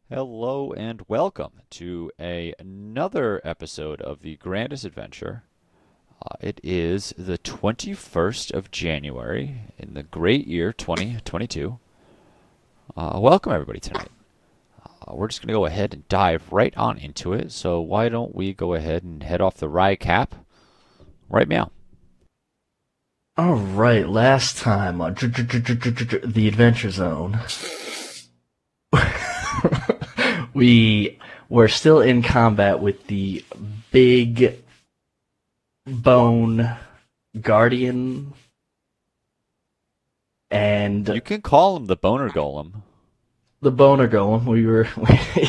Hello and welcome to another episode of the Grandest Adventure. It is the 21st of January in the great year 2022. Welcome everybody tonight. We're just going to go ahead and dive right on into it. So why don't we go ahead and head off the rye cap? Right meow. All right, last time on the Adventure Zone, we were still in combat with the big bone guardian, You and can call him the boner golem. the boner golem.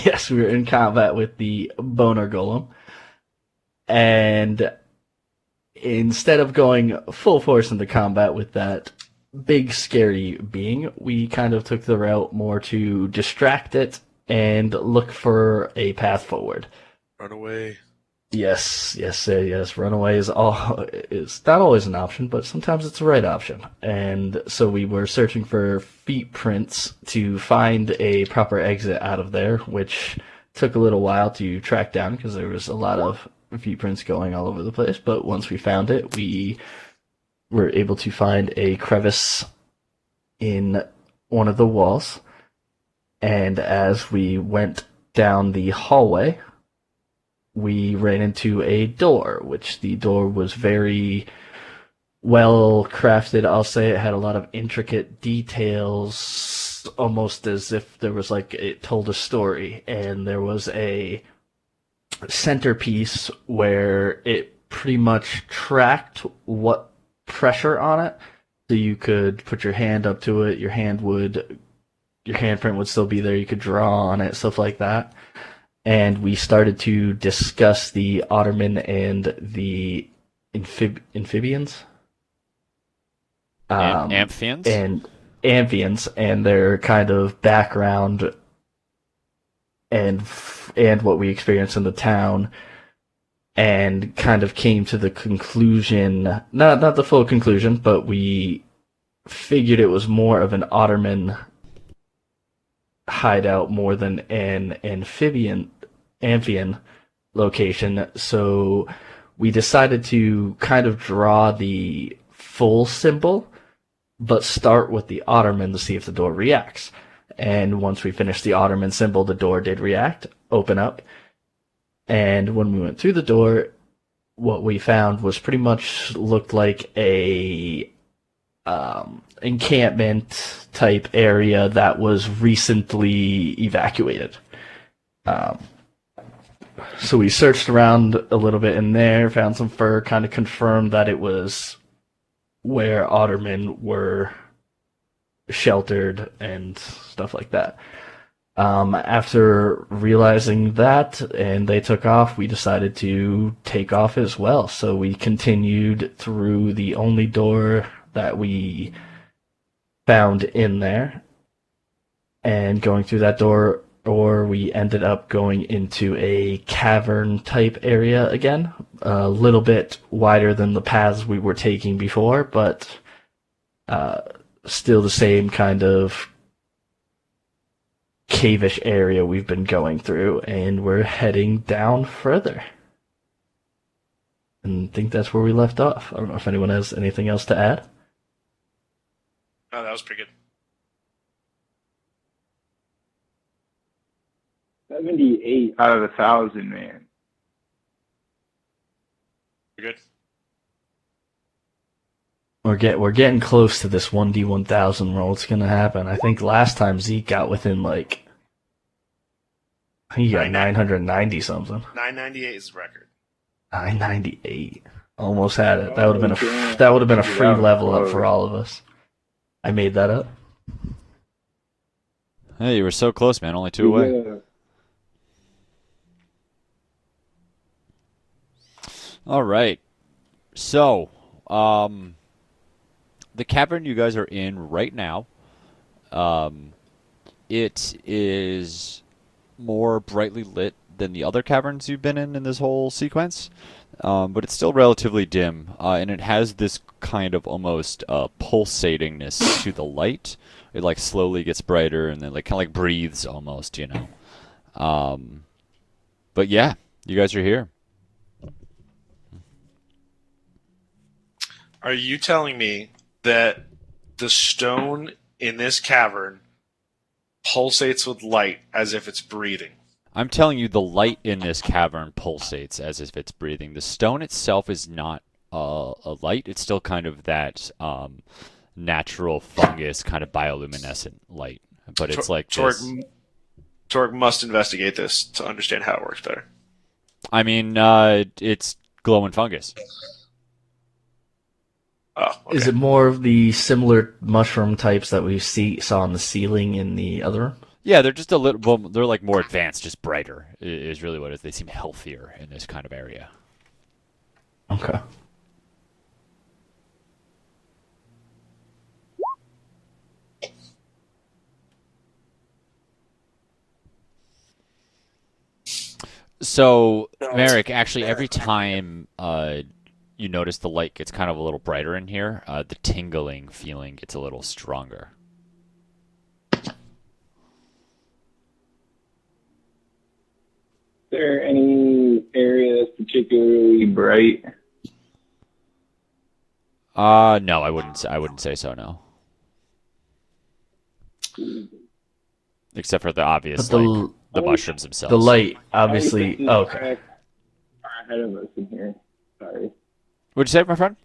Yes, we were in combat with the boner golem, and instead of going full force into combat with that big scary being, we kind of took the route more to distract it and look for a path forward. Run away. Yes. Runaway is not always an option, but sometimes it's the right option. And so we were searching for feet prints to find a proper exit out of there, which took a little while to track down because there was a lot of feet prints going all over the place. But once we found it, we were able to find a crevice in one of the walls. And as we went down the hallway, we ran into a door, which the door was very well crafted. I'll say it had a lot of intricate details, almost as if there was like it told a story. And there was a centerpiece where it pretty much tracked what pressure on it. So you could put your hand up to it, your handprint would still be there, you could draw on it, stuff like that. And we started to discuss the Ottoman and the amphibians. Amphians? And amphians and their kind of background and what we experienced in the town, and kind of came to the conclusion, not the full conclusion, but we figured it was more of an Ottoman hideout more than an amphibian location. So we decided to kind of draw the full symbol, but start with the Ottoman to see if the door reacts. And once we finished the Ottoman symbol, the door did react, open up. And when we went through the door, what we found was pretty much looked like a encampment type area that was recently evacuated. Um, so we searched around a little bit in there, found some fur, kind of confirmed that it was where Ottoman were sheltered and stuff like that. After realizing that and they took off, we decided to take off as well. So we continued through the only door that we found in there, and going through that door, or we ended up going into a cavern type area again, a little bit wider than the paths we were taking before, but still the same kind of cave-ish area we've been going through, and we're heading down further. And I think that's where we left off. I don't know if anyone has anything else to add. Oh, that was pretty good. 78 out of 1,000, man. You're good. We're getting close to this 1D1000 roll. It's gonna happen. I think last time Zeke got within he got 990 something. 998 is the record. 998. Almost had it. That would have been a free level up for all of us. I made that up. Hey, you were so close, man. Only two away. Yeah. All right. So, the cavern you guys are in right now, it is more brightly lit than the other caverns you've been in this whole sequence, but it's still relatively dim, and it has this kind of almost pulsatingness to the light. It like slowly gets brighter and then like kind of like breathes almost, you know. But yeah, you guys are here. Are you telling me that the stone in this cavern pulsates with light as if it's breathing? I'm telling you, the light in this cavern pulsates as if it's breathing. The stone itself is not a light. It's still kind of that natural fungus kind of bioluminescent light. But it's like Torg, this. Torg must investigate this to understand how it works better. I mean, it's glowing fungus. Oh, okay. Is it more of the similar mushroom types that we saw on the ceiling in the other room? Yeah, they're just a little. Well, they're like more advanced, just brighter. Is really what it is. They seem healthier in this kind of area. Okay. So, Merrick, actually, every time you notice the light gets kind of a little brighter in here, the tingling feeling gets a little stronger. Is there any area that's particularly bright? No, I wouldn't. I wouldn't say so. No, except for the obvious, But like the mushrooms themselves. the light, obviously. The Oh, okay. tracks are ahead of us in here. Sorry. What'd you say, my friend?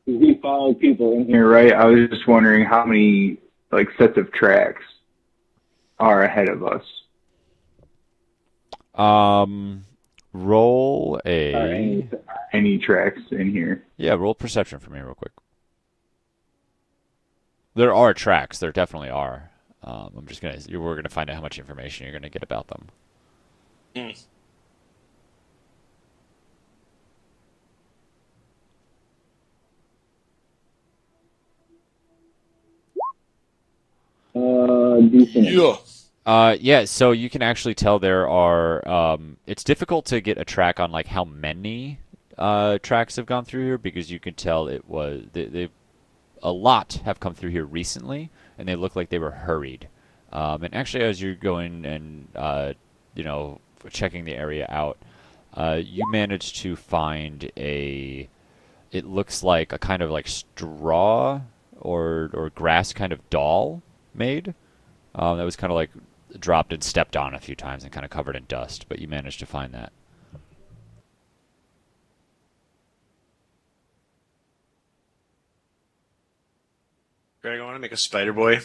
We follow people in here, right? I was just wondering how many like sets of tracks are ahead of us. Roll Are a any tracks in here? roll perception for me real quick. There are tracks. There definitely are. I'm just gonna. We're gonna find out how much information you're gonna get about them. Mm. Decent. Yeah, so you can actually tell there are. It's difficult to get a track on like how many tracks have gone through here because you can tell it was a lot have come through here recently, and they look like they were hurried. And actually, as you're going and checking the area out, you managed to find a. It looks like a kind of like straw or grass kind of doll made. That was kind of like dropped and stepped on a few times and kind of covered in dust, but you managed to find that. Greg, I want to make a spider boy.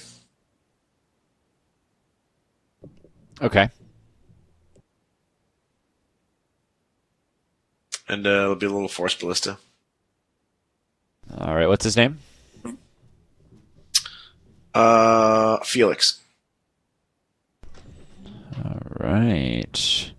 Okay. And it'll be a little force ballista. All right. What's his name? Felix. All right.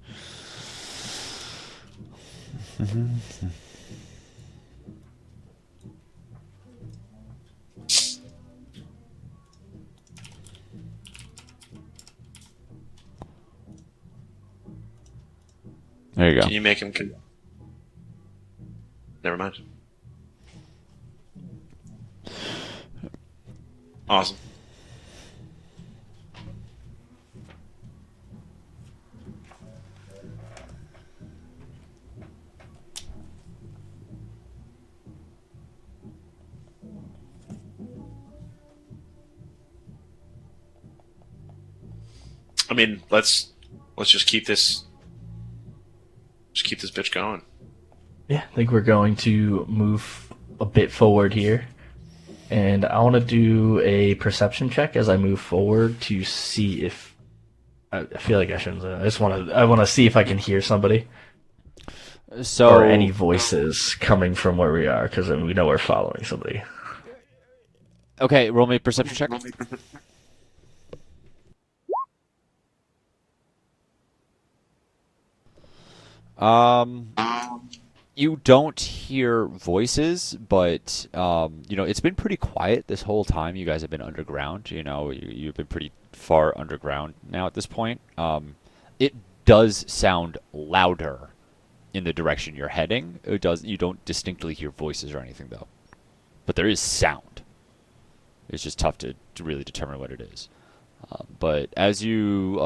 There you go. Can you make him? Never mind. Awesome. I mean, let's just keep this bitch going. Yeah, I think we're going to move a bit forward here. And I want to do a perception check as I move forward to see if I feel like I shouldn't. I want to see if I can hear somebody So or any voices coming from where we are because we know we're following somebody. Okay, roll me a perception check. You don't hear voices, but it's been pretty quiet this whole time. You guys have been underground. You've been pretty far underground now at this point. It does sound louder in the direction you're heading. It does. You don't distinctly hear voices or anything though, but there is sound. It's just tough to really determine what it is. But as you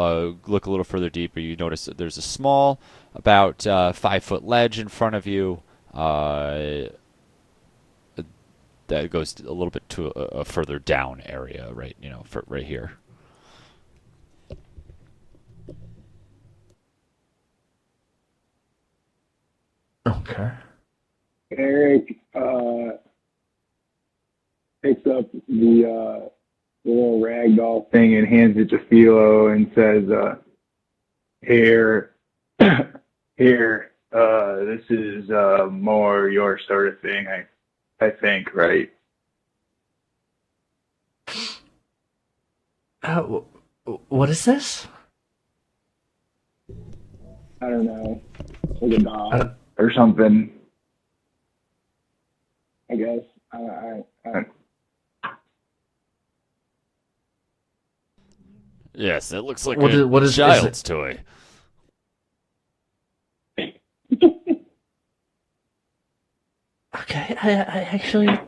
look a little further deeper, you notice that there's a small, about 5-foot ledge in front of you that goes a little bit to a further down area, right? Right here. Okay. Eric picks up the little ragdoll thing and hands it to Philo and says, "Here, here, this is more your sort of thing, I think, right?" What is this? I don't know, like a dog or something. I guess. I Yes, it looks like What a is- what is- is child's it- toy. Okay, I actually.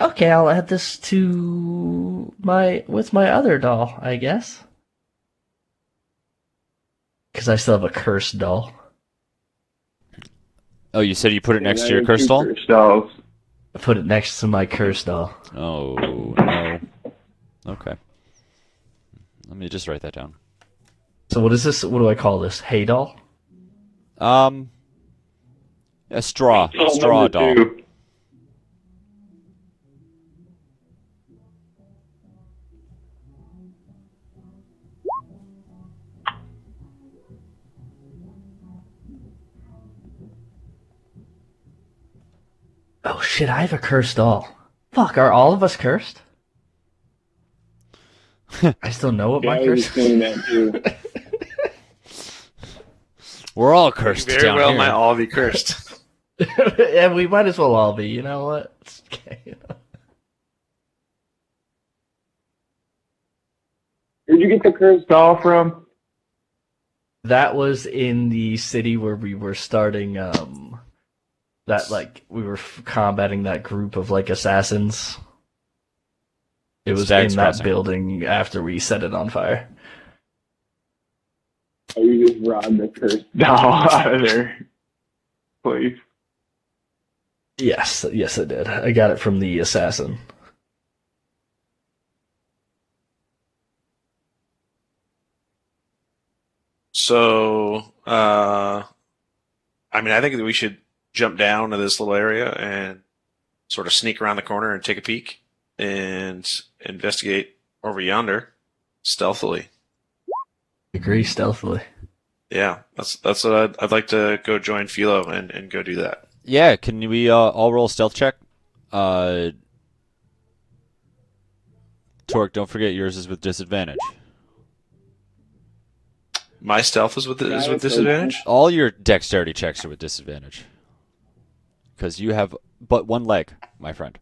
Okay, I'll add this to my other doll, I guess. Because I still have a cursed doll. Oh, you said you put it next to your curse doll? Dolls. I put it next to my cursed doll. Oh, no. Okay. Let me just write that down. So what is this? What do I call this? Hay doll? A straw Number doll. 2. Oh shit, I have a cursed doll. Fuck, are all of us cursed? I still know what my curse is. that too. We're all cursed Very down well here. might all be cursed. Yeah, we might as well all be, you know what? It's okay. Where'd you get the cursed doll from? That was in the city where we were starting, that, like, we were combating that group of, like, assassins. It was Stag's in that Crossing. building after we set it on fire. Oh, you just robbed the cursed doll out of their place. Yes, yes I did. I got it from the assassin. So, I mean, I think that we should jump down to this little area and sort of sneak around the corner and take a peek and investigate over yonder stealthily. Agree stealthily. Yeah, that's what I'd like to go join Philo and go do that. Yeah, can we all roll a stealth check? Torque, don't forget yours is with disadvantage. My stealth is with disadvantage. All your dexterity checks are with disadvantage. Because you have but one leg, my friend.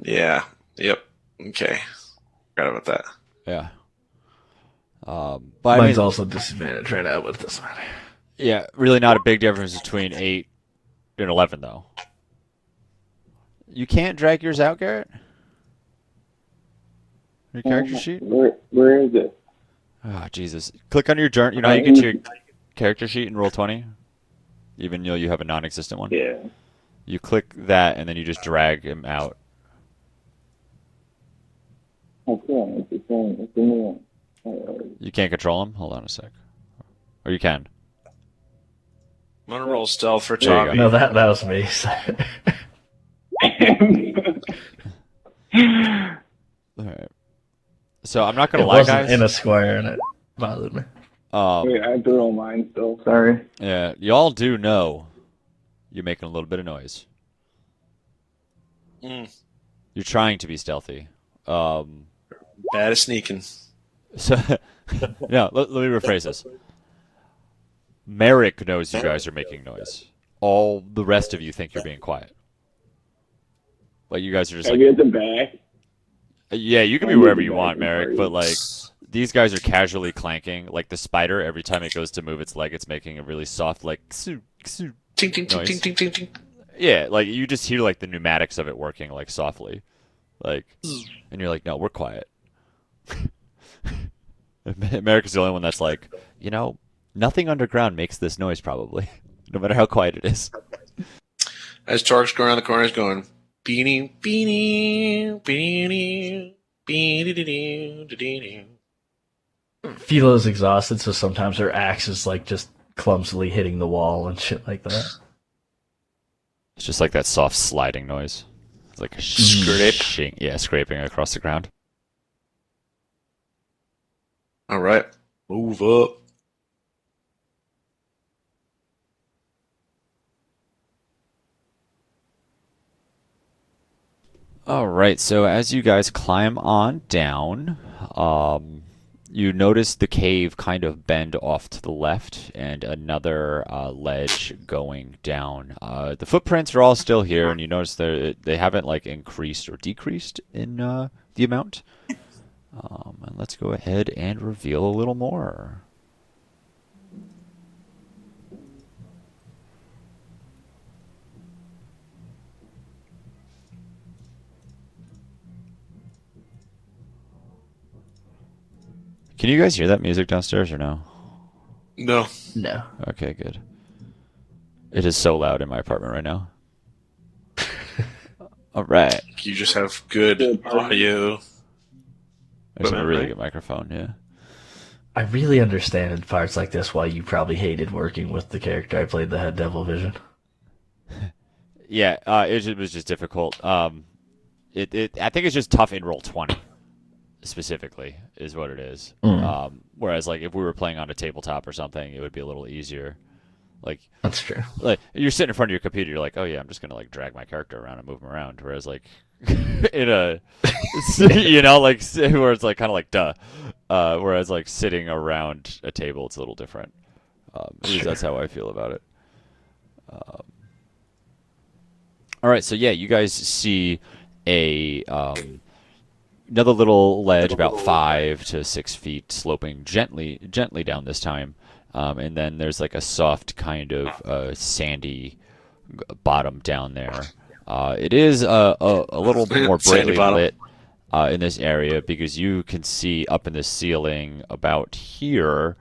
Yeah. Yep. Okay. Forgot about that. Yeah. But I Mine's mean, also disadvantage right now, but it doesn't matter. yeah, really not a big difference between 8 and 11, though. You can't drag yours out, Garrett? Your character sheet? Where is it? Oh, Jesus. Click on your journal. You know how you get to your character sheet and roll 20? Even though you have a non-existent one? Yeah. You click that, and then you just drag him out. Okay, it's the same. It's the new one. You can't control him? Hold on a sec. Or you can. I'm gonna roll stealth for There you Tommy. No, that was me. Alright. So I'm not going It to lie, wasn't guys. in a square, and it bothered me. Wait, I have to roll mine still. Sorry. Yeah, y'all do know you're making a little bit of noise. Mm. You're trying to be stealthy. Bad at sneaking. So, no, let me rephrase this. Merrick knows you guys are making noise. All the rest of you think you're being quiet. Like, you guys are just Can I like, be at the back? yeah, you can be wherever you want, Merrick, but like, these guys are casually clanking. Like the spider, every time it goes to move its leg, it's making a really soft, like, "Ksoo, ksoo." Ting ting ting Noise. ting ting ting ting. Yeah, like you just hear like the pneumatics of it working like softly. Like, and you're like, no, we're quiet. America's the only one that's like, nothing underground makes this noise probably, no matter how quiet it is. As Torque's going around the corner, he's going beanie, beanie, beanie, beanie, beanie. Philo's exhausted, so sometimes her axe is like just clumsily hitting the wall and shit like that. It's just like that soft sliding noise. It's like a scraping across the ground. All right, move up. All right, so as you guys climb on down, you notice the cave kind of bend off to the left and another ledge going down. The footprints are all still here, and you notice they haven't like increased or decreased in the amount. And let's go ahead and reveal a little more. Can you guys hear that music downstairs or no? No. No. Okay, good. It is so loud in my apartment right now. All right. You just have good audio. I just have a really Right? good microphone, yeah. I really understand in parts like this why you probably hated working with the character I played, the head Devil Vision. Yeah, it was just difficult. I think it's just tough in Roll20, specifically, is what it is. Whereas, like, if we were playing on a tabletop or something, it would be a little easier. That's true. Like you're sitting in front of your computer, you're like, oh yeah, I'm just gonna like drag my character around and move him around. Whereas like in a, like where it's like kind of like duh. Whereas like sitting around a table, it's a little different. At least that's how I feel about it. All right, so yeah, you guys see a another little ledge about 5 to 6 feet, sloping gently down this time. And then there's like a soft kind of sandy bottom down there. It is a little bit more Sandy brightly bottom. lit in this area because you can see up in the ceiling about here.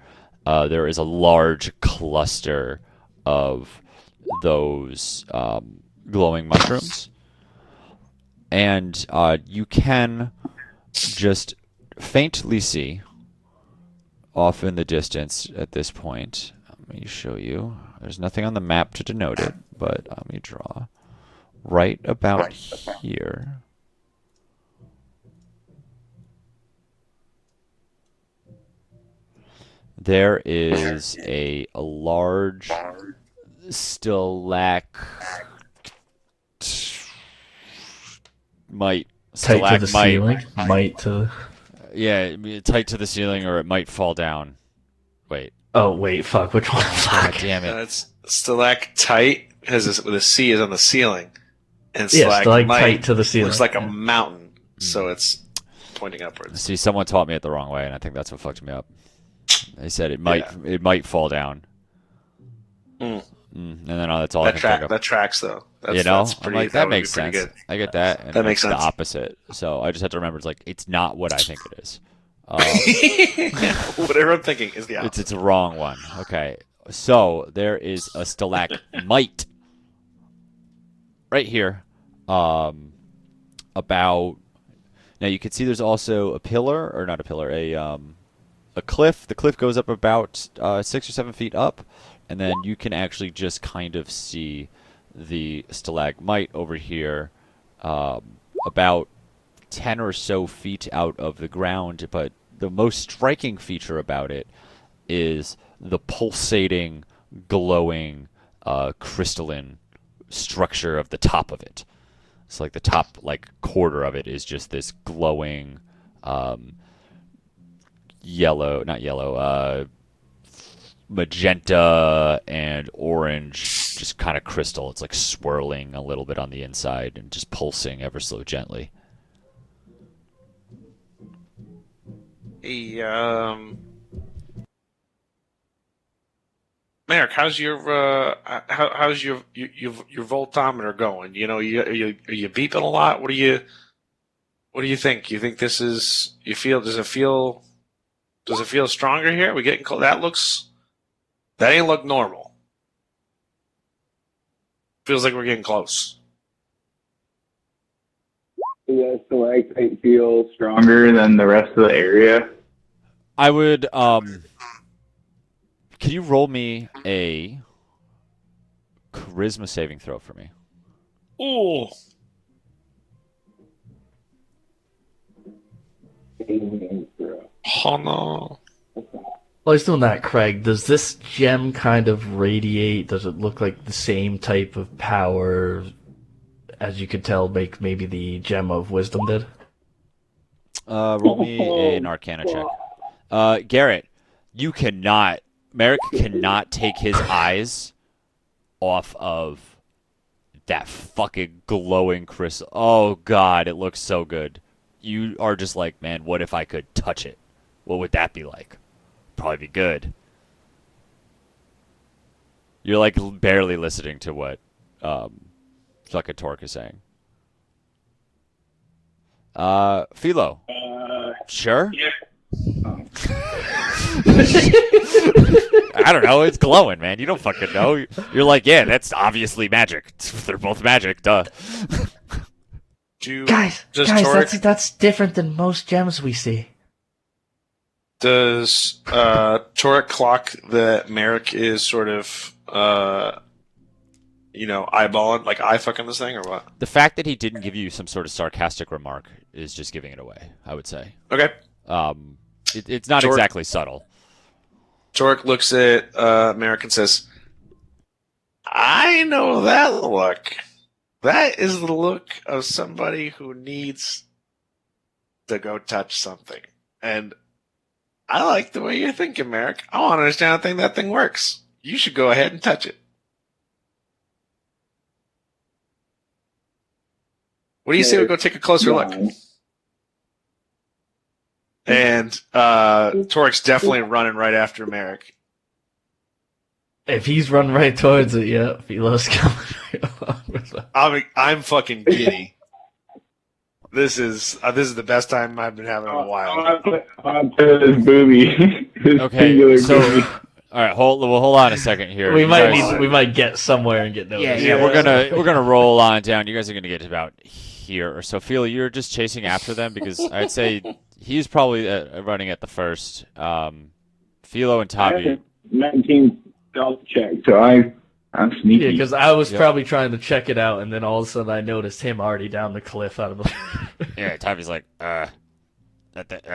There is a large cluster of those glowing mushrooms, and you can just faintly see off in the distance at this point. Let me show you. There's nothing on the map to denote it, but let me draw. Right about here. There is a large stalagmite. Tight to the ceiling. Might to. Yeah, tight to the ceiling, or it might fall down. Wait. Oh wait, fuck. Which one? God Fuck. damn it. It's stalactite has this with a C is on the ceiling, and Yeah, stalagmite tight to the ceiling. looks like a mountain, so it's pointing upwards. See, someone taught me it the wrong way, and I think that's what fucked me up. They said it might fall down. Mm. And then that's all I can think of. That tracks though. That's, You know, that's I'm pretty, like, that would makes be pretty sense. good. I get that. And That makes it's sense. the opposite. So I just have to remember, it's like, it's not what I think it is. Whatever I'm thinking is the opposite. It's a wrong one. Okay. So there is a stalagmite right here. About now you can see there's also a pillar, or not a pillar, a cliff. The cliff goes up about 6 or 7 feet up, and then you can actually just kind of see the stalagmite over here, about 10 or so feet out of the ground. But the most striking feature about it is the pulsating, glowing, crystalline structure of the top of it. So like the top quarter of it is just this glowing magenta and orange, just kind of crystal. It's like swirling a little bit on the inside and just pulsing ever so gently. Hey, Merrick, how's your voltometer going? You know, are you beeping a lot? What are you? What do you think? You think this is? You feel? Does it feel? Does it feel stronger here? We getting close? That ain't look normal. Feels like we're getting close. Does that stalactite feel stronger than the rest of the area? I would. Can you roll me a charisma saving throw for me? Ooh. Oh no. While he's doing that, Craig, does this gem kind of radiate? Does it look like the same type of power as you could tell maybe the gem of wisdom did? Roll me an Arcana check. Garrett, Merrick cannot take his eyes off of that fucking glowing crystal. Oh god, it looks so good. You are just like, man, what if I could touch it? What would that be like? Probably be good. You're like barely listening to what fucking Torque is saying. Philo. Sure? Yeah. I don't know. It's glowing, man. You don't fucking know. You're like, yeah, that's obviously magic. They're both magic. Duh. Guys, that's different than most gems we see. Does Torek clock that Merrick is sort of eyeballing, like eye fucking this thing, or what? The fact that he didn't give you some sort of sarcastic remark is just giving it away, I would say. Okay. It's not exactly subtle. Torek looks at Merrick and says, I know that look. That is the look of somebody who needs to go touch something. And I like the way you're thinking, Merrick. I want to understand how that thing works. You should go ahead and touch it. What do you say we go take a closer look? And Torek's definitely running right after Merrick. If he's running right towards it, yeah, Philo's coming right along with him. I'm fucking giddy. This is the best time I've been having in a while. On to his booby. His Okay, singular so booby. all right, hold on a second here. We You might guys- we might get somewhere and get noticed. Yeah, we're gonna roll on down. You guys are gonna get to about here or so. Philo, you're just chasing after them because I'd say he's probably running at the first. Philo and I have Tavi. a 19 stealth check, so I'm sneaky. Yeah, because I was Yep. probably trying to check it out, and then all of a sudden I noticed him already down the cliff out of the. Yeah, Tavi's like, that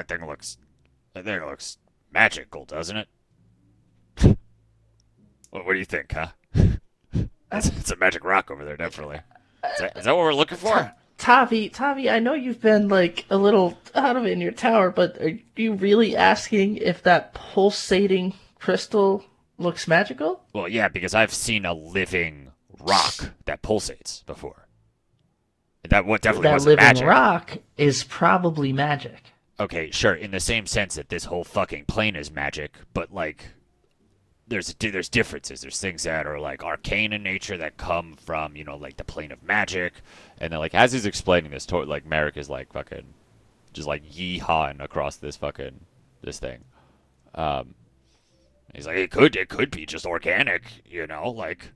thing looks magical, doesn't it? What do you think, huh? It's a magic rock over there, definitely. Is that what we're looking for? Tavi, I know you've been like a little out of it in your tower, but are you really asking if that pulsating crystal looks magical? Well, yeah, because I've seen a living rock that pulsates before. That definitely That wasn't living magic. rock is probably magic. Okay, sure, in the same sense that this whole fucking plane is magic, but like there's differences. There's things that are like arcane in nature that come from, like the plane of magic. And then like as he's explaining this, like Merrick is like fucking just like yee-hawing across this thing. He's like, it could be just organic, like.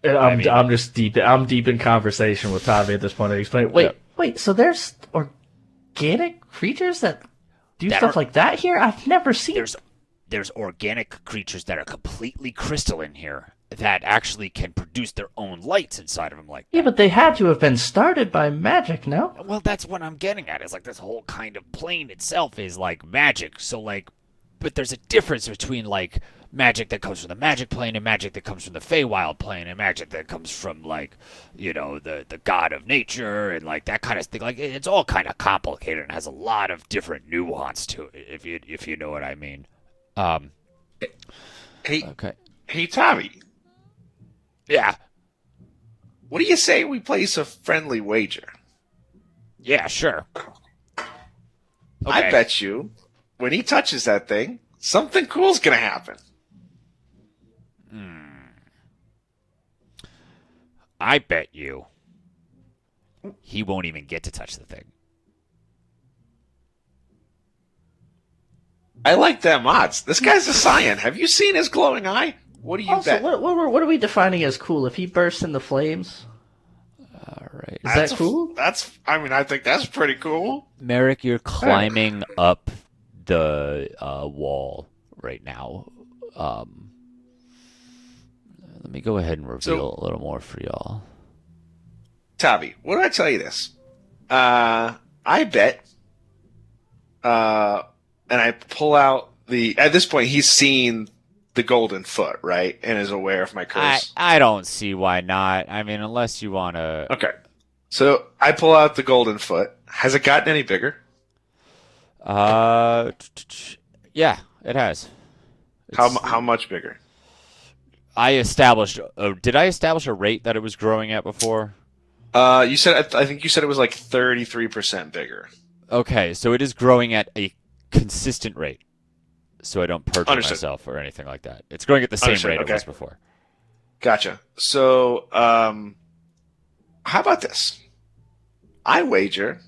And I mean- I'm deep in conversation with Tavi at this point. I explain. Wait. So there's organic creatures that do That stuff are- like that here? I've never seen. There's organic creatures that are completely crystalline here that actually can produce their own lights inside of them like that. Yeah, but they had to have been started by magic, no? Well, that's what I'm getting at. Is like this whole kind of plane itself is like magic. So like, but there's a difference between like magic that comes from the magic plane and magic that comes from the Feywild plane and magic that comes from like, the god of nature and like that kind of thing. Like it's all kind of complicated and has a lot of different nuance to it. If you know what I mean. Hey, Okay. hey, Tommy. Yeah. What do you say we place a friendly wager? Yeah. Sure. I bet you, when he touches that thing, something cool's gonna happen. I bet you he won't even get to touch the thing. I like them odds. This guy's a Saiyan. Have you seen his glowing eye? What do you Also, bet? what are we defining as cool? If he bursts into flames, All right. is that cool? I think that's pretty cool. Merrick, you're climbing up the wall right now. Let me go ahead and reveal a little more for y'all. Tavi, what did I tell you this? I bet, and I pull out at this point, he's seen the golden foot, right? And is aware of my curse. I don't see why not. I mean, unless you want to. Okay. So I pull out the golden foot. Has it gotten any bigger? Yeah, it has. How much bigger? I established. Did I establish a rate that it was growing at before? You said I think you said it was like 33% bigger. Okay, so it is growing at a consistent rate, so I don't perjure Understood. myself or anything like that. It's growing at the same Understood, rate okay. it was before. Gotcha. So, how about this? I wager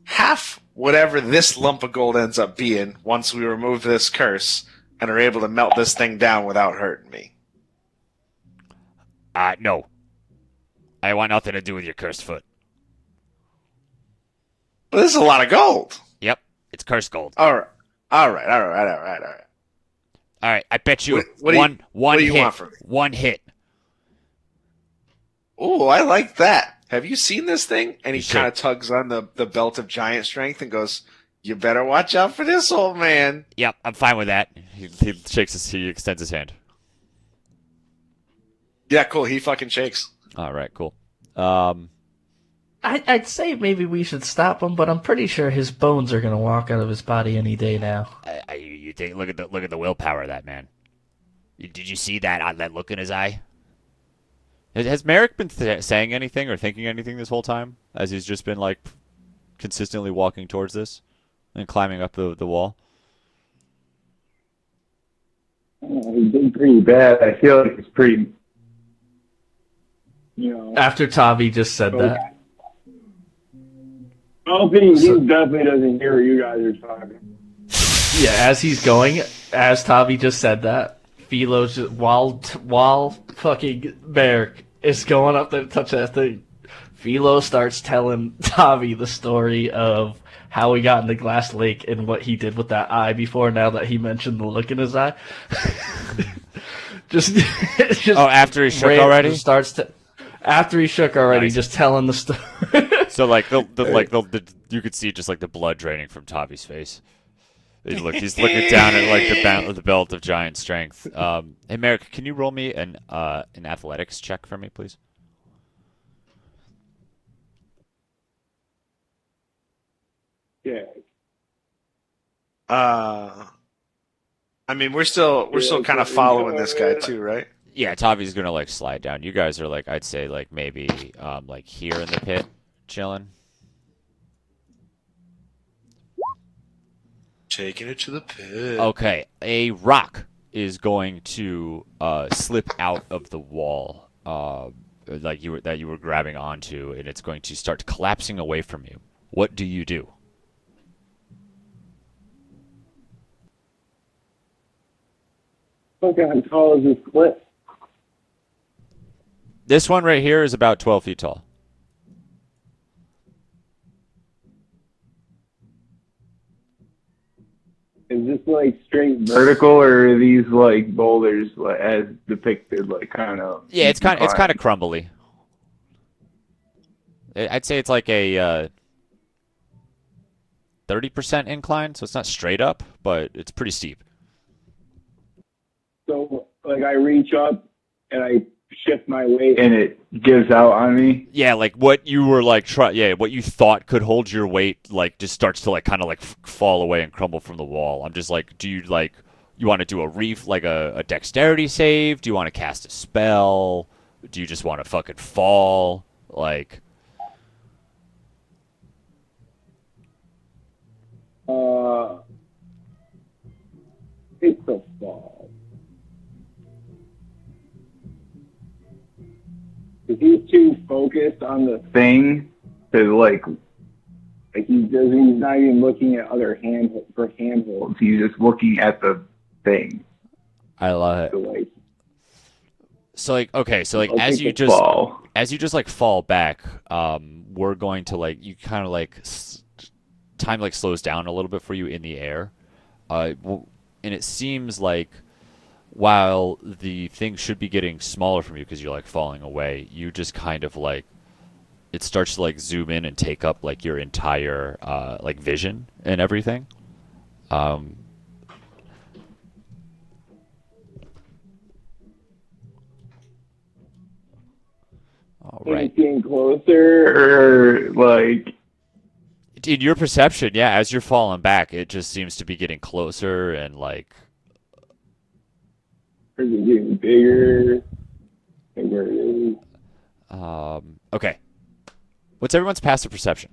half whatever this lump of gold ends up being once we remove this curse and are able to melt this thing down without hurting me. No. I want nothing to do with your cursed foot. But this is a lot of gold. Yep, it's cursed gold. All right. All right, I bet you What do you hit. want from me? One hit. Ooh, I like that. Have you seen this thing? And he You should. kind of tugs on the belt of giant strength and goes, "You better watch out for this old man." Yep, I'm fine with that. He extends his hand. Yeah, cool. He fucking shakes. All right, cool. I'd say maybe we should stop him, but I'm pretty sure his bones are gonna walk out of his body any day now. You think? Look at the willpower of that man. Did you see that look in his eye? Has Merrick been saying anything or thinking anything this whole time as he's just been like consistently walking towards this and climbing up the wall? He did pretty bad. I feel like it's pretty, After Tavi just said that. I think he definitely doesn't hear what you guys are talking. Yeah, as Tavi just said that, Philo's just, while fucking Merrick is going up there to touch that thing, Philo starts telling Tavi the story of how he got into Glass Lake and what he did with that eye before, now that he mentioned the look in his eye. just After he shook already? After he shook already, Nice. just telling the story. So you could see just like the blood draining from Tavi's face. He's looking down at like the belt of giant strength. Hey Merrick, can you roll me an athletics check for me, please? Yeah. I mean, we're still kind of following this guy too, right? Yeah, Tavi's gonna like slide down. You guys are like, I'd say like maybe like here in the pit, chilling. Taking it to the pit. Okay, a rock is going to slip out of the wall, that you were grabbing onto, and it's going to start collapsing away from you. What do you do? Okay, how tall is this cliff? This one right here is about 12 feet tall. Is this like straight vertical, or are these like boulders as depicted, like kind of? Yeah, it's kind of crumbly. I'd say it's like a 30% incline, so it's not straight up, but it's pretty steep. So, like, I reach up and I shift my weight, and it gives out on me. Yeah, like what you were like what you thought could hold your weight like just starts to like kind of like fall away and crumble from the wall. I'm just like, do you like you want to do a dexterity save? Do you want to cast a spell? Do you just want to fucking fall? Like It's a fall. He's too focused on the thing to like Like he's not even looking at other handholds. He's just looking at the thing. I love it. So like, So like, okay, so like I'll as take you a just fall. like fall back, we're going to like you kind of like time like slows down a little bit for you in the air, and it seems like while the thing should be getting smaller from you because you're like falling away, you just kind of like it starts to like zoom in and take up like your entire like vision and everything. Um, all And right. it's getting closer, or like, In your perception, yeah, as you're falling back, it just seems to be getting closer and like or is it getting bigger? Like where it is. okay. What's everyone's passive perception?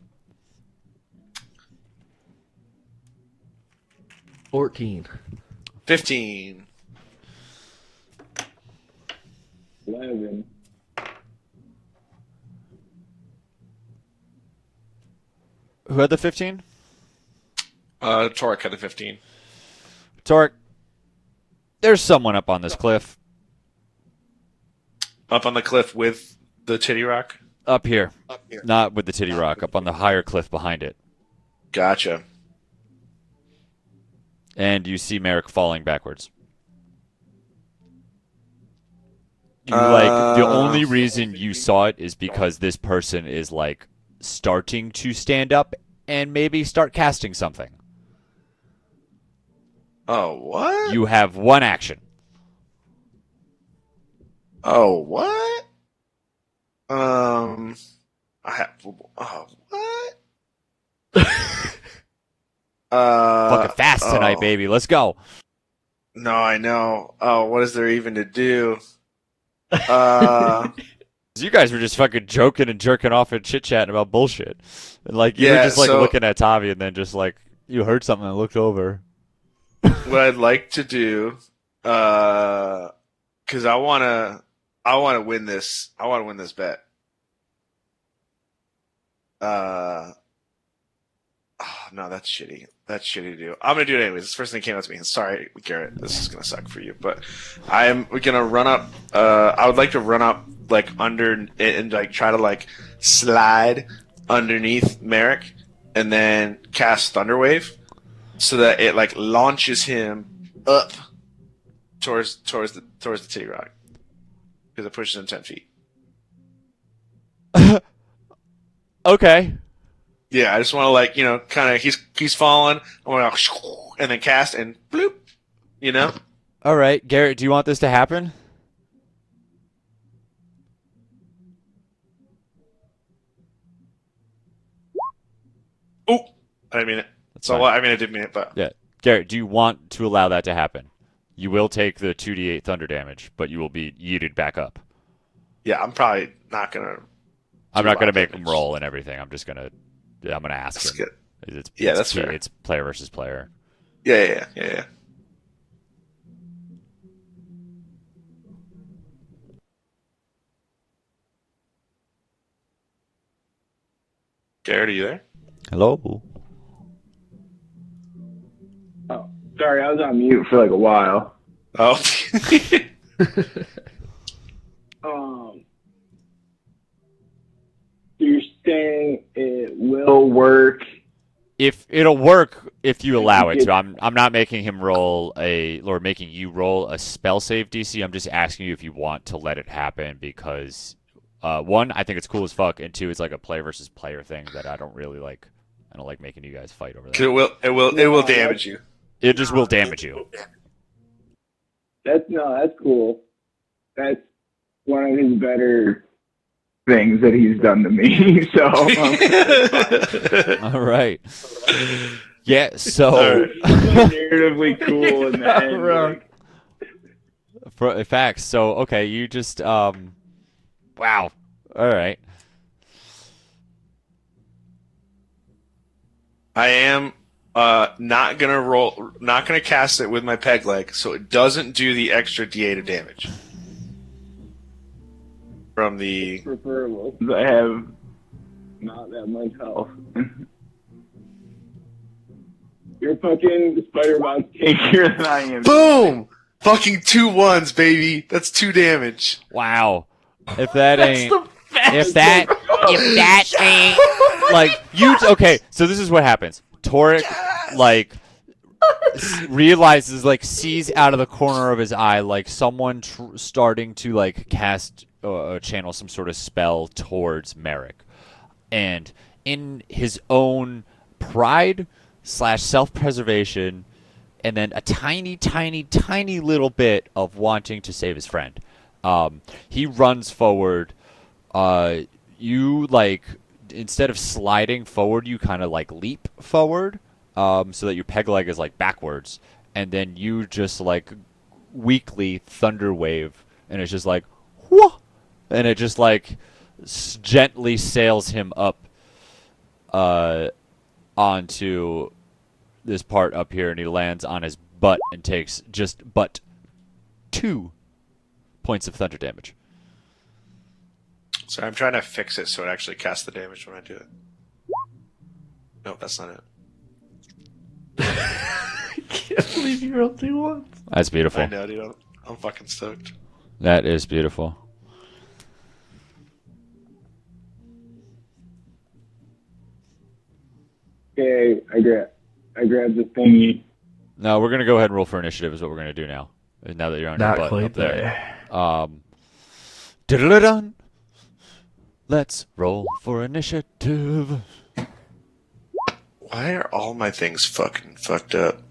14. 15. 11. Who had the 15? Torek had a 15. Torek. There's someone up on this cliff. Up on the cliff with the titty rock. Up here. Not with the titty rock, up on the higher cliff behind it. Gotcha. And you see Merrick falling backwards. You like the only reason you saw it is because this person is like starting to stand up and maybe start casting something. Oh, what? You have one action. Oh, what? I have. Oh, what? Fucking fast tonight, oh. baby. Let's go. No, I know. Oh, what is there even to do? Uh, You guys were just fucking joking and jerking off and chit chatting about bullshit. And like you were Yeah, just like so- looking at Tavi and then just like you heard something and looked over. what I'd like to do, because I wanna win this. I want to win this bet. Oh, no, that's shitty. That's shitty to do. I'm gonna do it anyways. It's the first thing that came out to me. Sorry, Garrett. This is gonna suck for you, but I'm gonna run up. I would like to run up like under and like try to like slide underneath Merrick and then cast Thunderwave so that it like launches him up towards the titty rock because it pushes him 10 feet. Okay. Yeah, I just want to like kind of he's falling. I want to and then cast and bloop. All right, Garrett, do you want this to happen? Oh, I didn't mean it. That's So fine. well, I mean I did mean it, but Yeah. Garrett, do you want to allow that to happen? You will take the 2d8 thunder damage, but you will be yeeted back up. yeah, I'm probably not gonna. I'm Do not going to a lot make of him damage. roll and everything. I'm going to ask That's him. good. It's That's fair. It's player versus player. Yeah. Garrett, are you there? Hello. Oh, sorry, I was on mute for like a while. Oh, You're saying it will work? If it'll work if you allow it It- to. I'm not making him roll or making you roll a spell save DC. I'm just asking you if you want to let it happen because one, I think it's cool as fuck, and two, it's like a player versus player thing that I don't really like. I don't like making you guys fight over 'Cause that. it will damage you. It just will damage you. That's cool. That's one of his better things that he's done to me. So All right. Yeah. So narratively cool in the end. Wrong. for facts. So okay, you just wow. All right. I am not gonna cast it with my peg leg, so it doesn't do the extra D8 of damage from the. Preferable. I have not that much health. Your fucking spider bot's tankier than I am. Boom! Fucking 2 1s, baby. That's 2 damage. Wow. If that ain't That's if that ain't like you okay, so this is what happens. Toric like realizes like sees out of the corner of his eye like someone starting to like cast channel some sort of spell towards Merrick. And in his own pride / self-preservation and then a tiny little bit of wanting to save his friend, he runs forward. You like instead of sliding forward, you kind of like leap forward, so that your peg leg is like backwards, and then you just like weakly thunder wave, and it's just like whoa, and it just like gently sails him up onto this part up here, and he lands on his butt and takes just but 2 points of thunder damage. Sorry, I'm trying to fix it so it actually casts the damage when I do it. Nope, that's not it. I can't believe you rolled 2 ones. That's beautiful. I know, dude. I'm fucking stoked. That is beautiful. Okay, I grabbed the thingy. No, we're gonna go ahead and roll for initiative. Is what we're gonna do now. Now that you're on Not your butt quite up there. there. Diddle-a-dun. Let's roll for initiative. Why are all my things fucking fucked up?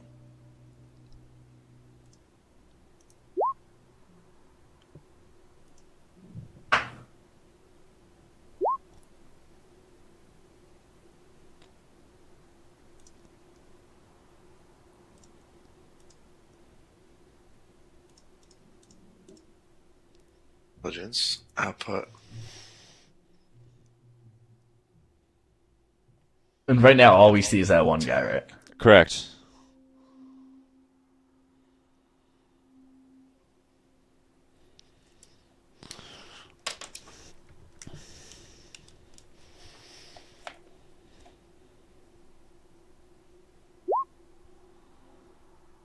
Intelligence output. And right now, all we see is that one guy, right? Correct.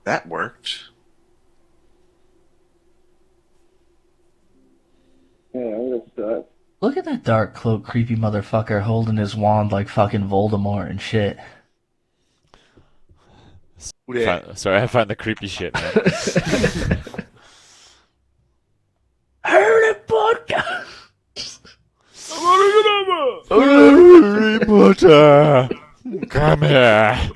That worked. Yeah, I'm gonna suck. Look at that dark cloak, creepy motherfucker holding his wand like fucking Voldemort and shit. Sorry, I find the creepy shit, man. Heard it, podcast. Harry Potter, come here.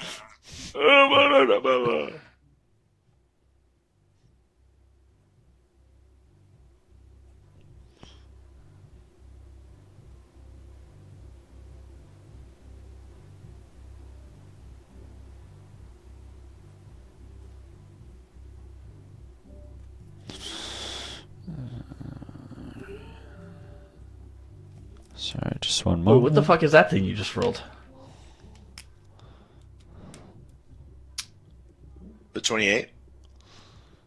Sorry, just one Oh, moment. what the fuck is that thing you just rolled? The 28.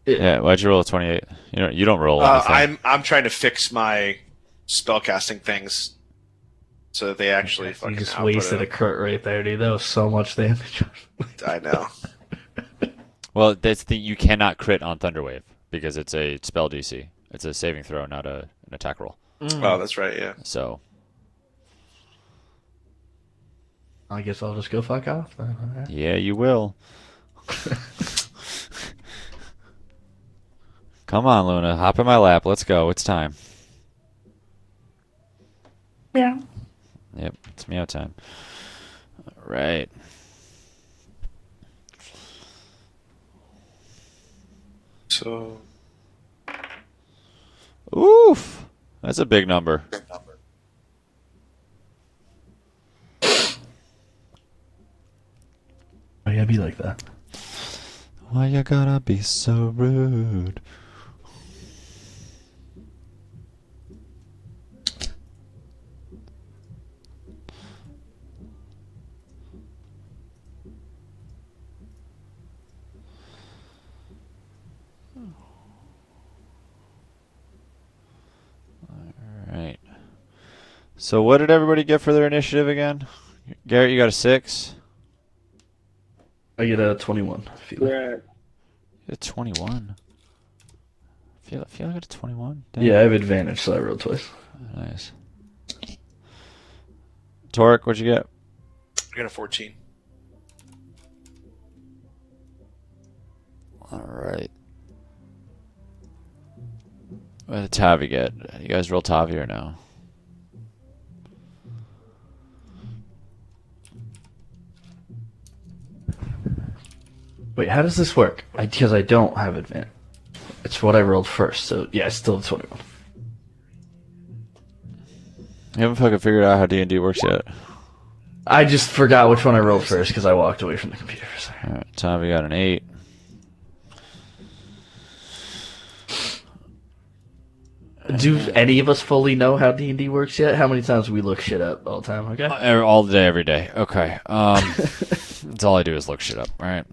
Yeah, why'd you roll a 28? You don't roll anything. I'm trying to fix my spellcasting things so that they actually You fucking just output wasted a it. crit right there, dude. That was so much damage. I know. Well, that's the you cannot crit on Thunderwave because it's a spell DC. It's a saving throw, not an attack roll. Oh, that's right. Yeah. So I guess I'll just go fuck off then. Alright. yeah, you will. Come on, Luna, hop in my lap. Let's go. It's time. Yeah. Yep, it's meow time. All right. So Oof, that's a big number. Oh, yeah, be like that. Why you gotta be so rude? Alright. So what did everybody get for their initiative again? Garrett, you got a 6? I get a 21. I feel like. Correct. A 21. Feel like I got a 21. Damn. Yeah, I have advantage, so I rolled twice. Nice. Torek, what'd you get? I got a 14. All right. What did Tavi get? You guys roll Tavi or no? Wait, how does this work? Because I don't have advantage. It's what I rolled first, so yeah, it's still 21. You haven't fucking figured out how D&D works yet. I just forgot which one I rolled first because I walked away from the computer for a second. All right, Tavi got an 8. Do any of us fully know how D&D works yet? How many times we look shit up all the time, okay? All day, every day. Okay. That's all I do is look shit up. All right.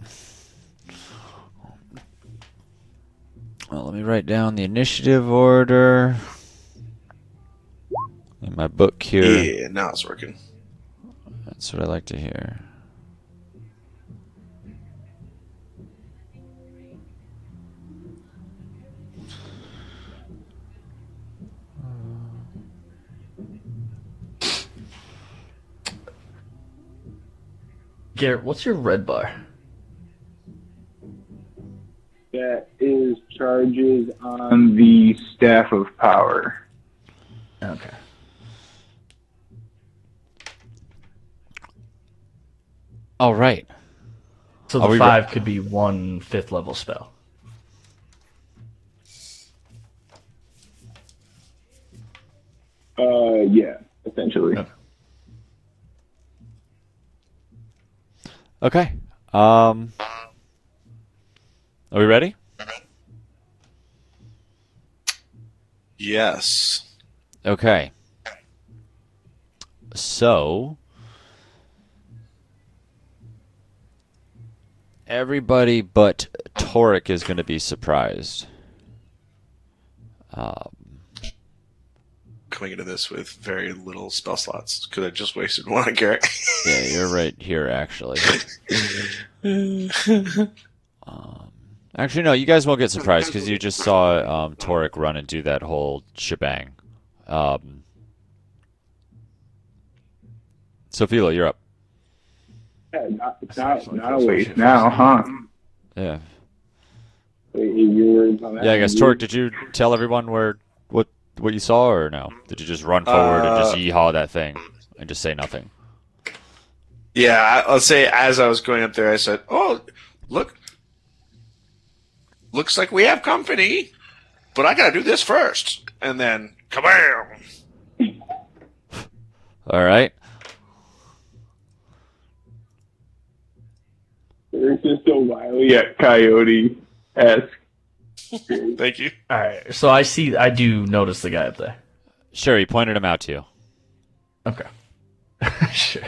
Well, let me write down the initiative order in my book here. Yeah, now it's working. That's what I like to hear. Garrett, what's your red bar? That is charges on the Staff of Power. Okay. All right. So Are the we 5 could be one 5th level spell. Yeah, essentially. Okay. Okay. Are we ready? Yes. Okay. So everybody but Torek is going to be surprised. Coming into this with very little spell slots because I just wasted one on Garrett. Yeah, you're right here, actually. Actually, no, you guys won't get surprised because you just saw Torek run and do that whole shebang. Sophila, you're up. Yeah, not a waste now, huh? Yeah. Wait, your words on that? Yeah, I guess Torek, did you tell everyone what you saw or no? Did you just run forward and just yeehaw that thing and just say nothing? Yeah, I'll say as I was going up there, I said, "Oh, looks like we have company, but I gotta do this first." And then, kabam! All right. There's just so wily at Coyote-esque. Thank you. All right. So I do notice the guy up there. Sure, he pointed him out to you. Okay. Sure.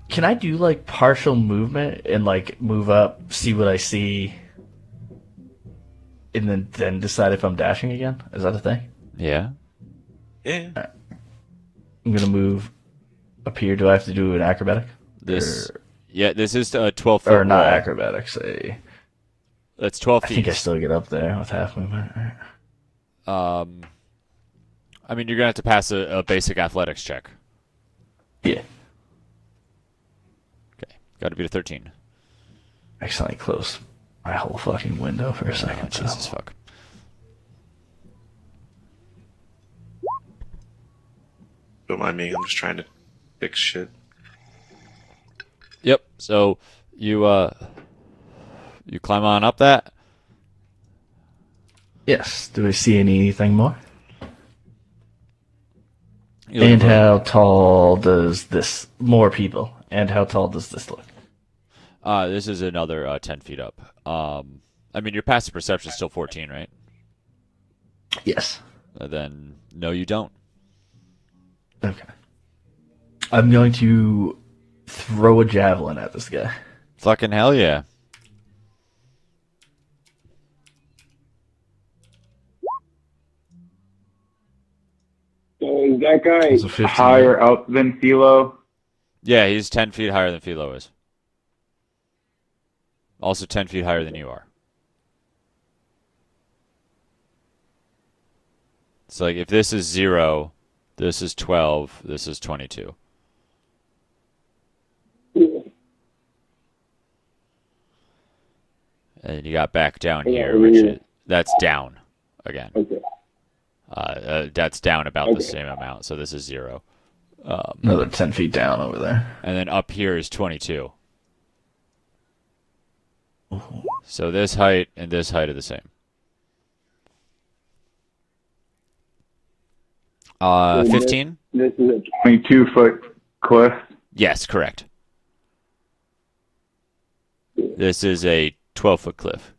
Can I do like partial movement and like move up, see what I see, and then decide if I'm dashing again? Is that a thing? Yeah. Yeah. I'm gonna move up here. Do I have to do an acrobatic? This is a 12 foot Or not wall. acrobatics? That's 12 I feet. think I still get up there with half movement. All right. I mean, you're gonna have to pass a basic athletics check. Yeah. Okay, got to beat a 13. Accidentally closed my whole fucking window for a second. Oh, Jesus fuck. Don't mind me. I'm just trying to fix shit. Yep. So you climb on up that. Yes. Do I see anything more? You're looking And for- how tall does this? More people. And how tall does this look? This is another 10 feet up. I mean, your passive perception is still 14, right? Yes. Then no, you don't. Okay. I'm going to throw a javelin at this guy. Fucking hell yeah. Is that It's a guy 15. higher up than Philo? Yeah, he's 10 feet higher than Philo is. Also 10 feet higher than you are. It's like if this is 0, this is 12, this is 22. And you got back down here, which is, that's down again. Okay. That's down about the Okay. same amount, so this is 0. Another 10 feet down over there. And then up here is 22. So this height and this height are the same. 15? This is a 22-foot cliff. Yes, correct. This is a 12-foot cliff.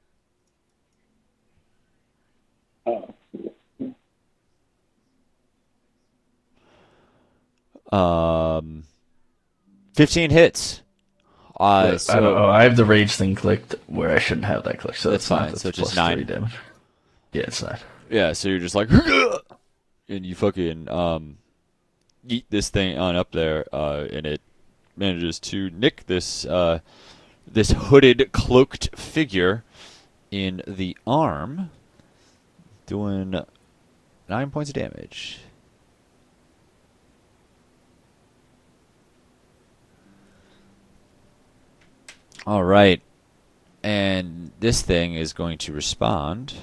Oh. 15 hits. I don't know. I have the rage thing clicked where I shouldn't have that clicked, so That's it's fine. not. So It's it's just plus 9. 3 damage. Yeah, it's 9. Yeah, so you're just like, and you fucking yeet this thing on up there, and it manages to nick this this hooded, cloaked figure in the arm, doing 9 points of damage. All right, and this thing is going to respond.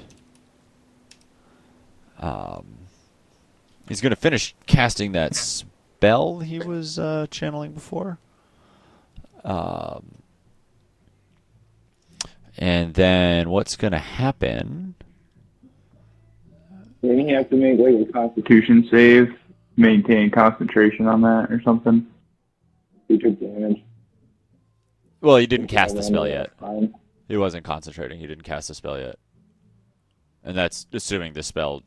He's going to finish casting that spell he was channeling before. And then what's going to happen? Then he has to make like a Constitution save, maintain concentration on that or something. He took damage. Well, he didn't cast the spell yet. Fine. He wasn't concentrating. He didn't cast the spell yet. And that's assuming the spell.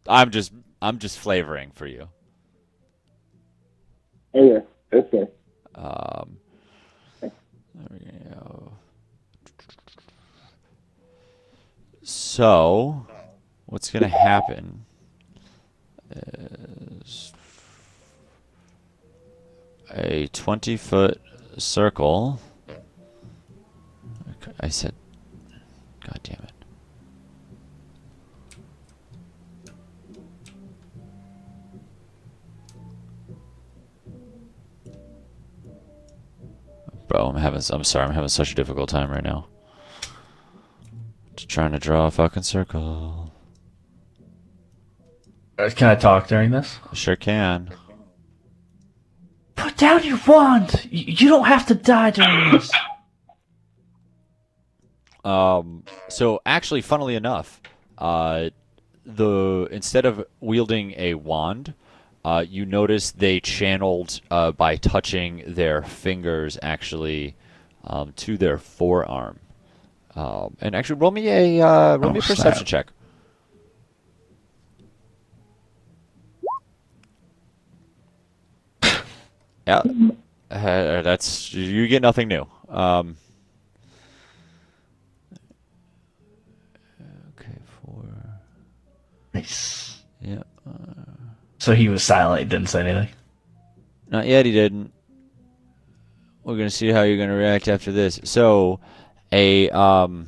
I'm just flavoring for you. Okay, that's fair. There we go. So, what's going to happen is a 20-foot circle. I said, God damn it. Bro, I'm sorry, I'm having such a difficult time right now. Just trying to draw a fucking circle. Can I talk during this? Sure can. Put down your wand! You don't have to die during this. So actually, funnily enough, instead of wielding a wand, you notice they channeled by touching their fingers actually to their forearm. And actually, roll me a perception snap. check. Yeah, that's you get nothing new. Okay, 4. Nice. Yeah. So he was silent. He didn't say anything. Not yet, he didn't. We're gonna see how you're gonna react after this. So, oh,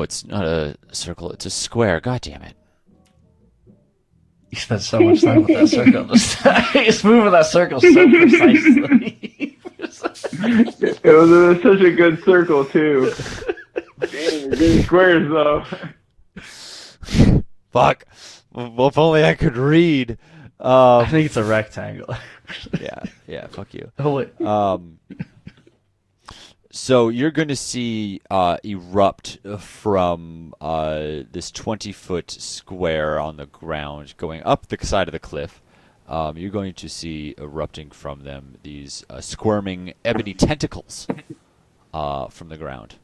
it's not a circle, it's a square. God damn it. He spent so much time with that circle. He's moving that circle so precisely. It was such a good circle too. Damn, good squares though. Fuck. Well, if only I could read. I think it's a rectangle. Yeah, fuck you. Oh, wait. So you're going to see erupt from this 20-foot square on the ground going up the side of the cliff. You're going to see erupting from them these squirming ebony tentacles from the ground.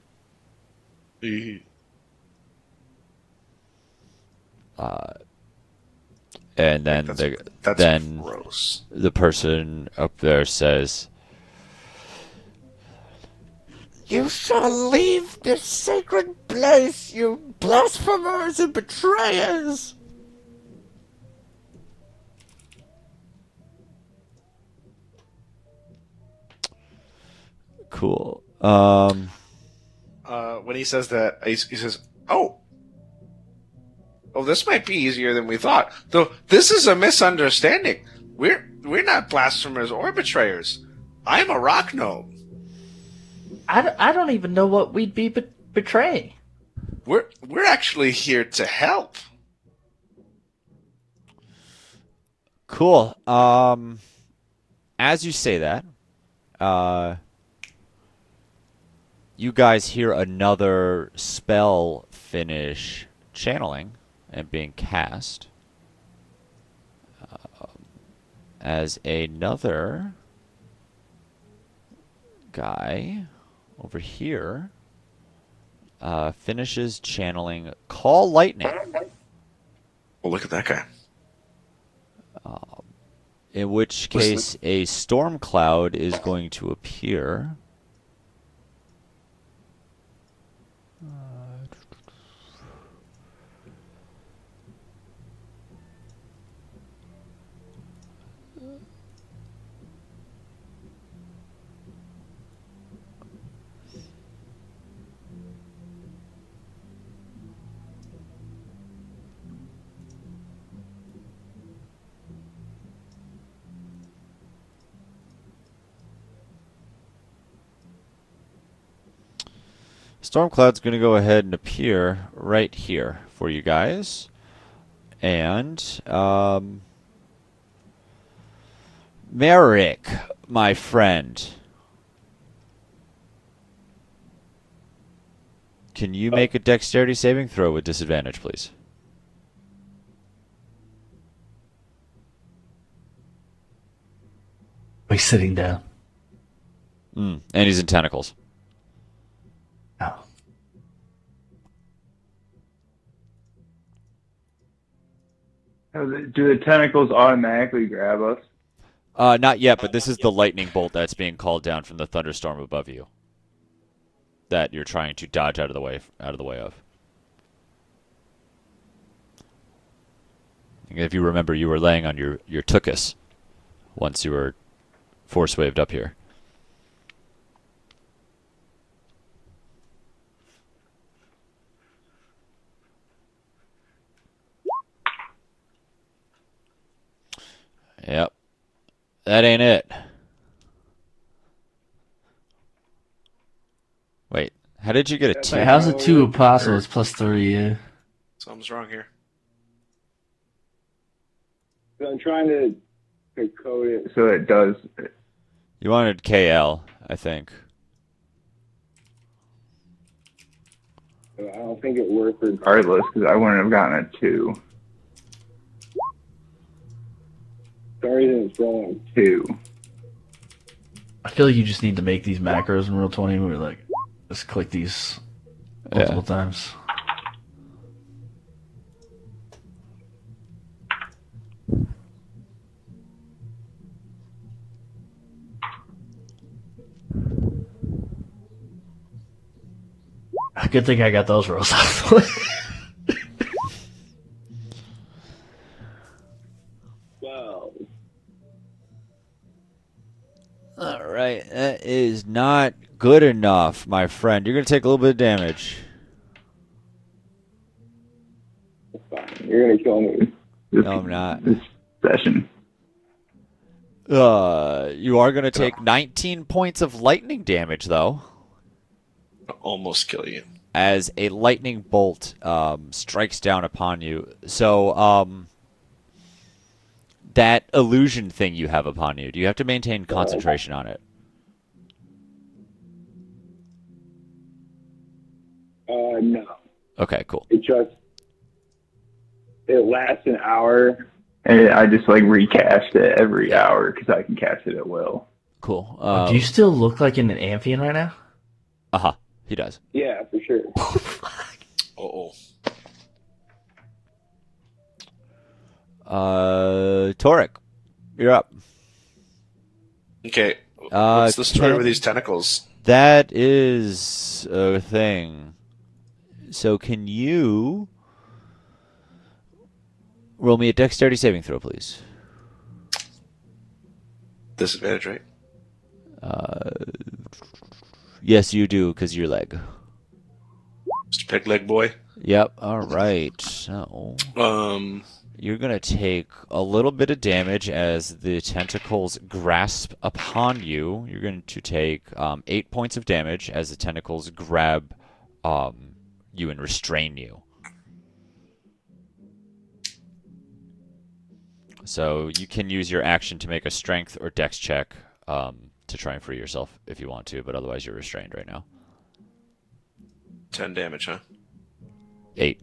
And then That's gross. The person up there says, "You shall leave this sacred place, you blasphemers and betrayers!" Cool. When he says that, he says, "Oh, this might be easier than we thought. Though this is a misunderstanding. We're not blasphemers or betrayers. I'm a rock gnome. I don't even know what we'd be betraying. We're actually here to help." Cool. As you say that, you guys hear another spell finish channeling and being cast. As another guy over here finishes channeling Call Lightning. Well, look at that guy. In which case, a storm cloud is going to appear. Storm cloud's going to go ahead and appear right here for you guys. And Merrick, my friend, can you make a dexterity saving throw with disadvantage, please? He's sitting down. And he's in tentacles. Oh. Do the tentacles automatically grab us? Not yet, but this is the lightning bolt that's being called down from the thunderstorm above you. That you're trying to dodge out of the way of. If you remember, you were laying on your tuchus once you were force waved up here. Yep. That ain't it. Wait, how did you get a two? Wait, how's it 2 apostles plus 3? Yeah. Something's wrong here. I'm trying to code it so it does. You wanted KL, I think. I don't think it worked regardless because I wouldn't have gotten a 2. Sorry that it's wrong. 2. I feel like you just need to make these macros in Roll20 where like just click these multiple times. Good thing I got those rolls out of the way. Wow. All right, that is not good enough, my friend. You're going to take a little bit of damage. Fine. You're gonna kill me. No, I'm not. This session. You are going to take 19 points of lightning damage, though, Almost kill you. as a lightning bolt strikes down upon you. So, that illusion thing you have upon you, do you have to maintain concentration on it? No. Okay, cool. It lasts an hour. And I just like recast it every hour because I can cast it at will. Cool. Do you still look like an Amphion right now? Uh-huh. He does. Yeah, for sure. Uh-oh. Torek, you're up. Okay. What's the story Ken- with these tentacles? That is a thing. So can you roll me a dexterity saving throw, please? Disadvantage, right? Yes, you do, because your leg. Mr. Pigleg Boy. Yep. All right. So you're gonna take a little bit of damage as the tentacles grasp upon you. You're going to take 8 points of damage as the tentacles grab you and restrain you. So you can use your action to make a strength or dex check to try and free yourself if you want to, but otherwise you're restrained right now. 10 damage, huh? 8.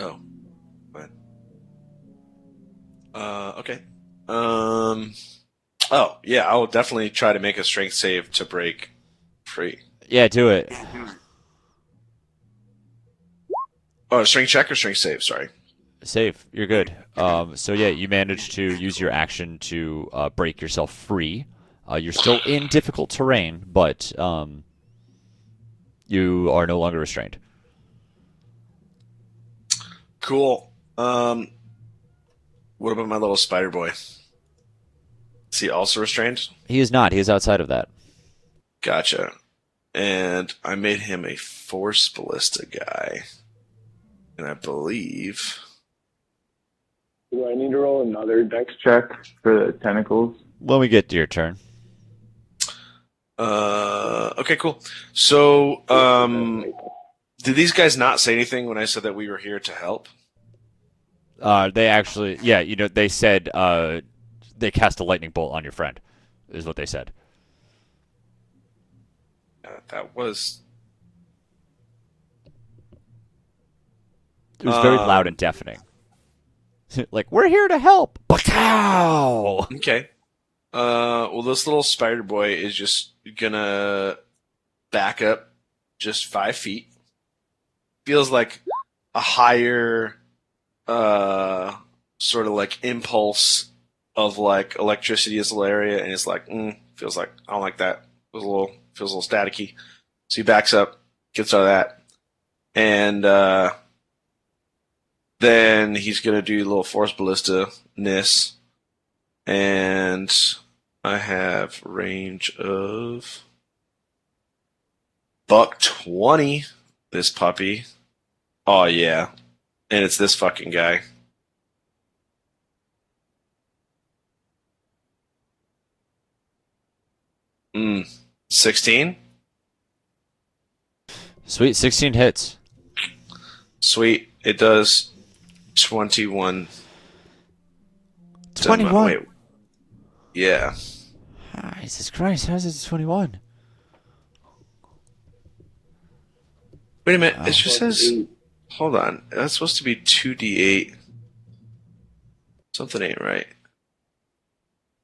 Oh. Fine. Okay. Oh, yeah, I'll definitely try to make a strength save to break free. Yeah, do it. Oh, strength check or strength save, sorry. Save. You're good. So yeah, you managed to use your action to break yourself free. You're still in difficult terrain, but you are no longer restrained. Cool. What about my little spider boy? Is he also restrained? He is not. He is outside of that. Gotcha. And I made him a force ballista guy. And I believe... Do I need to roll another dex check for the tentacles? When we get to your turn. Okay, cool. So, did these guys not say anything when I said that we were here to help? They actually, yeah, they said they cast a lightning bolt on your friend, is what they said. That was... It was very loud and deafening. Like, we're here to help. Pow! Okay. Well, this little spider boy is just gonna back up just 5 feet. Feels like a higher, sort of like impulse of like electricity is the area, and it's like, feels like I don't like that. Feels a little staticky. So he backs up, gets out of that, and then he's gonna do a little force ballista-ness, and I have range of $120. This puppy. Oh yeah, and it's this fucking guy. Mm. 16? Sweet, 16 hits. Sweet. It does 21. 21? Wait. Yeah. Jesus Christ, how's it 21? Wait a minute. It just says... Hold on. That's supposed to be 2d8. Something ain't right.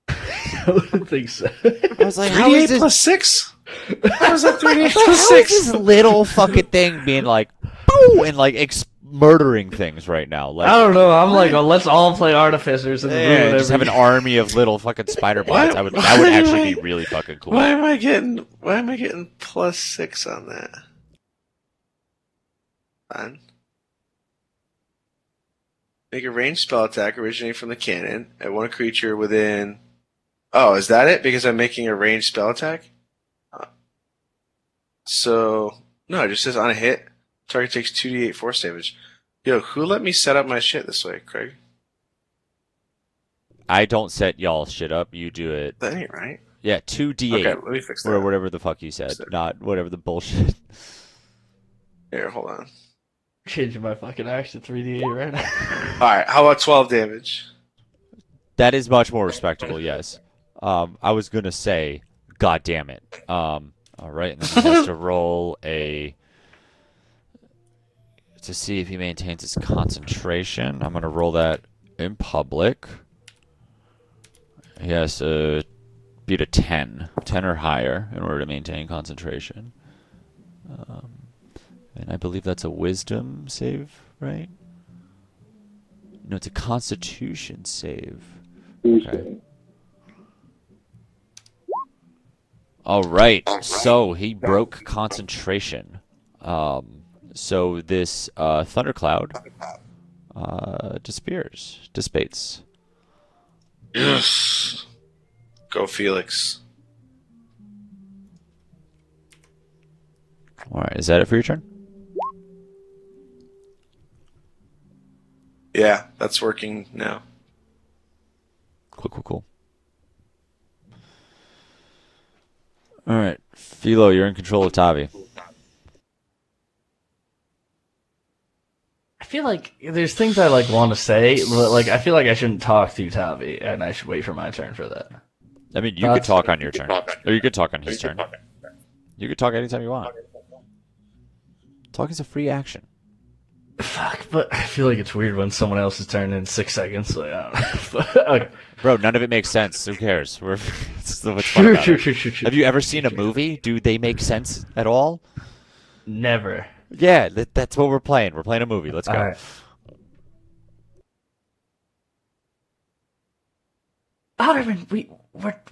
I wouldn't think so. I was like, how 3d8 is this? plus 6? How is that 3d8 Like, plus how is 6? this little fucking thing being like, boo, and like murdering things right now? Like, I don't know. I'm like, oh, let's all play artificers and yeah, ruin just have an everything. army of little fucking spider bots. Why- That would why actually am I- be really fucking cool. Why am I getting plus 6 on that? Fine. Make a ranged spell attack originating from the cannon at one creature within... Oh, is that it? Because I'm making a ranged spell attack? So... No, it just says on a hit, target takes 2d8 force damage. Yo, who let me set up my shit this way, Craig? I don't set y'all shit up. You do it. That ain't right. Yeah, 2d8. Okay, let me fix that. Or whatever the fuck you said. Fix that. Not whatever the bullshit. Here, hold on. Changing my fucking action 3d8 right now. Alright, how about 12 damage? That is much more respectable, yes. I was going to say, God damn it. All right, and then he has to roll to see if he maintains his concentration. I'm going to roll that in public. He has to beat a 10 or higher in order to maintain concentration. And I believe that's a wisdom save, right? No, it's a constitution save. Okay. All right. So he broke concentration. So this thundercloud dissipates. Yes. Go Felix. All right, is that it for your turn? Yeah, that's working now. Cool. All right, Philo, you're in control of Tavi. I feel like there's things I like want to say, but like I feel like I shouldn't talk through Tavi, and I should wait for my turn for that. I mean, you could talk on your turn, or you could talk on his turn. You could talk anytime you want. Talk is a free action. Fuck, but I feel like it's weird when someone else's turn in 6 seconds. Like, I don't know. But, okay. Bro, none of it makes sense. Who cares? It's what's fun about it. Sure. Have you ever seen a movie? Do they make sense at all? Never. Yeah, that's what we're playing. We're playing a movie. Let's go. All right. Otterman,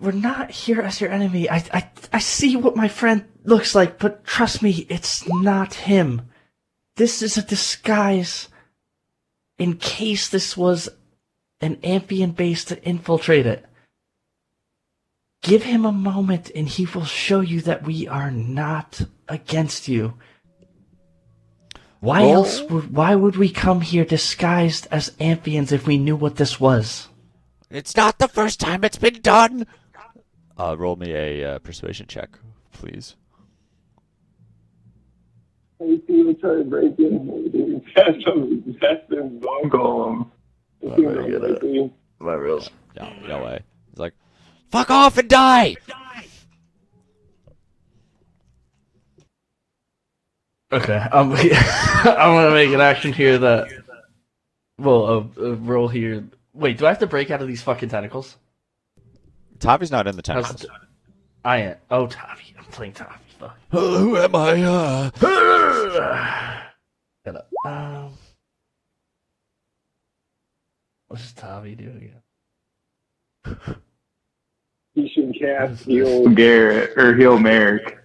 we're not here as your enemy. I see what my friend looks like, but trust me, it's not him. This is a disguise in case this was an Amphian base to infiltrate it. Give him a moment and he will show you that we are not against you. Why would we come here disguised as Amphians if we knew what this was? It's not the first time it's been done. Roll me a persuasion check, please. I see him try to break in. That's them bone golem. My real. No way. It's like, fuck off and die. Okay, I'm gonna make an action here that. Well, a roll here. Wait, do I have to break out of these fucking tentacles? Tavi's not in the tentacles. I am. Oh, Tavi. I'm playing Tavi. Fuck. Who am I? Shut up. What does Tavi do again? He should cast heal Garrett or heal Merrick.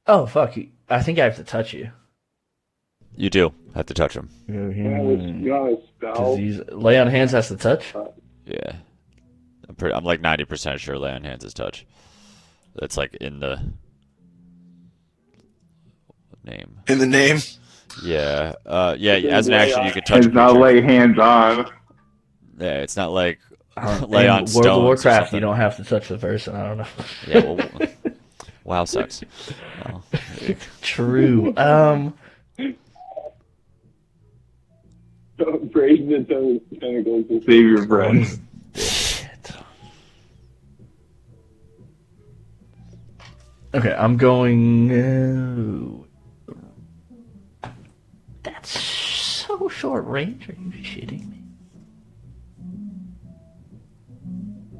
Oh, fuck. I think I have to touch you. You do have to touch him. You got a spell? Lay on hands has to touch? Yeah. I'm like 90% sure lay on hands is touch. That's like in the name. In the name? Yeah. Yeah, as an action you can touch a It's not creature. lay hands on. Yeah, it's not like lay on in stones. World of or Warcraft, something. you don't have to touch the person. I don't know. Yeah, well, WoW sucks. Well, True. Break the tentacles to save your friends. Shit. Okay, I'm going. That's so short range. Are you shitting me?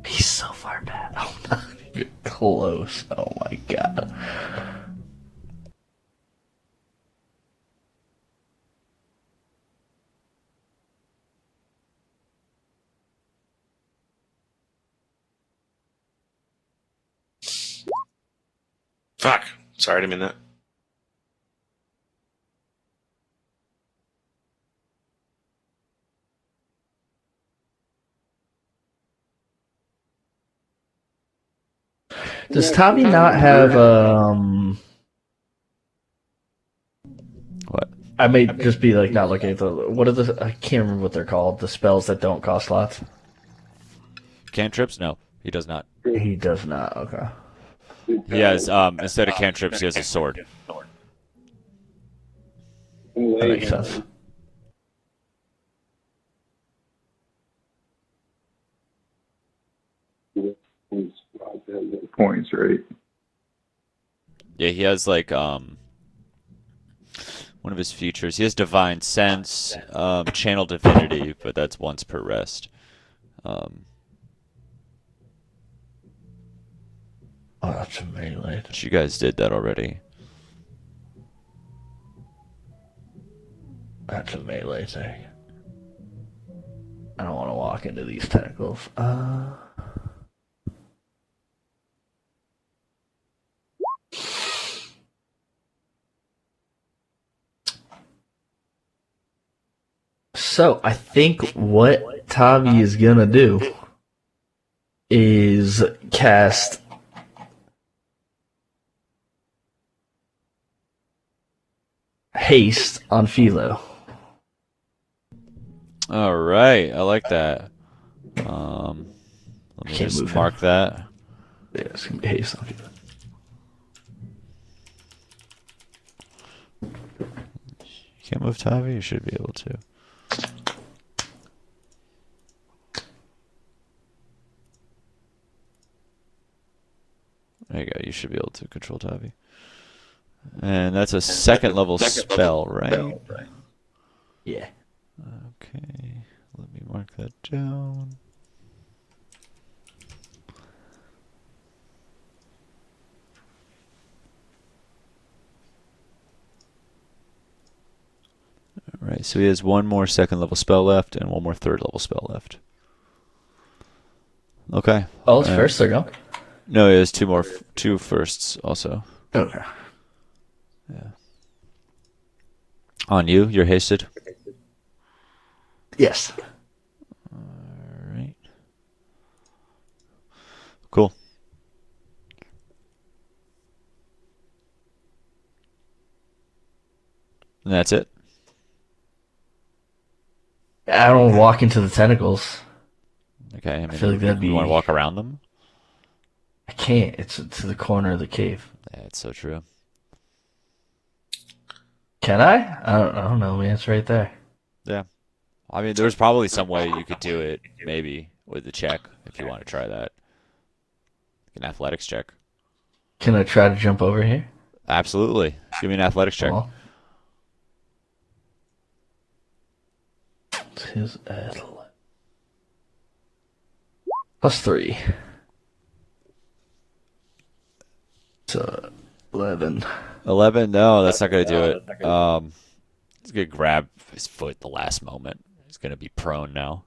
He's so far back. Oh, not even close. Oh my god. Fuck. Sorry, I didn't mean that. Does Tavi not have what? I may just be like not looking at the what are the I can't remember what they're called, the spells that don't cost lots. Cantrips? No, he does not. He does not, okay. He has instead of cantrips, he has a sword. That makes sense. Points, right? Yeah, he has like one of his features. He has divine sense, channel divinity, but that's once per rest. Oh, that's a melee. But you guys did that already. That's a melee thing. I don't want to walk into these tentacles. So I think what Tavi is gonna do is cast haste on Philo. All right, I like that. Let me Can't just move him. mark that. Yeah, it's gonna be haste on Philo. You can't move Tavi. You should be able to. There you go. You should be able to control Tavi. And that's a second level spell, right? Yeah. Okay. Let me mark that down. All right. So he has one more second level spell left and one more third level spell left. Okay. Oh, it's first third. Okay. No, he has two firsts also. Okay. Yeah. On you, you're hasted. Yes. All right. Cool. And that's it. I don't walk into the tentacles. Okay. I mean, feel like that'd you want to be- walk around them? I can't. It's to the corner of the cave. Yeah, it's so true. Can I? I don't know, man. It's right there. Yeah. I mean, there's probably some way you could do it, maybe, with the check, if you want to try that. An athletics check. Can I try to jump over here? Absolutely. Give me an athletics check. Well, it's his +3. So 11. 11? No, that's not going to do it. He's going to grab his foot at the last moment. He's going to be prone now.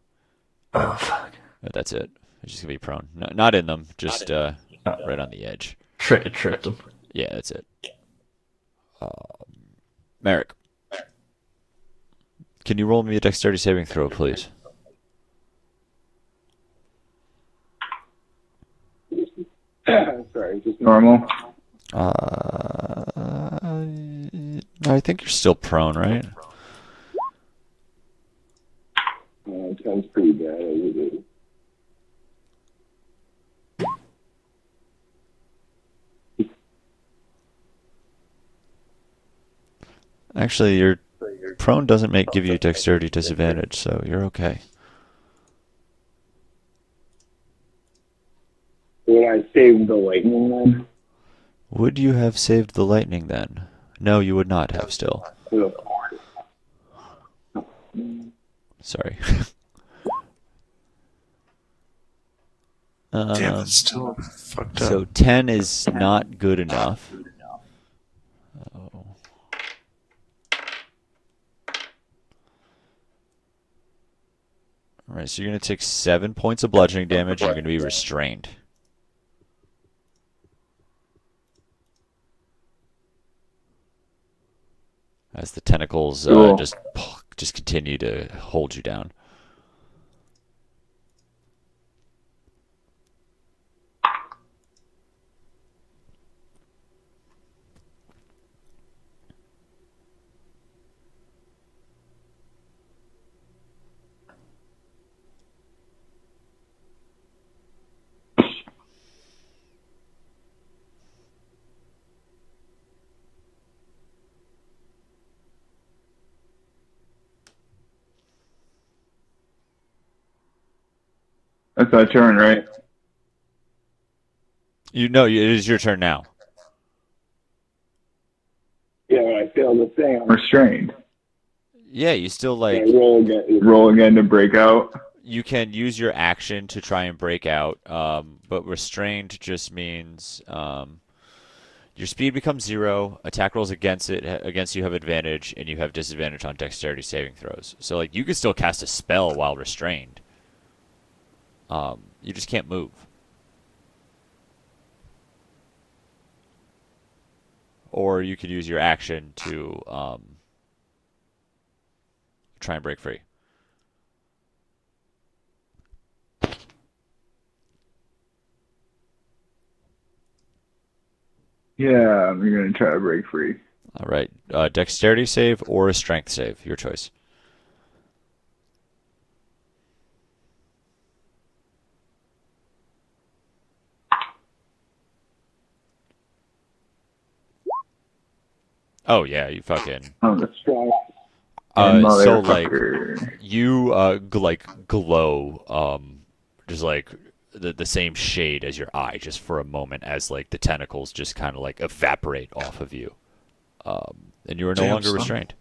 Oh fuck! But that's it. He's just going to be prone. No, not in them, just right on the edge. Tripped him. Yeah, that's it. Merrick. Can you roll me a dexterity saving throw, please? Sorry, just normal. I think you're still prone, right? It sounds pretty bad as it is. Actually, your prone doesn't give you dexterity disadvantage, so you're okay. Would I save the lightning then? Would you have saved the lightning then? No, you would not have still. Ugh. Sorry. Damn, that's still fucked up. So 10 is not good enough. Oh. Alright, so you're going to take 7 points of bludgeoning damage and you're going to be restrained. As the tentacles Cool. just continue to hold you down. That's my turn, right? You know, it is your turn now. Yeah, when I fail the thing, I'm restrained. Yeah, you still Can I roll again. Roll again to break out. you can use your action to try and break out, but restrained just means your speed becomes 0. Attack rolls against you have advantage, and you have disadvantage on dexterity saving throws. So like you could still cast a spell while restrained. You just can't move. Or you could use your action to try and break free. Yeah, I'm gonna try to break free. All right. Dexterity save or a strength save, your choice. Oh yeah, you fucking. Oh, the strong and So like motherfucker. you like glow just like the same shade as your eye just for a moment as like the tentacles just kind of like evaporate off of you. And you are no Damn, longer son. restrained.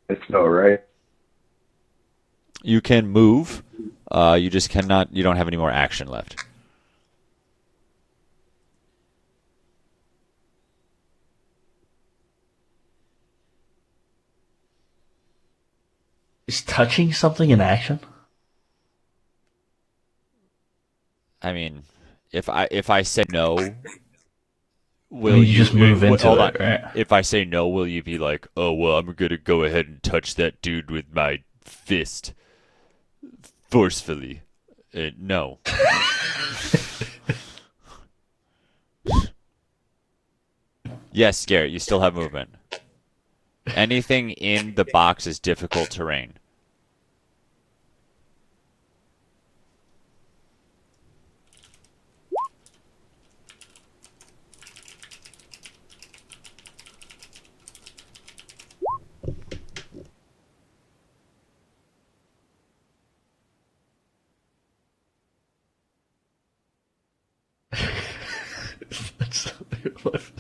It's so right. You can move. You just cannot. You don't have any more action left. Is touching something an action? I mean, if I say no, I will mean, you just move into hold it, on. right? If I say no, will you be like, oh well, I'm gonna go ahead and touch that dude with my fist forcefully? No. Yes, Garrett, you still have movement. Anything in the box is difficult terrain.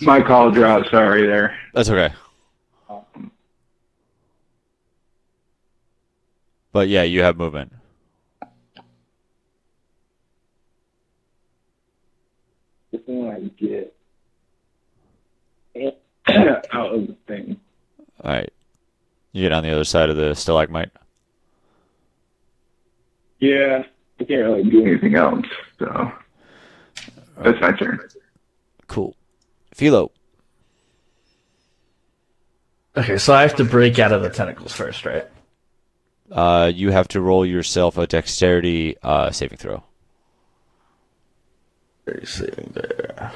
My call dropped. Sorry there. That's okay. But yeah, you have movement. Just want to get out of the thing. All right. You get on the other side of the stalagmite. Yeah, I can't really do anything else, so that's my turn. Cool. Philo. Okay, so I have to break out of the tentacles first, right? You have to roll yourself a dexterity saving throw. Very saving there.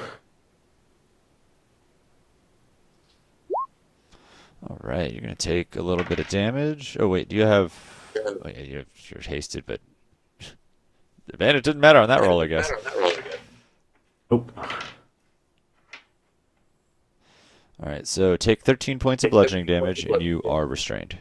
All right, you're gonna take a little bit of damage. Oh wait, do you have? Oh, yeah, you're hasted, but man, it didn't matter on that roll, I guess. Oh, All right, so take 13 points of bludgeoning damage, and you are restrained.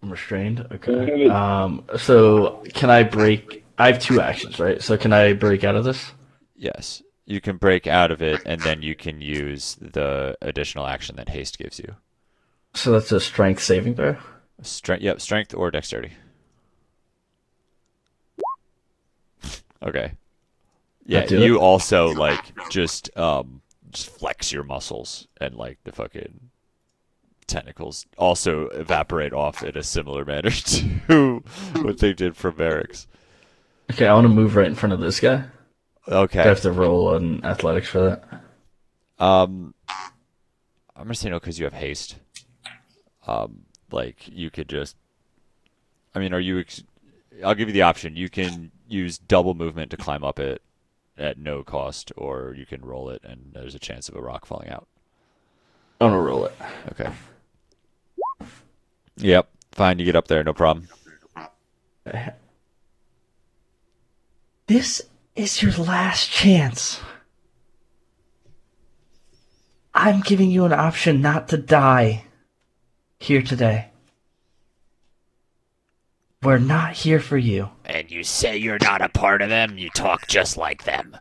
I'm restrained. Okay. So can I break? I have two actions, right? So can I break out of this? Yes, you can break out of it, and then you can use the additional action that haste gives you. So that's a strength saving throw. Strength, yep, strength or dexterity. Okay. Yeah, do you it? also like just flex your muscles and like the fucking tentacles also evaporate off in a similar manner to what they did for Barracks. Okay, I want to move right in front of this guy. Do I Okay. have to roll an athletics for that? I'm gonna say no because you have haste. Like you could just. I mean, are you? I'll give you the option. You can use double movement to climb up it at no cost, or you can roll it and there's a chance of a rock falling out. I'm gonna roll it. Okay. Yep. Fine. You get up there. No problem. This is your last chance. I'm giving you an option not to die here today. We're not here for you. And you say you're not a part of them. You talk just like them.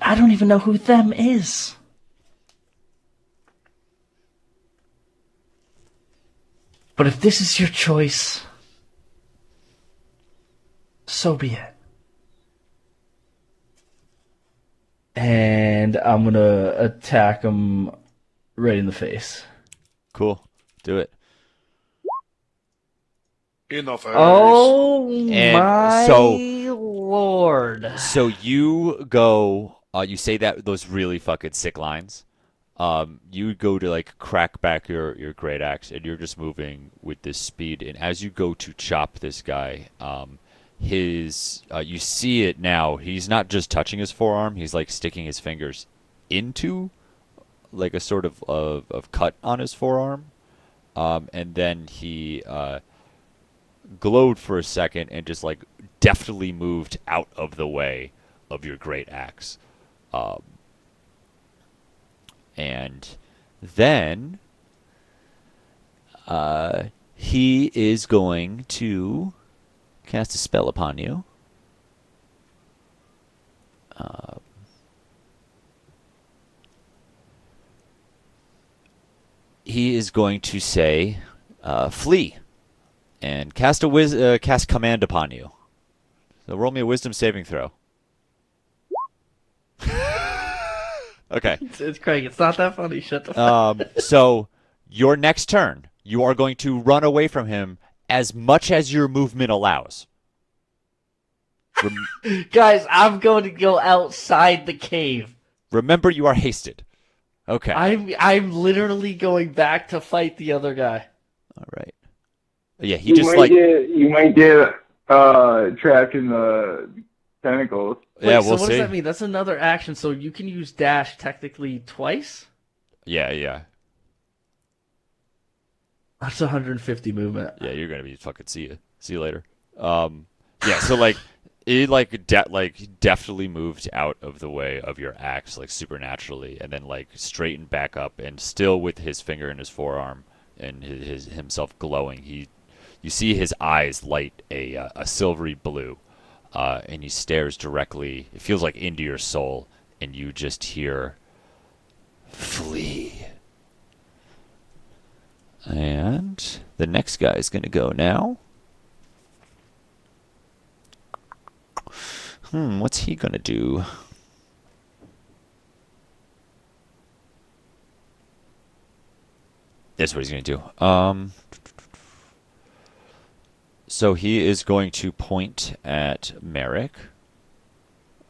I don't even know who them is. But if this is your choice, so be it. And I'm gonna attack him right in the face. Cool. Do it. In the face. Oh And my so- lord! So you go, you say those really fucking sick lines. You go to like crack back your great axe, and you're just moving with this speed. And as you go to chop this guy, you see it now. He's not just touching his forearm; he's like sticking his fingers into like a sort of cut on his forearm, and then he glowed for a second and just like deftly moved out of the way of your great axe. And then he is going to cast a spell upon you. He is going to say, "Flee," and cast command upon you. So roll me a wisdom saving throw. Okay. It's Craig. It's not that funny. Shut the fuck. So your next turn, you are going to run away from him as much as your movement allows. Guys, I'm going to go outside the cave. Remember, you are hasted. Okay. I'm literally going back to fight the other guy. All right. Yeah, he just like. You might get trapped in the tentacles. Wait, Yeah, so we'll what see. does that mean? That's another action, so you can use dash technically twice? Yeah, yeah, That's 150 movement. yeah. You're gonna be fucking see you later. Yeah. So like, it like deftly moved out of the way of your axe like supernaturally, and then like straightened back up, and still with his finger in his forearm and his himself glowing. You see his eyes light a silvery blue, and he stares directly. It feels like into your soul, and you just hear, "Flee." And the next guy is gonna go now. What's he gonna do? That's what he's gonna do. So he is going to point at Merrick.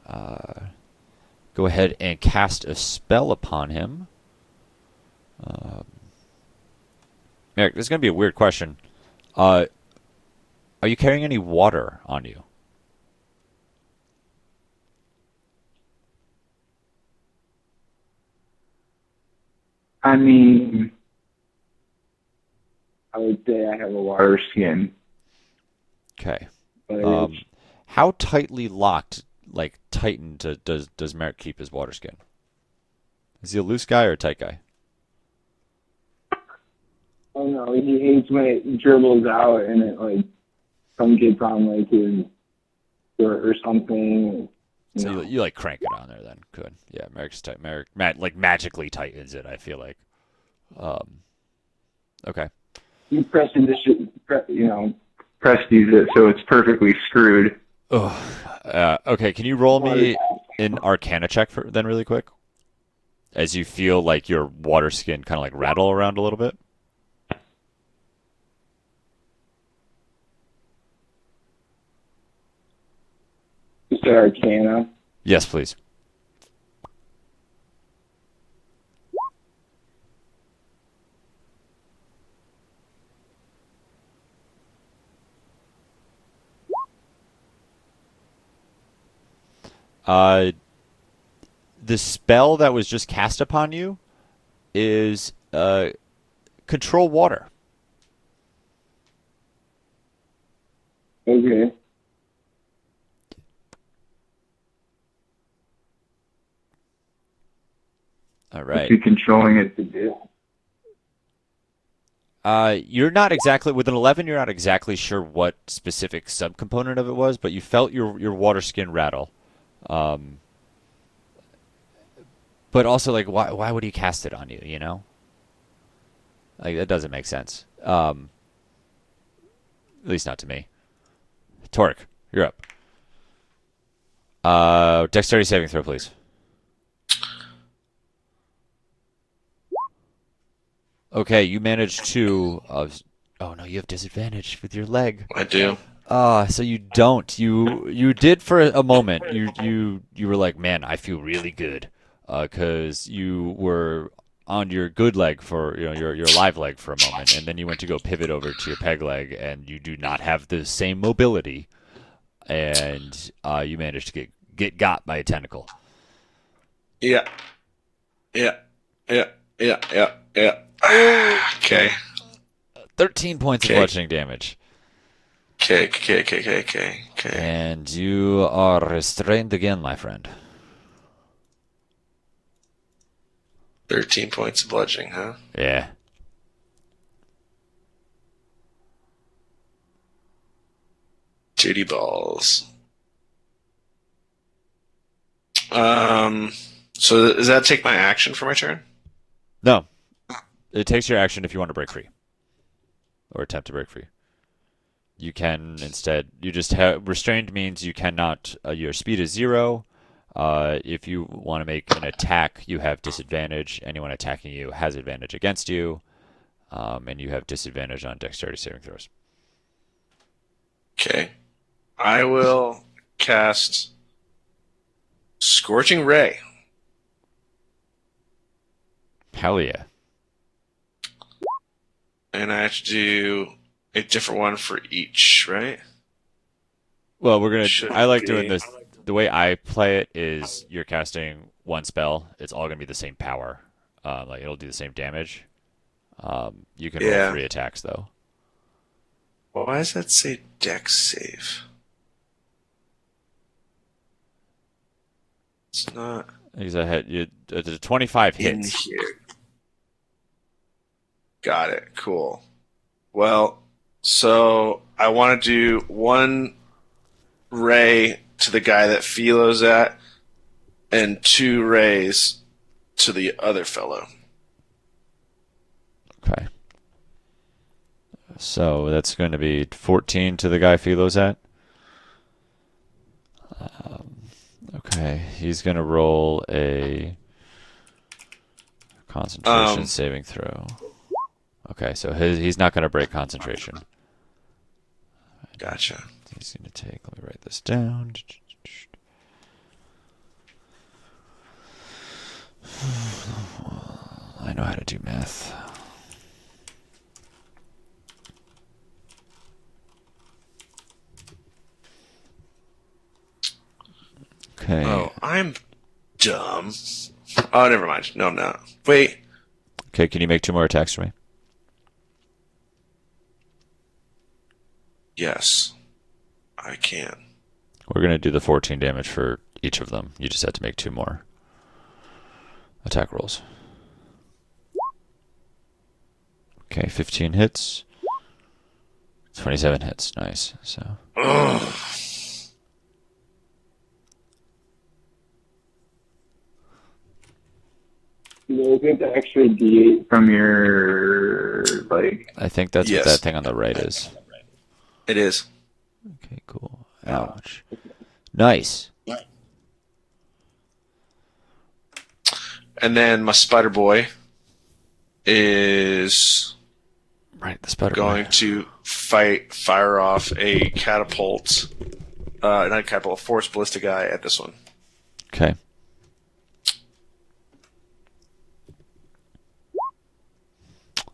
Go ahead and cast a spell upon him. Merrick, this is gonna be a weird question. Are you carrying any water on you? I mean, I would say I have a water skin, Okay. but it's, How tightly locked, like tightened, does Merrick keep his water skin? Is he a loose guy or a tight guy? I don't know. He hates when it dribbles out and it like some gets on like his shirt or something. So No. you like crank it on there then? Good. Yeah, Merrick's tight. Merrick like magically tightens it. I feel like. Okay. You press it, press it so it's perfectly screwed. Okay. Can you roll me an Arcana check then really quick? As you feel like your water skin kind of like rattle around a little bit. Is that Arcana? Yes, please. The spell that was just cast upon you is control water. Okay. All right. You're controlling it to do. You're not exactly with an 11. You're not exactly sure what specific subcomponent of it was, but you felt your water skin rattle. But also, like, why would he cast it on you? You know, like that doesn't make sense. At least not to me. Torque, you're up. Dexterity saving throw, please. Okay, you managed to Oh no, you have disadvantage with your leg. I do. So you don't. You did for a moment. You were like, man, I feel really good, 'cause you were on your good leg for your live leg for a moment, and then you went to go pivot over to your peg leg, and you do not have the same mobility, and you managed to get got by a tentacle. Yeah. Yeah. Yeah. Yeah. Yeah. Yeah. Okay. 13 points of Okay. bludgeoning damage, Okay. and you are restrained again, my friend. 13 points of bludgeoning, huh? Yeah. Duty balls. So does that take my action for my turn? No, it takes your action if you want to break free or attempt to break free. You can instead. You just have restrained means you cannot. Your speed is 0. If you want to make an attack, you have disadvantage. Anyone attacking you has advantage against you, and you have disadvantage on dexterity saving throws. Okay. I will cast Scorching Ray. Hell yeah! And I have to do a different one for each, right? Well, we're gonna. Should I like be. doing this. The way I play it is you're casting one spell. It's all gonna be the same power. Like it'll do the same damage. You can roll Yeah. 3 attacks though. Why does that say Dex save? It's not Because I had you. The 25 in hits. here. Got it. Cool. Well, so I want to do 1 ray to the guy that Philo's at, and 2 rays to the other fellow. Okay. So that's going to be 14 to the guy Philo's at. Okay, he's going to roll a concentration saving throw. Okay, so he's not going to break concentration. Gotcha. He's going to take. Let me write this down. I know how to do math. Okay. Oh, I'm dumb. Oh, never mind. No, I'm not. Wait. Okay, can you make 2 more attacks for me? Yes, I can. We're going to do the 14 damage for each of them. You just have to make 2 more attack rolls. Okay, 15 hits. 27 hits. Nice. So, Ugh. You get the extra D8 from your leg. I think that's Yes. what that thing on the right is. It is. Okay, cool. Ouch. Nice. And then my Spider Boy is Right, the spider going to fire off a catapult, not a catapult, a force ballistic guy at this one. Okay.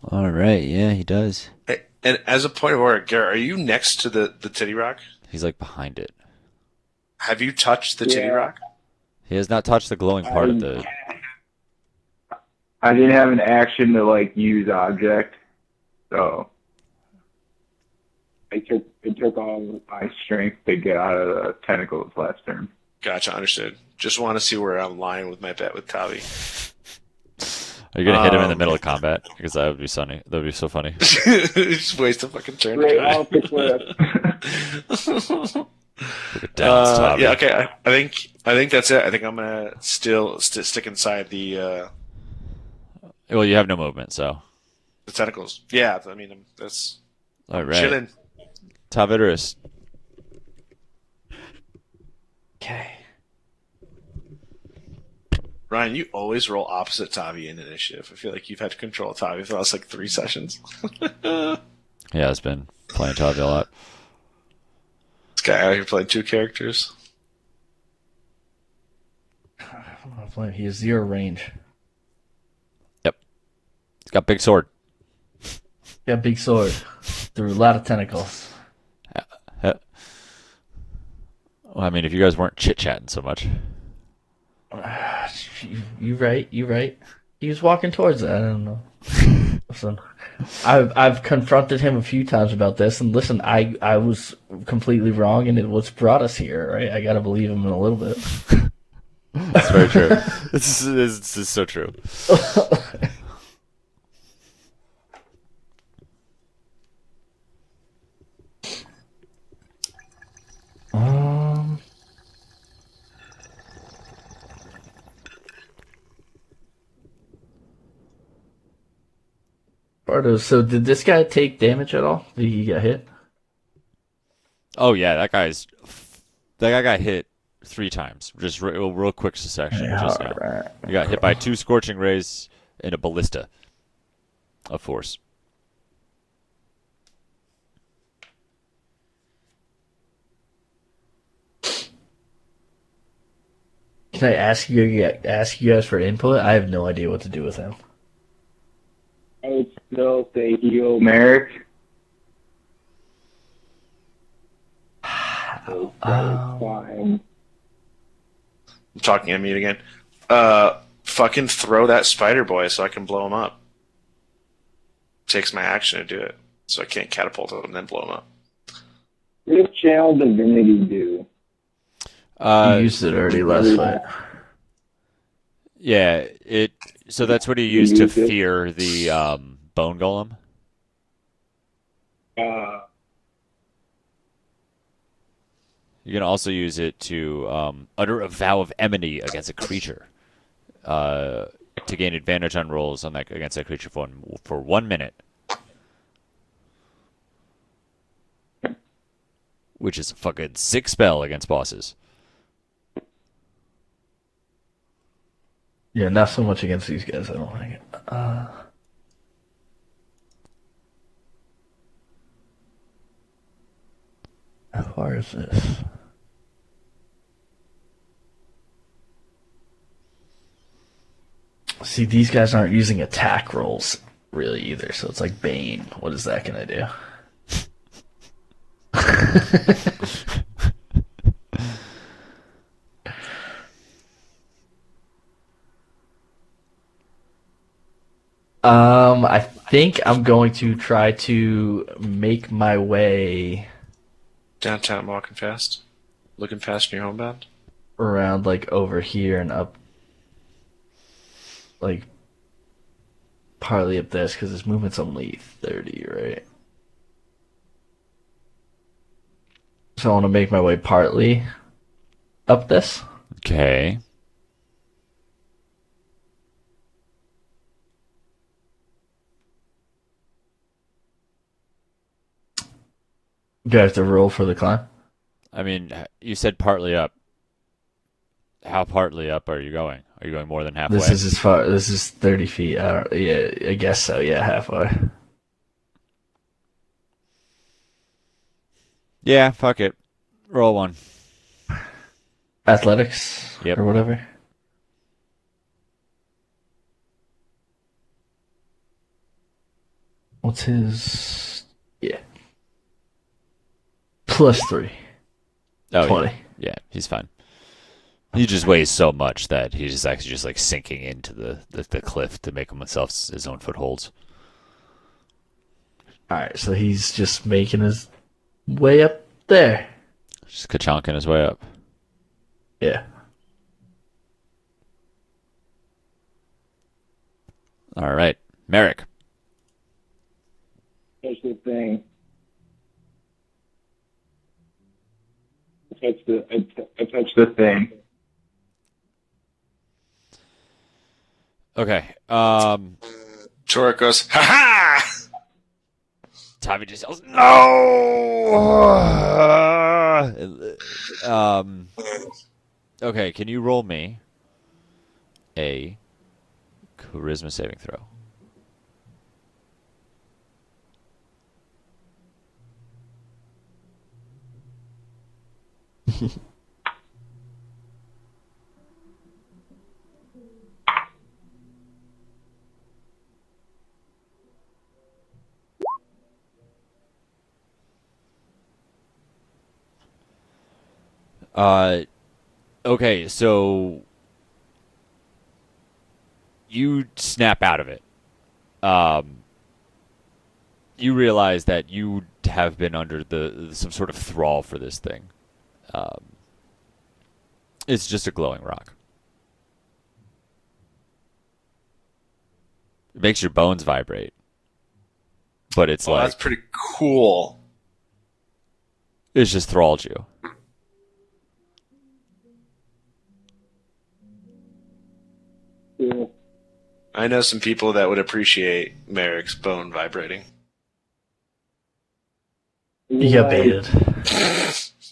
All right. Yeah, he does. Hey, and as a point of order, Garrett, are you next to the Titty Rock? He's like behind it. Have you touched the Titty Yeah. Rock? He has not touched the glowing part of the. I didn't have an action to like use object, so it took all my strength to get out of the tentacles last turn. Gotcha, understood. Just want to see where I'm lying with my bet with Tavi. Are you gonna hit him in the middle of combat? Because that would be funny. That would be so funny. Just waste a fucking turn. Right off the cliff. Look at downs, Tommy. Yeah, okay. I think that's it. I think I'm gonna still stick inside the Well, you have no movement, so. tentacles. Yeah, I mean that's All right. chilling. Taviderus. Okay. Ryan, you always roll opposite Tavi in initiative. I feel like you've had to control Tavi for the last like 3 sessions. Yeah, it's been playing Tavi a lot. This guy out here playing two characters. I'm not playing. He has 0 range. Yep. He's got big sword. Got big sword. Through a lot of tentacles. Well, I mean, if you guys weren't chit-chatting so much. You right. You right. He was walking towards it. I don't know. Listen, I've confronted him a few times about this, and listen, I was completely wrong, and it what's brought us here, right? I gotta believe him in a little bit. That's very true. This is so true. Um, Bardo, so did this guy take damage at all? Did he get hit? Oh yeah, that guy got hit 3 times, just real quick succession just now. Alright. He got hit by 2 scorching rays and a ballista of force. Can I ask you guys for input? I have no idea what to do with him. I would still say heal Merrick. Fine. I'm talking on mute again. Fucking throw that spider boy so I can blow him up. Takes my action to do it, so I can't catapult him and then blow him up. What does Channel Divinity do? You used it already last fight. Yeah, so that's what he used to fear the bone golem. You can also use it to utter a vow of enmity against a creature, to gain advantage on rolls on against that creature for 1 minute, which is a fucking sick spell against bosses. Yeah, not so much against these guys. I don't think. How far is this? See, these guys aren't using attack rolls really either, so it's like Bane. What is that gonna do? I think I'm going to try to make my way Downtown, walking fast, looking fast in your homebound. around like over here and up, like partly up this because his movement's only 30, right? So I want to make my way partly up this. Okay. You have to roll for the climb. I mean, you said partly up. How partly up are you going? Are you going more than halfway? This is as far. This is 30 feet. Yeah, I guess so. Yeah, halfway. Yeah, fuck it. Roll one. Athletics. Yep. Or whatever. What's his? Yeah. +3. Oh, 20. Yeah, he's fine. He just weighs so much that he's actually just like sinking into the cliff to make himself his own footholds. Alright, so he's just making his way up there. Just ka-chonking his way up. Yeah. All right, Merrick. Touch the thing. I touch the thing. Okay. Torek goes, ha ha! Tommy just yells, "No!" Okay, can you roll me a charisma saving throw? Okay, so you snap out of it. Um, you realize that you have been under the some sort of thrall for this thing. Um, it's just a glowing rock. It makes your bones vibrate, but it's Oh, like that's pretty cool. it's just thralled you. Cool. I know some people that would appreciate Merrick's bone vibrating. You got baited.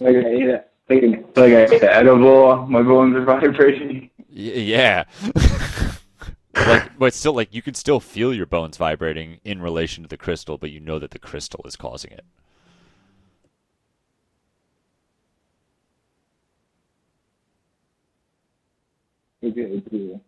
Like I ate it. Like I ate an edible. My bones are vibrating. Yeah. But still, like you can still feel your bones vibrating in relation to the crystal, but you know that the crystal is causing it. Okay, cool.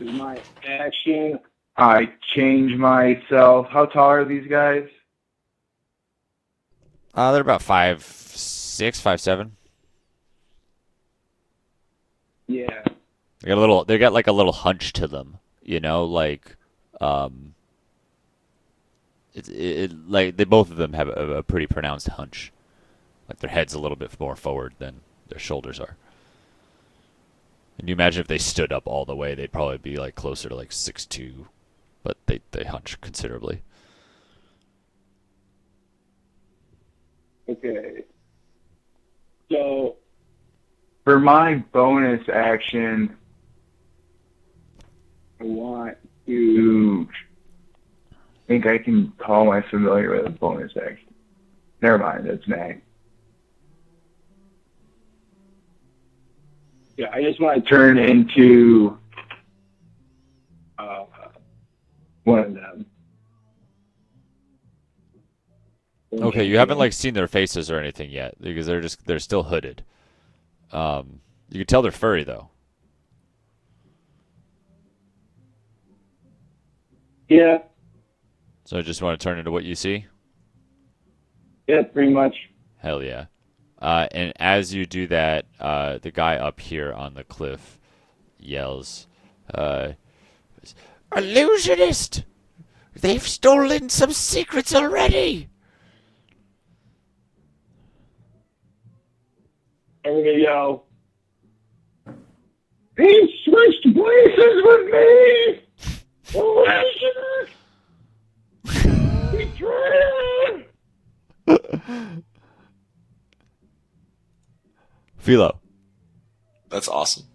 Is my action. I change myself. How tall are these guys? They're about 5'6", 5'7". Yeah. They got a little. They got like a little hunch to them, you know, like, like they both of them have a pretty pronounced hunch. Like their head's a little bit more forward than their shoulders are. And you imagine if they stood up all the way, they'd probably be like closer to like 6'2", but they hunch considerably. Okay. So, for my bonus action, I want to think I can call my familiar with a bonus action. Never mind, that's Nag. Yeah, I just want to turn into one of them. Okay, you haven't like seen their faces or anything yet because they're still hooded. You can tell they're furry though. Yeah, So I just want to turn into what you see. yeah, pretty much. Hell yeah. And as you do that, the guy up here on the cliff yells, "Illusionist! They've stolen some secrets already!" I'm gonna yell. He switched places with me! Illusionist! Betrayer! Philo. That's awesome.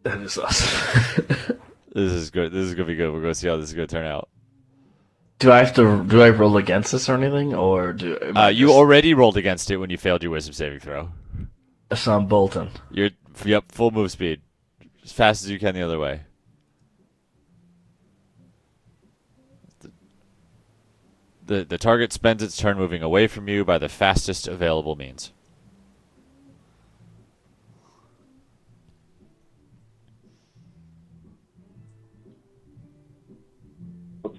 That is awesome. This is good. This is gonna be good. We're gonna see how this is gonna turn out. Do I roll against this or anything, or You already rolled against it when you failed your wisdom saving throw. So I'm bolting. Yep, full move speed. As fast as you can the other way. The target spends its turn moving away from you by the fastest available means.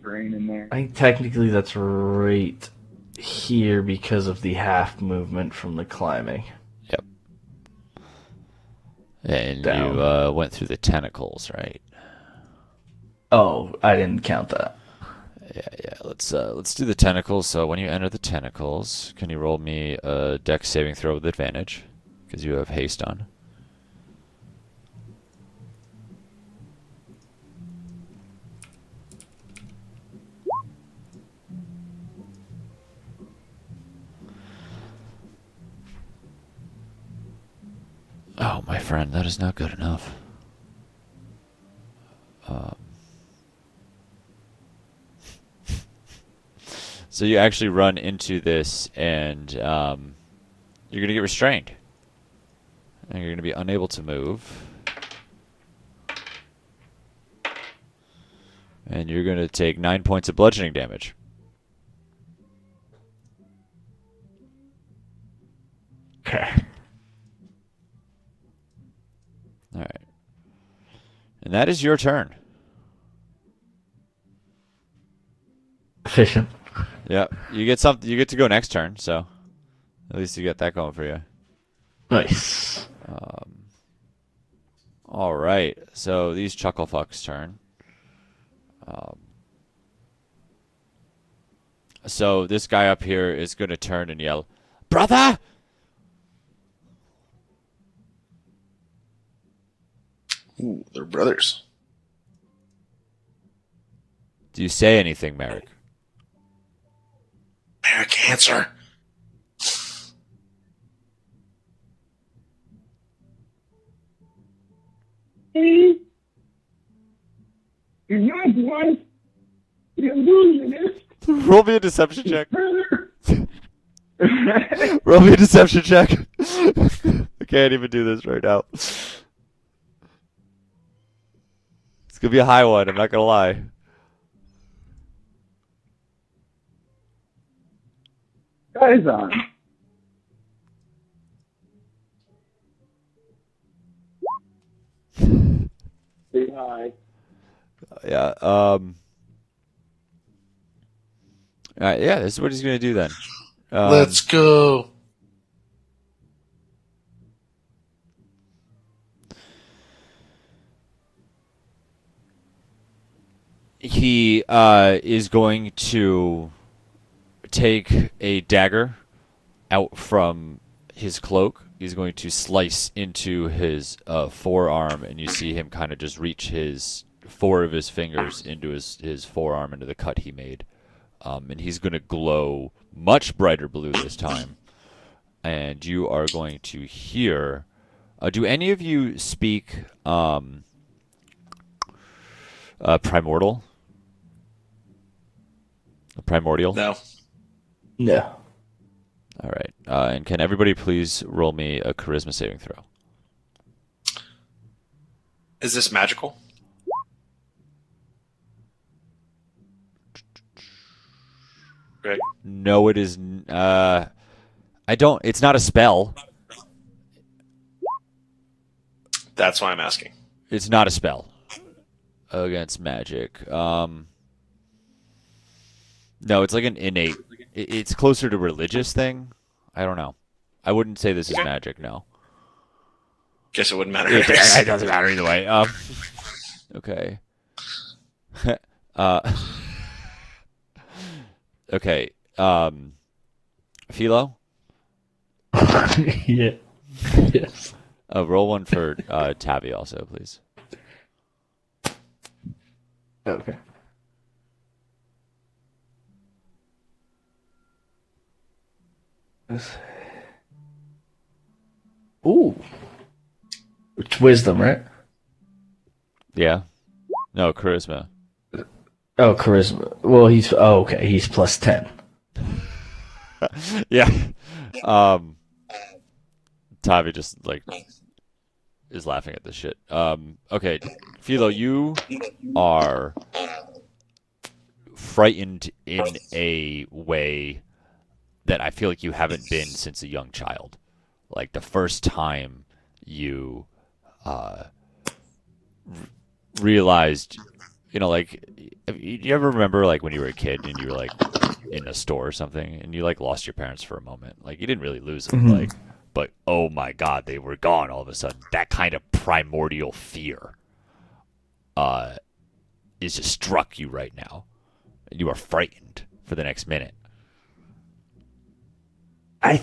Terrain in there. I think technically that's right here because of the half movement from the climbing. Yep. And Down. you went through the tentacles, right? Oh, I didn't count that. Yeah. Let's do the tentacles. So when you enter the tentacles, can you roll me a dex saving throw with advantage? Because you have haste on. Oh, my friend, that is not good enough. So you actually run into this, and you're going to get restrained. And you're going to be unable to move. And you're going to take 9 points of bludgeoning damage. Okay. All right. And that is your turn. Efficient. Yeah, you get something. You get to go next turn, so at least you get that going for you. Nice. All right, so these chuckle fucks' turn. So this guy up here is going to turn and yell, "Brother!" Ooh, they're brothers. Do you say anything, Merrick? Merrick, answer. Hey, you're not one. You're losing it, Roll me a deception check. brother. Roll me a deception check. I can't even do this right now. It's gonna be a high one. I'm not gonna lie. Guys on. Say hi. Yeah. Yeah. This is what he's gonna do then. Let's go. He is going to take a dagger out from his cloak. He's going to slice into his forearm, and you see him kind of just reach four of his fingers into his forearm, into the cut he made. And he's going to glow much brighter blue this time. And you are going to hear... do any of you speak Primordial? Primordial? No. No. All right. And can everybody please roll me a charisma saving throw? Is this magical? Greg? No, it is. I don't. It's not a spell. That's why I'm asking. It's not a spell against magic. No, it's like an innate. It's closer to religious thing. I don't know. I wouldn't say this is magic. No. Guess it wouldn't matter. It doesn't matter either way. Okay. Okay. Philo? Yeah. Yes. Roll one for Tavi also, please. Okay. Ooh. It's wisdom, right? Yeah. No, charisma. Oh, charisma. Well, okay. He's plus 10. Yeah. Tavi just is laughing at this shit. Okay, Philo, you are frightened in a way that I feel like you haven't been since a young child. Like the first time you realized, you ever remember like when you were a kid and you were like in a store or something and you like lost your parents for a moment? Like you didn't really lose them, Mm-hmm. but oh my god, they were gone all of a sudden. That kind of primordial fear is just struck you right now. And you are frightened for the next minute. I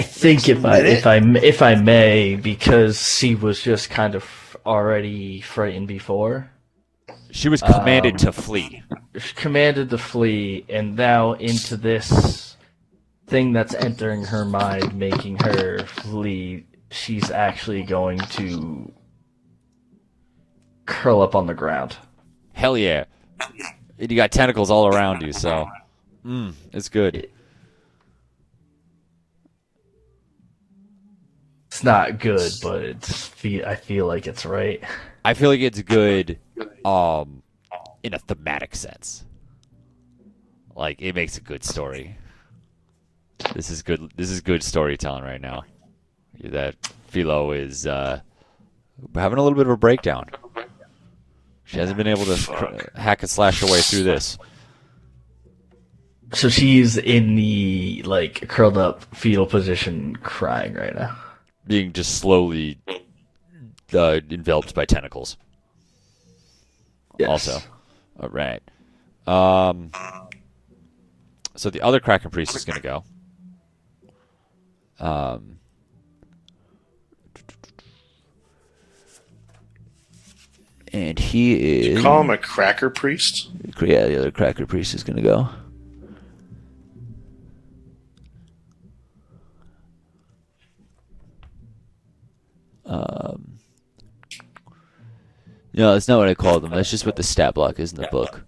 think if I may, because she was just kind of already frightened before. She was commanded to flee. She commanded to flee, and now into this thing that's entering her mind, making her flee, she's actually going to curl up on the ground. Hell yeah. And you got tentacles all around you, so it's good. It's not good, but I feel like it's right. I feel like it's good in a thematic sense. Like, it makes a good story. This is good. This is good storytelling right now. That Philo is having a little bit of a breakdown. She hasn't been able to hack and slash her way through this. So she's in the like curled up fetal position, crying right now. Being just slowly enveloped by tentacles. Yes. Also. All right. So the other Kraken Priest is going to go. And he is... Call him a cracker priest? Yeah, the other Cracker Priest is going to go. No, that's not what I called them. That's just what the stat block is in the book.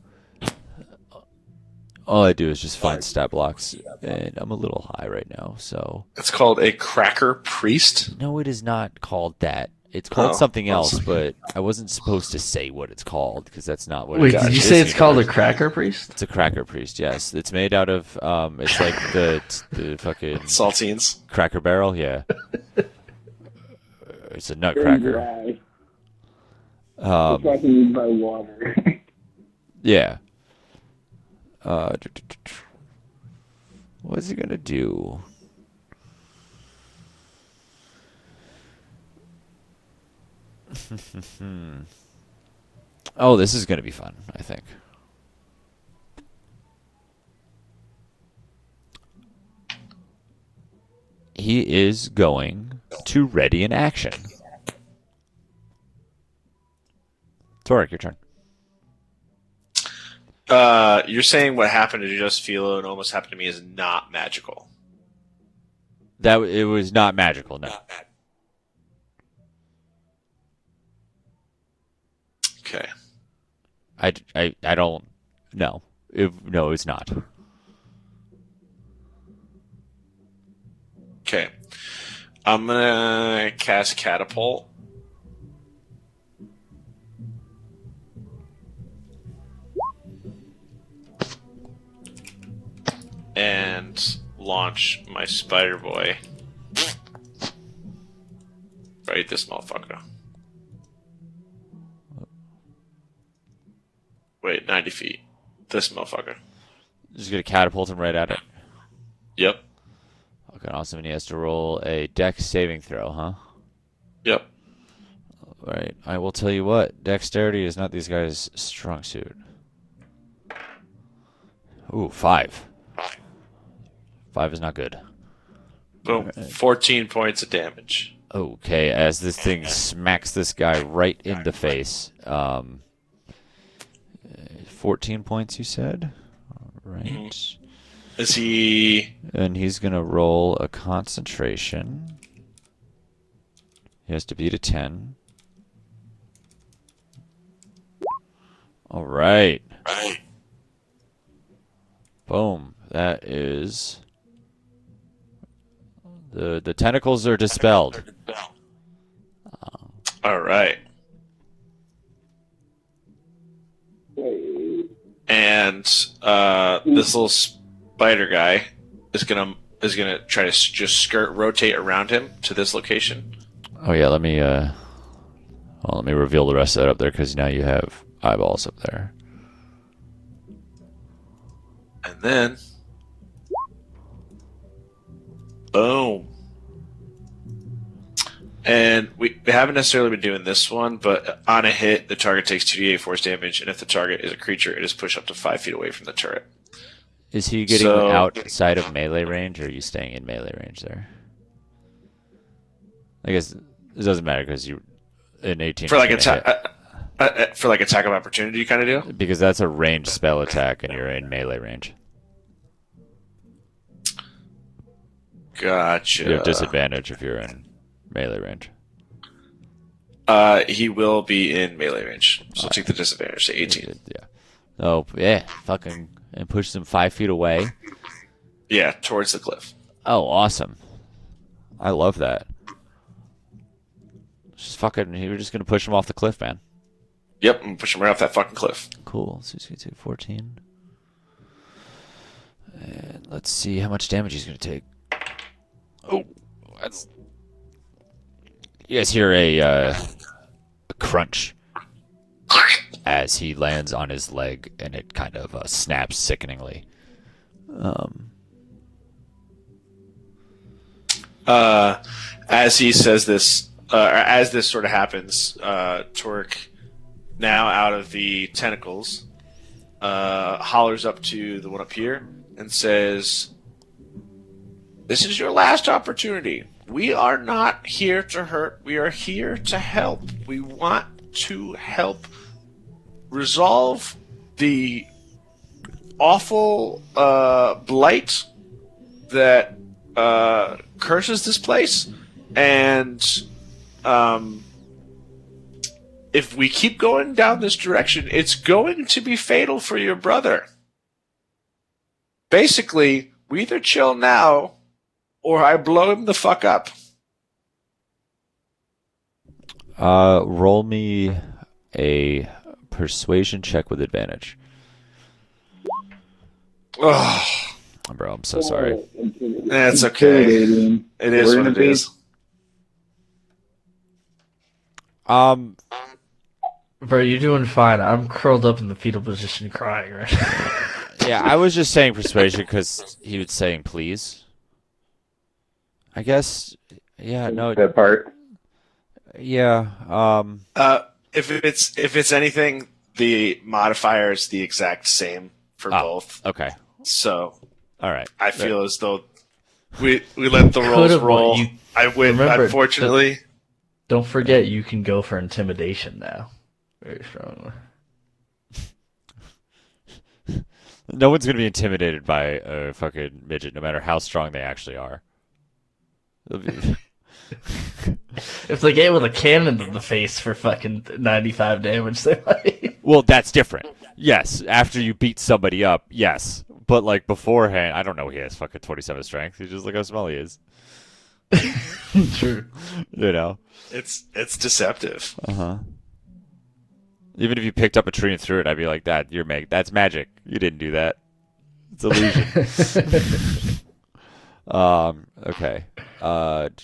All I do is just find stat blocks, and I'm a little high right now, so... It's called a cracker priest? No, it is not called that. It's called something else, but I wasn't supposed to say what it's called, because that's not what Wait, it is. did you say it's called a cracker priest? It's a Cracker Priest, yes. It's made out of, it's like the fucking... Saltines? Cracker Barrel, yeah. It's a Very nutcracker. dry. It's like used by water. Yeah. What's he gonna do? Oh, this is gonna be fun, I think. He is going to ready an action. Torek, your turn. You're saying what happened to Just Philo and almost happened to me is not magical. That it was not magical, no. Okay. I don't know. No, it's not. Okay. I'm gonna cast Catapult. And launch my Spider Boy. Right, this motherfucker. Wait, 90 feet. This motherfucker. Just gonna catapult him right at it. Yep. Okay, awesome. And he has to roll a Dex saving throw, huh? Yep. All right. I will tell you what. Dexterity is not these guys' strong suit. Ooh, 5. 5 is not good. Boom. Right. 14 points of damage. Okay, as this thing smacks this guy right in the face. 14 points, you said? All right. Mm-hmm. Is he... And he's going to roll a concentration. He has to beat a 10. All right. Right. Boom. That is... The tentacles are dispelled. All right. And this little spider guy is gonna try to just rotate around him to this location. Oh yeah, let me reveal the rest of that up there because now you have eyeballs up there. And then, boom. And we haven't necessarily been doing this one, but on a hit, the target takes 2d8 force damage, and if the target is a creature, it is pushed up to 5 feet away from the turret. Is he getting So- outside of melee range, or are you staying in melee range there? I guess it doesn't matter because you an 18 For like is gonna attack, for like attack of opportunity kind of deal. hit. Because that's a ranged spell attack, and you're in melee range. Gotcha. You have disadvantage if you're in melee range. He will be in melee range, so take the disadvantage to 18. Yeah. Oh yeah, fucking and push them 5 feet away. Yeah, towards the cliff. Oh, awesome! I love that. Just fucking, you were just gonna push him off the cliff, man. Yep, and push him right off that fucking cliff. Cool. So he's going to take 14. And let's see how much damage he's going to take. Oh, that's... You guys hear a crunch as he lands on his leg, and it kind of snaps sickeningly. As he says this, as this sort of happens, Torque, now out of the tentacles, hollers up to the one up here and says, "This is your last opportunity. We are not here to hurt. We are here to help. We want to help resolve the awful blight that curses this place, and if we keep going down this direction, it's going to be fatal for your brother. Basically, we either chill now, or I blow him the fuck up." Roll me a persuasion check with advantage. Oh, Bro, I'm so sorry. that's okay. Intimidating. It is We're what gonna it be- is. Bro, you're doing fine. I'm curled up in the fetal position crying right now. Yeah, I was just saying persuasion because he was saying please. I guess, yeah, no, That part. yeah, If it's anything, the modifier is the exact same for Oh. both. okay, So all right. I feel as though we let the rolls Could've roll. you- I win, remember, unfortunately. Don't forget, you can go for intimidation now. Very strongly. No one's gonna be intimidated by a fucking midget, no matter how strong they actually are. If they get hit with a cannon to the face for fucking 95 damage, they might. Well, that's different. Yes, after you beat somebody up, yes. But like beforehand, I don't know he has fucking 27 strength. He's just look how small he is. True. You know? It's deceptive. Uh-huh. Even if you picked up a tree and threw it, I'd be like, that's magic. You didn't do that. It's illusion. Okay.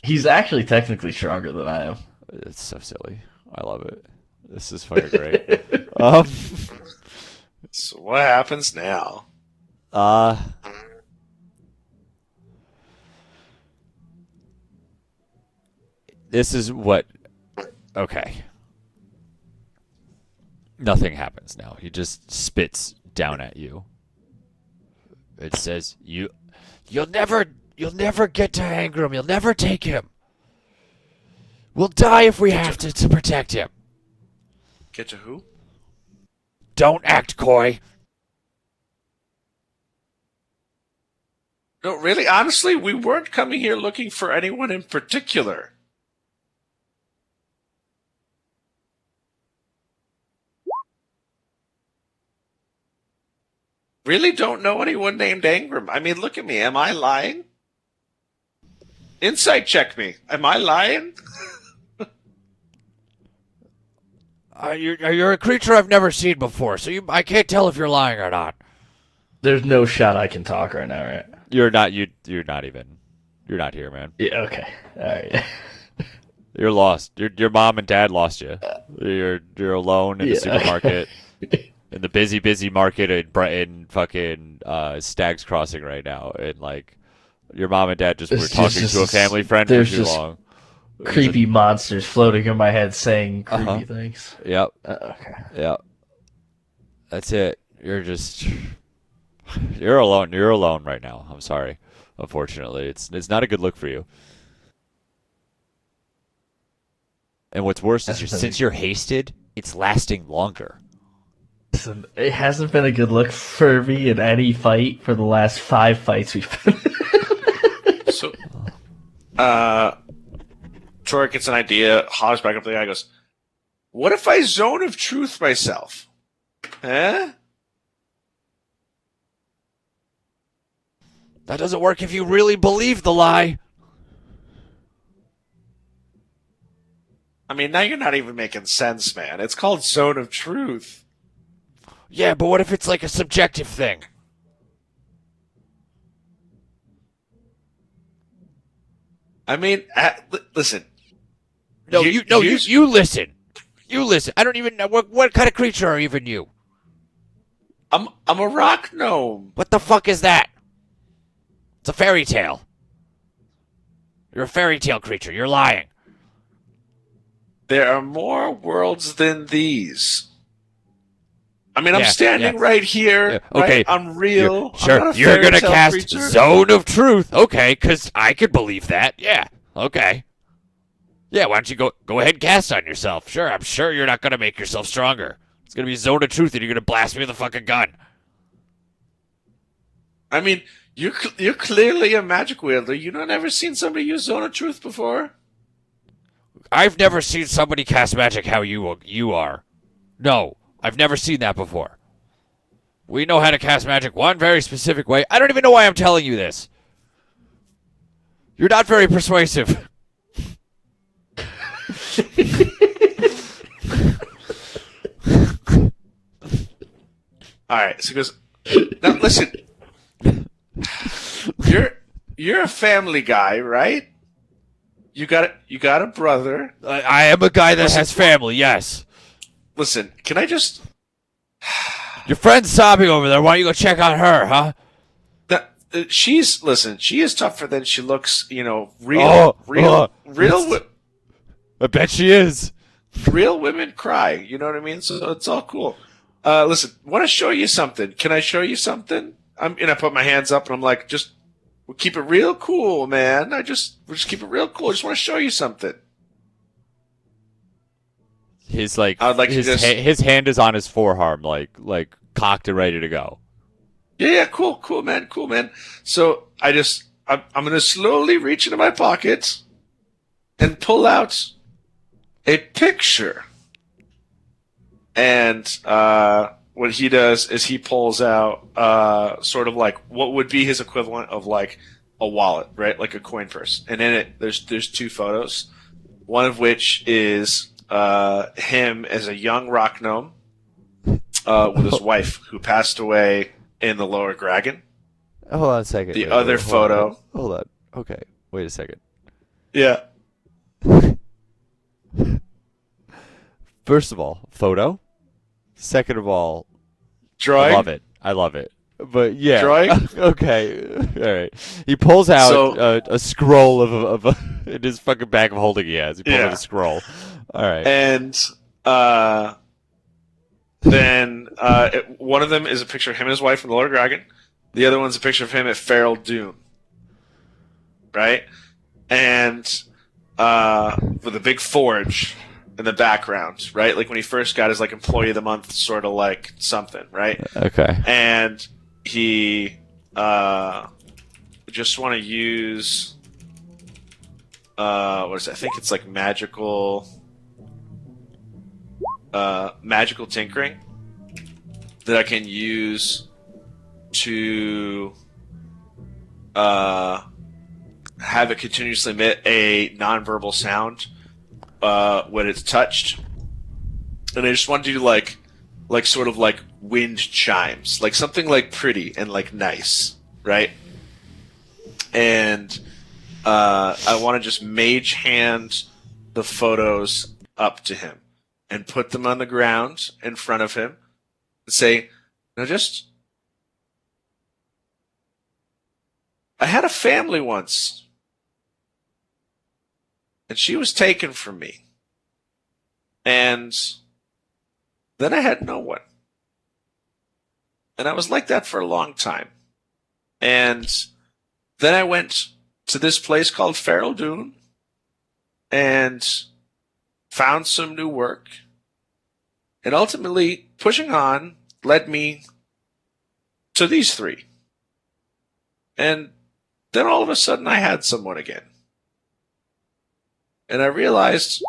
He's actually technically stronger than I am. It's so silly. I love it. This is fucking great. So what happens now? This is what. Okay. Nothing happens now. He just spits down at you. It says, you'll never get to Angram. You'll never take him. We'll die if we have to protect him. Get to who? Don't act coy. No, really, honestly, we weren't coming here looking for anyone in particular. Really don't know anyone named Angram. I mean, look at me. Am I lying? Insight check me. Am I lying? You're a creature I've never seen before, so I can't tell if you're lying or not. There's no shot I can talk right now, right? You're not here, man. Yeah, okay. Alright. You're lost. Your mom and dad lost you. You're alone in the Yeah. supermarket, in the busy market in fucking Stag's Crossing right now, and like your mom and dad just were It's talking just- to a family friend for there's too just long. Creepy monsters floating in my head saying creepy Uh-huh. things. Yep, Okay. yep. That's it. You're alone. You're alone right now. I'm sorry. Unfortunately, it's not a good look for you. And what's worse is since you're hasted, it's lasting longer. Listen, it hasn't been a good look for me in any fight for the last 5 fights we've been. So, Troy gets an idea, hops back up to the guy, goes, "What if I zone of truth myself? Huh? That doesn't work if you really believe the lie. I mean, now you're not even making sense, man. It's called Zone of Truth. Yeah, but what if it's like a subjective thing? I mean, listen. No, You- you listen. You listen. I don't even know what kind of creature are even you? I'm a rock gnome. What the fuck is that? It's a fairy tale. You're a fairy tale creature. You're lying. There are more worlds than these. I mean, I'm Yeah, standing yeah. right here. Yeah, okay. Right? I'm real. Sure, I'm not a you're fairy gonna tale cast creature. Zone of Truth. Okay, because I could believe that. Yeah, okay. Yeah, why don't you go ahead and cast on yourself? Sure, I'm sure you're not gonna make yourself stronger. It's gonna be Zone of Truth, and you're gonna blast me with a fucking gun. I mean, you're clearly a magic wielder. You don't ever seen somebody use Zone of Truth before? I've never seen somebody cast magic how you are. No, I've never seen that before. We know how to cast magic one very specific way. I don't even know why I'm telling you this. You're not very persuasive. All right. So he goes, now listen. You're a family guy, right? You got a brother. I am a guy that has family, yes. Listen, can I just? Your friend's sobbing over there. Why don't you go check on her, huh? She is tougher than she looks. You know, Oh, real I bet she is. real women cry. You know what I mean? So it's all cool. Listen, want to show you something? Can I show you something? I put my hands up and I'm like, we'll keep it real cool, man. We'll just keep it real cool. I just want to show you something. His I would like to just- his hand is on his forearm, like cocked and ready to go. Yeah, cool, man. So I'm gonna slowly reach into my pocket and pull out a picture. And what he does is he pulls out sort of like what would be his equivalent of like a wallet, right? Like a coin purse. And in it, there's two photos. One of which is him as a young rock gnome with his wife who passed away in the Lower Gragan. Hold on a second. The other photo. Hold on. Okay. Wait a second. Yeah. First of all, photo. Second of all, Drawing. I love it. But yeah. Drawing? Okay. All right. He pulls out So- a scroll of a in his fucking bag of holding he has. He pulls Yeah. out a scroll. All right. And then one of them is a picture of him and his wife from the Lower Dragon. The other one's a picture of him at Feral Dune. Right? And with a big forge in the background, right? Like when he first got his like employee of the month sort of like something, right? Okay. And he just want to use what is it? I think it's like magical tinkering that I can use to have it continuously emit a nonverbal sound when it's touched. And I just want to do like sort of like wind chimes, like something like pretty and like nice, right? And I want to just mage hand the photos up to him and put them on the ground in front of him and say, now just, I had a family once and she was taken from me. And then I had no one. And I was like that for a long time. And then I went to this place called Feral Dune and found some new work. And ultimately, pushing on led me to these three. And then all of a sudden, I had someone again. And I realized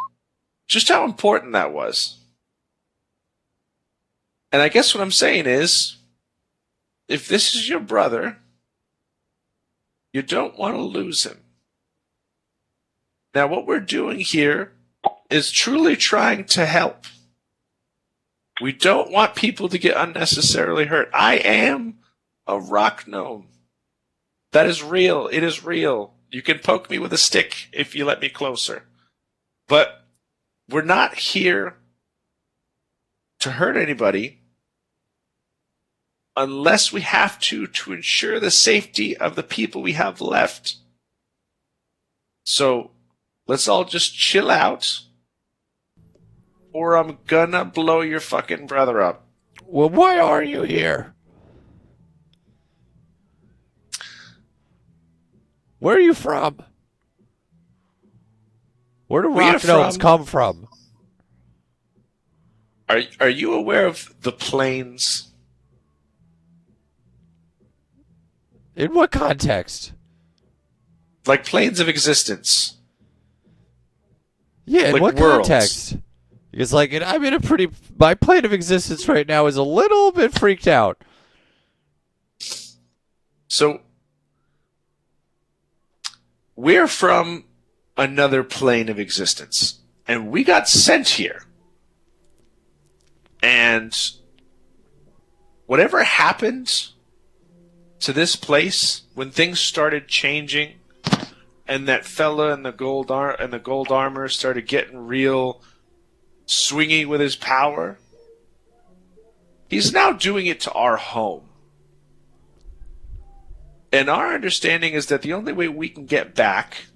just how important that was. And I guess what I'm saying is, if this is your brother, you don't want to lose him. Now, what we're doing here is truly trying to help. We don't want people to get unnecessarily hurt. I am a rock gnome. That is real. It is real. You can poke me with a stick if you let me closer. But we're not here to hurt anybody unless we have to ensure the safety of the people we have left. So let's all just chill out, or I'm gonna blow your fucking brother up. Well, why are you here? Where are you from? Where do We are rock gnomes from- come from? Are you aware of the plains? In what context? Like planes of existence. Yeah, in Like what worlds. context? Because, like, I'm in a pretty... My plane of existence right now is a little bit freaked out. So we're from another plane of existence, and we got sent here. And whatever happened to this place when things started changing, and that fella in the gold armor started getting real swingy with his power, he's now doing it to our home. And our understanding is that the only way we can get back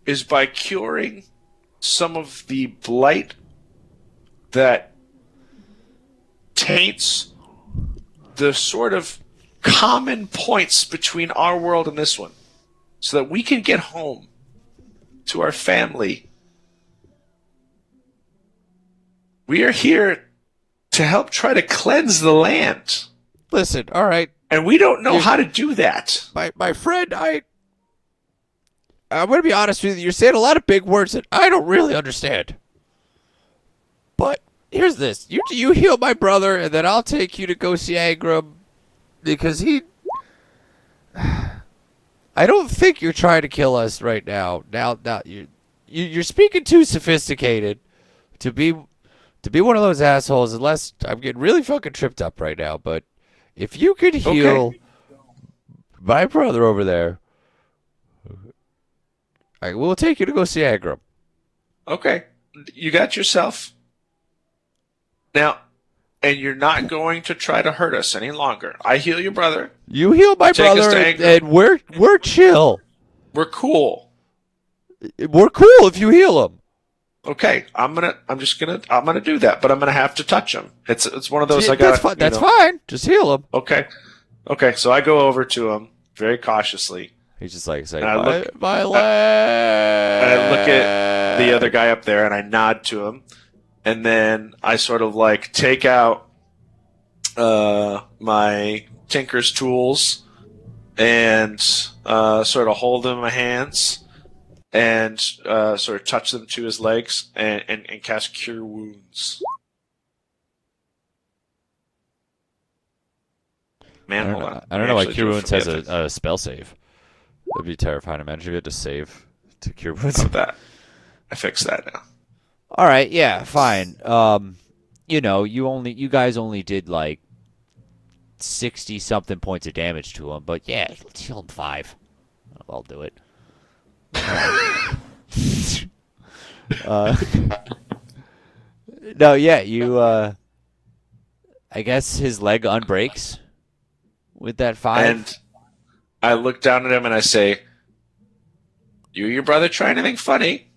is by curing some of the blight that taints the sort of common points between our world and this one, so that we can get home to our family. We are here to help try to cleanse the land, Listen, all right. and we don't know You- how to do that. My friend, I'm going to be honest with you. You're saying a lot of big words that I don't really understand. But here's this. You heal my brother, and then I'll take you to go see Agram, because he... I don't think you're trying to kill us right now. Now you're speaking too sophisticated to be one of those assholes, unless I'm getting really fucking tripped up right now. But if you could heal my brother over there, I will take you to go see Agram. Okay, you got yourself. Now, and you're not going to try to hurt us any longer. I heal your brother. You heal my Take us brother, to and, Agram. and we're chill. We're cool. We're cool if you heal him. Okay, I'm gonna do that, but I'm gonna have to touch him. It's one of those. That's fine. That's fine. Just heal him. Okay. So I go over to him very cautiously, He's just like saying, And I look- my leg. and I look at the other guy up there, and I nod to him, and then I sort of like take out my tinker's tools and sort of hold them in my hands and sort of touch them to his legs and cast Cure Wounds. Man, hold on. I don't know why Actually Cure do Wounds has forget a spell save. That'd be terrifying. Imagine if you had to save to Cure Wounds. about that. I fixed that now. All right, yeah, fine. You guys only did like 60 something points of damage to him, but yeah, let's heal him 5. I'll do it. No, yeah, you. I guess his leg unbreaks with that 5. And I look down at him and I say, "You, your brother, try anything funny,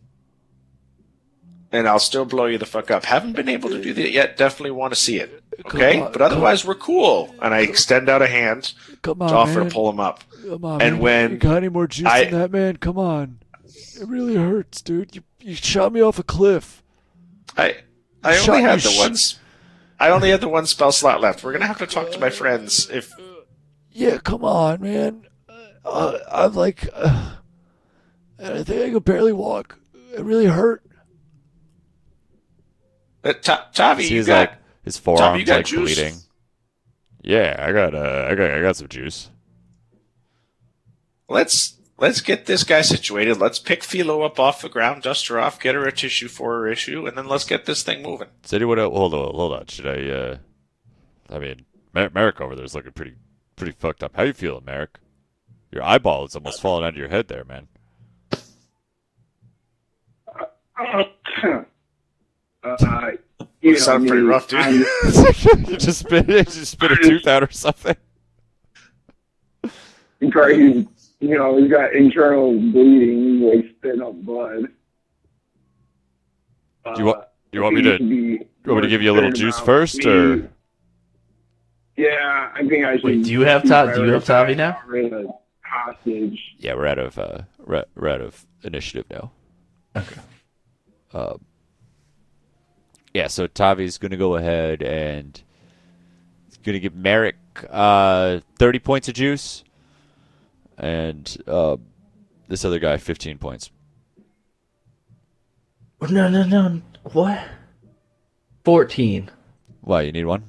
and I'll still blow you the fuck up. Haven't been able to do that yet. Definitely want to see it. Okay, Come on, but otherwise we're cool." And I extend out a hand Come to offer to pull him up. Come on, And man. when you got any more juice I- in that, man? Come on. It really hurts, dude. You shot me off a cliff. I Shut only your had the ones. I only had the one spell slot left. We're gonna have to talk to my friends. If Yeah, come on, man. I'm like, I think I can barely walk. It really hurt. Tavi, you got his Tom, forearms you got juice? bleeding. Yeah, I got some juice. let's let's get this guy situated. Let's pick Philo up off the ground, dust her off, get her a tissue for her issue, and then let's get this thing moving. Does anyone else, hold on. Should I mean, Merrick over there is looking pretty fucked up. How you feeling, Merrick? Your eyeball is almost falling out of your head there, man. You Sound pretty rough, dude. You just spit a tooth out or something. He's got internal bleeding, like spitting up blood. Do you want me to give you a little juice first, or? Yeah, I think I should. Wait, do you have Tavi now? Hostage. Yeah, we're out of initiative now. Okay. Yeah, so Tavi's gonna go ahead and he's gonna give Merrick 30 points of juice, and this other guy 15 points. No. What? 14. Why, you need one?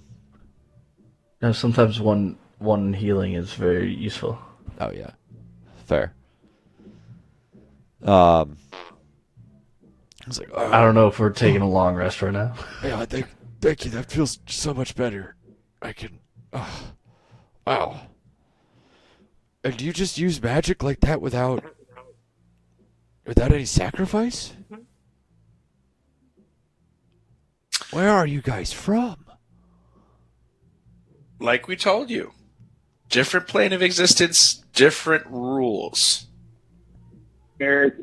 No, sometimes one healing is very useful. Oh yeah, fair. I was like, oh, I don't know if we're taking a long rest right now. yeah, thank you. That feels so much better. I can. Wow. And do you just use magic like that without any sacrifice? Where are you guys from? Like we told you, different plane of existence, different rules. Eric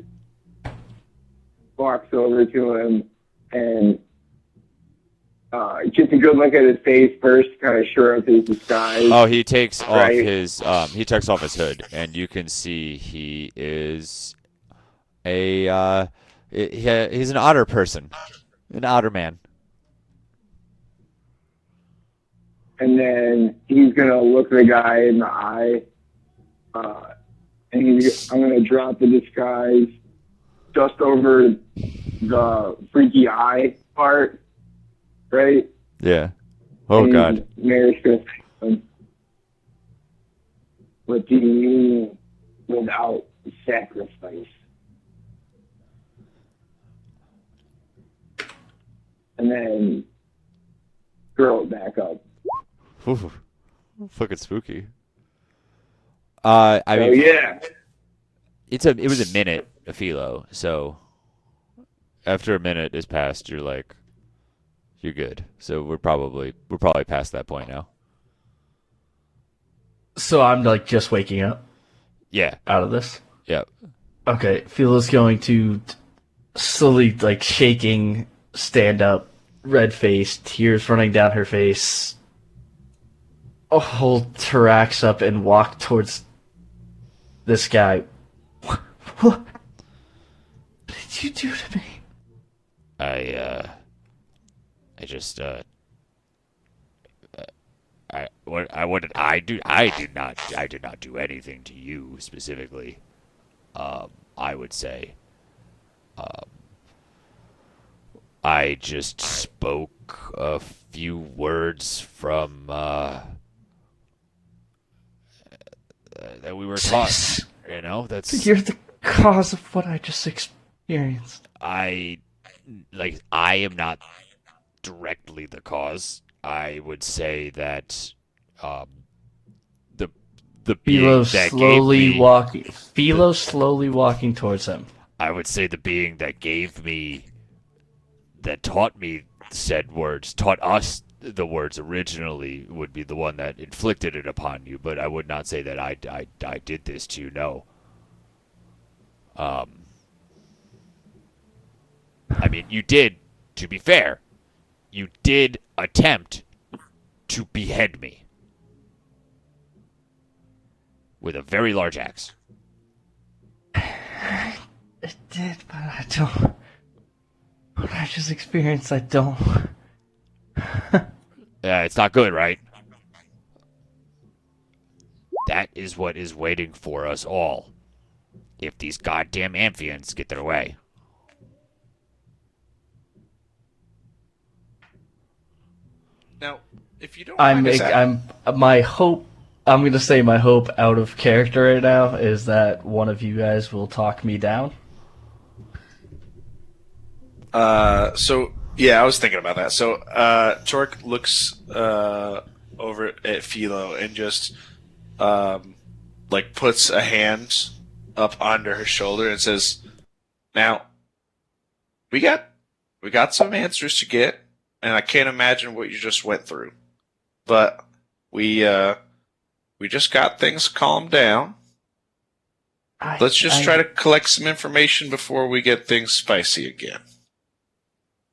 walks over to him and gets a good look at his face first, kind of shore up his disguise. Oh, he takes off Right. his hood, and you can see he is he's an otter person, an otter man. And then he's gonna look the guy in the eye, and I'm gonna drop the disguise just over the freaky eye part, right? Yeah. Oh and God. Mary's gonna say to him, "What do you mean without sacrifice?" And then curl it back up. Ooh, fucking spooky. I So mean, yeah. it was a minute, a philo. So after a minute has passed, you're good. So we're probably past that point now. So I'm like just waking up Yeah. out of this. Yeah. Okay, Philo's going to slowly, like shaking, stand up, red face, tears running down her face. Hold Tarax up and walk towards this guy. What did you do to me? I did not do anything to you specifically. I would say, I just spoke a few words from that we were taught. You know, that's You're the cause of what I just experienced. I am not directly the cause. I would say that the being Philo that slowly gave me, walking. Philo slowly walking towards him. I would say the being that gave me, that taught me said words, taught us the words originally, would be the one that inflicted it upon you. But I would not say that I did this to you. No. I mean, you did. To be fair, you did attempt to behead me with a very large axe. It did, but I don't. What I just experienced, I don't. It's not good, right? That is what is waiting for us all, if these goddamn amphians get their way. Now, if you don't I'm mind us my hope I'm gonna say my hope out of character right now is that one of you guys will talk me down. So yeah, I was thinking about that. So Torque looks over at Philo and just like puts a hand up under her shoulder and says, "Now we got some answers to get, and I can't imagine what you just went through, but we just got things calmed down. Let's just try to collect some information before we get things spicy again."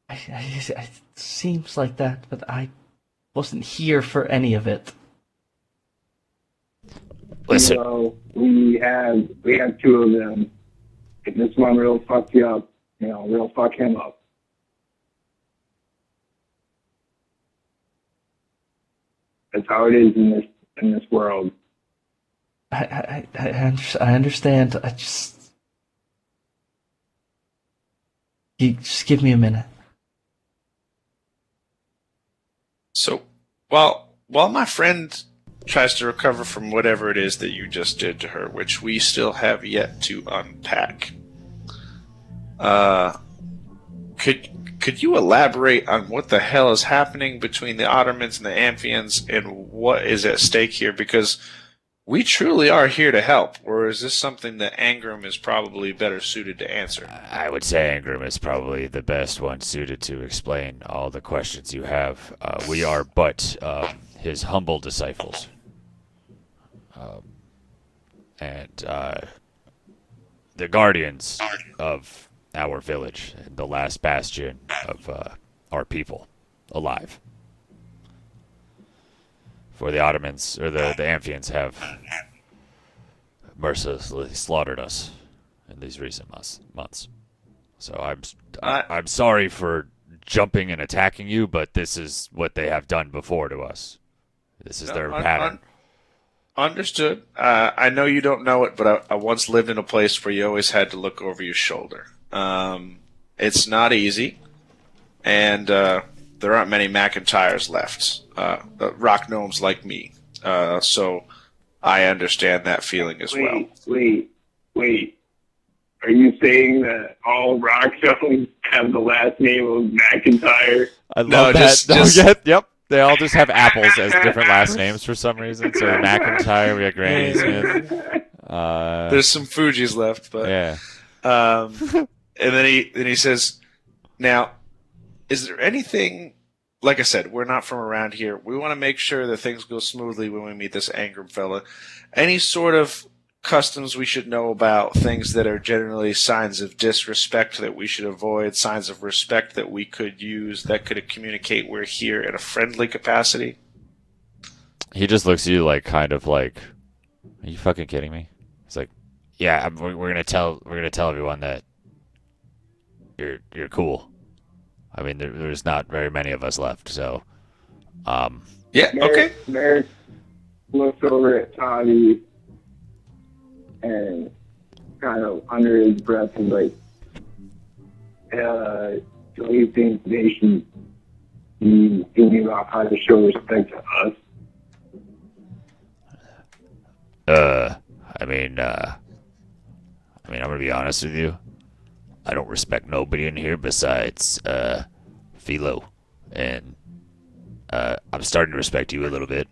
It seems like that, but I wasn't here for any of it. Listen, So we have two of them. If this one real fucks you up, real fuck him up. That's how it is in this world. I understand. You just give me a minute. So while my friend tries to recover from whatever it is that you just did to her, which we still have yet to unpack, could you elaborate on what the hell is happening between the Ottomans and the Amphians and what is at stake here? Because we truly are here to help, or is this something that Angram is probably better suited to answer? I would say Angram is probably the best one suited to explain all the questions you have. We are but his humble disciples. And the guardians of our village and the last bastion of our people alive. For the Ottomans, or the Amphians have mercilessly slaughtered us in these recent months. So I'm sorry for jumping and attacking you, but this is what they have done before to us. This is their pattern. Understood. I know you don't know it, but I once lived in a place where you always had to look over your shoulder. It's not easy, and there aren't many McIntyres left. Rock gnomes like me. So I understand that feeling as well. Wait. Are you saying that all rock gnomes have the last name of McIntyre? I love No, that. Yep. They all just have apples as different last names for some reason. So McIntyre, we got Granny Smith. There's some Fuji's left, but yeah. And then he says, "Now, is there anything? Like I said, we're not from around here. We want to make sure that things go smoothly when we meet this Angram fella. Any sort of customs we should know about, things that are generally signs of disrespect that we should avoid, signs of respect that we could use that could communicate we're here in a friendly capacity?" He just looks at you like, kind of like, "Are you fucking kidding me?" It's like, "Yeah, we're gonna tell everyone that you're cool. I mean, there's not very many of us left, so Yeah, okay. Merrick looks over at Tommy and kind of under his breath is like, so he thinks they should be thinking about how to show respect to us. I mean, I'm gonna be honest with you. I don't respect nobody in here besides Philo, and I'm starting to respect you a little bit.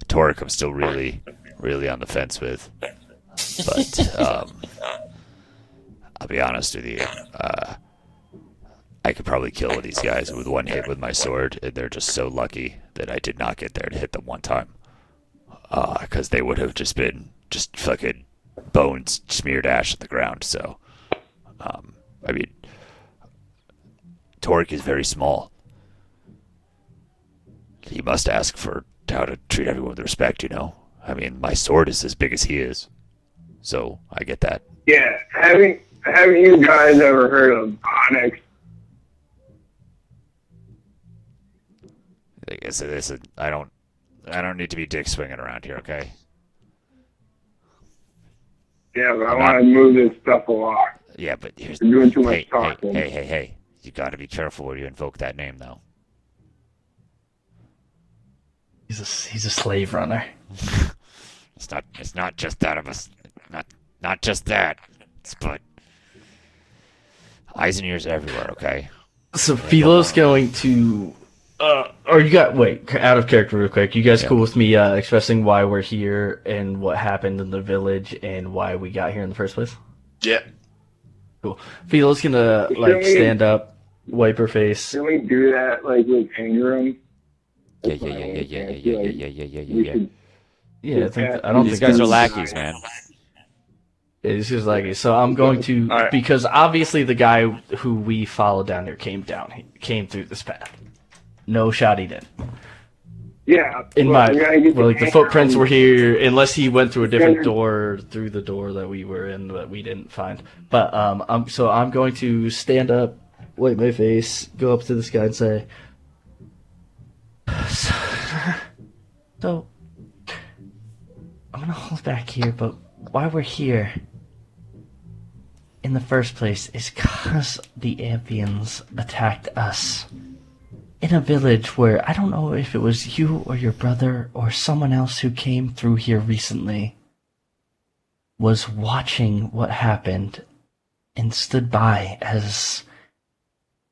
Torque, I'm still really on the fence with, but I'll be honest with you. I could probably kill these guys with one hit with my sword, and they're just so lucky that I did not get there to hit them one time. Because they would have just been fucking bones smeared ash on the ground. So, I mean, Torque is very small. He must ask for how to treat everyone with respect, you know? I mean, my sword is as big as he is. So, I get that. Yeah, haven't you guys ever heard of Onyx? Listen, I don't need to be dick swinging around here, okay? Yeah, but I want to move this stuff along. Yeah, but here's... You're doing too much talking. Hey. You gotta be careful where you invoke that name, though. He's a slave runner. It's not just that of us. Not just that. But eyes and ears everywhere. Okay. So Philo's going to. Or you got wait out of character real quick. You guys Yeah. cool with me expressing why we're here and what happened in the village and why we got here in the first place? Yeah. Cool. Philo's gonna like stand up, wipe her face. Can we do that like with Ingram? Yeah. Yeah, I don't These think guys are that's- lackeys, man. It's just like so. I'm going to All right. because obviously the guy who we followed down here came through this path. No shot he didn't. Yeah. In but my we gotta get well, like the Ingram. footprints were here, unless he went through a different door through the door that we were in that we didn't find. But I'm going to stand up, wipe my face, go up to this guy and say, "So, I'm gonna hold back here, but why we're here in the first place is because the Amphians attacked us." In a village where I don't know if it was you or your brother or someone else who came through here recently was watching what happened and stood by as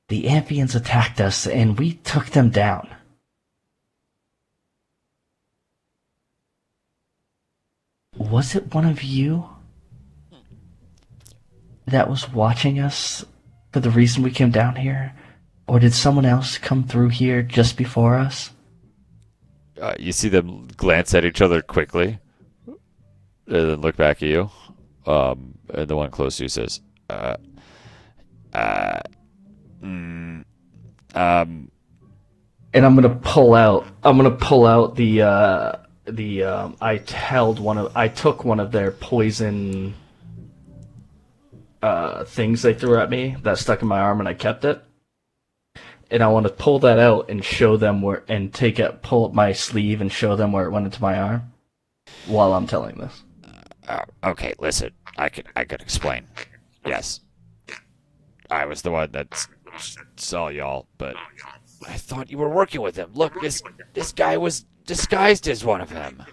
the Amphians attacked us and we took them down. Was it one of you that was watching us for the reason we came down here? Or did someone else come through here just before us? You see them glance at each other quickly, and then look back at you. And the one close to you says, And I'm gonna pull out. I took one of their poison things they threw at me that stuck in my arm, and I kept it. And I want to pull that out and show them where, and pull up my sleeve and show them where it went into my arm, while I'm telling this. okay, listen, I could explain. Yes, I was the one that saw y'all, but I thought you were working with him. Look, this guy was disguised as one of them.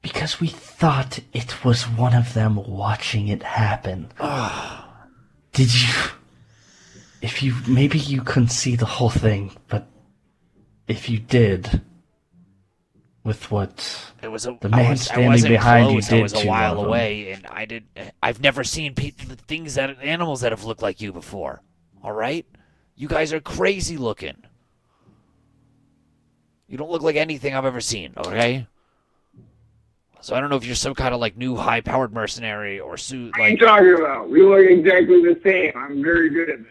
Because we thought it was one of them watching it happen. Did you? Maybe you couldn't see the whole thing, but if you did, with what It was a, the I man was, standing I wasn't behind close. you did I was a to while one of them. away, and I've never seen animals that have looked like you before. All right, you guys are crazy looking. You don't look like anything I've ever seen. Okay. So I don't know if you're some kind of like new high-powered mercenary or suit What are you like. talking about? We look exactly the same. I'm very good at this.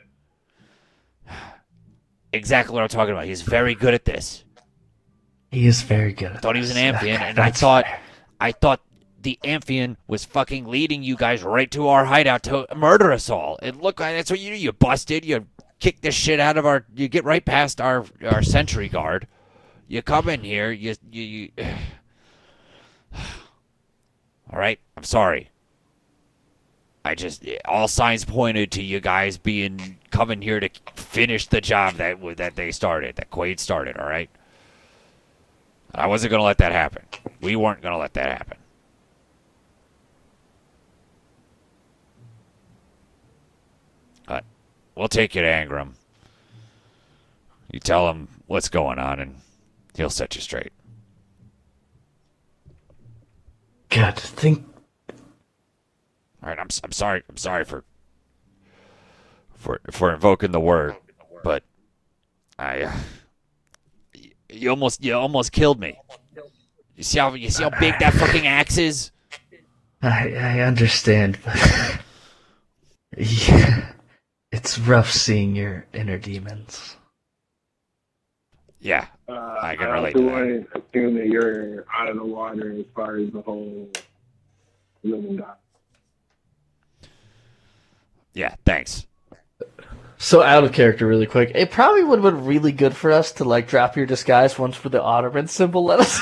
Exactly what I'm talking about. He's very good at this. He is very good. I thought he was an Amphian, and That's I fair. thought the Amphian was fucking leading you guys right to our hideout to murder us all. And look, that's what you do. You busted. You kick the shit out of our. You get right past our sentry guard. You come in here. You All right. I'm sorry. All signs pointed to you guys coming here to finish the job that they started, that Quaid started. All right. I wasn't gonna let that happen. We weren't gonna let that happen. But we'll take you to Angram. You tell him what's going on, and he'll set you straight. Good. Think. All right, I'm sorry. I'm sorry for invoking the word, but you almost killed me. You see how big that fucking axe is? I understand, but yeah, it's rough seeing your inner demons. Yeah, I can I relate also to that. want to assume that you're out of the water as far as the whole living die. Yeah, thanks. So out of character, really quick. It probably would have been really good for us to like drop your disguise once for the Ottoman symbol. Let us.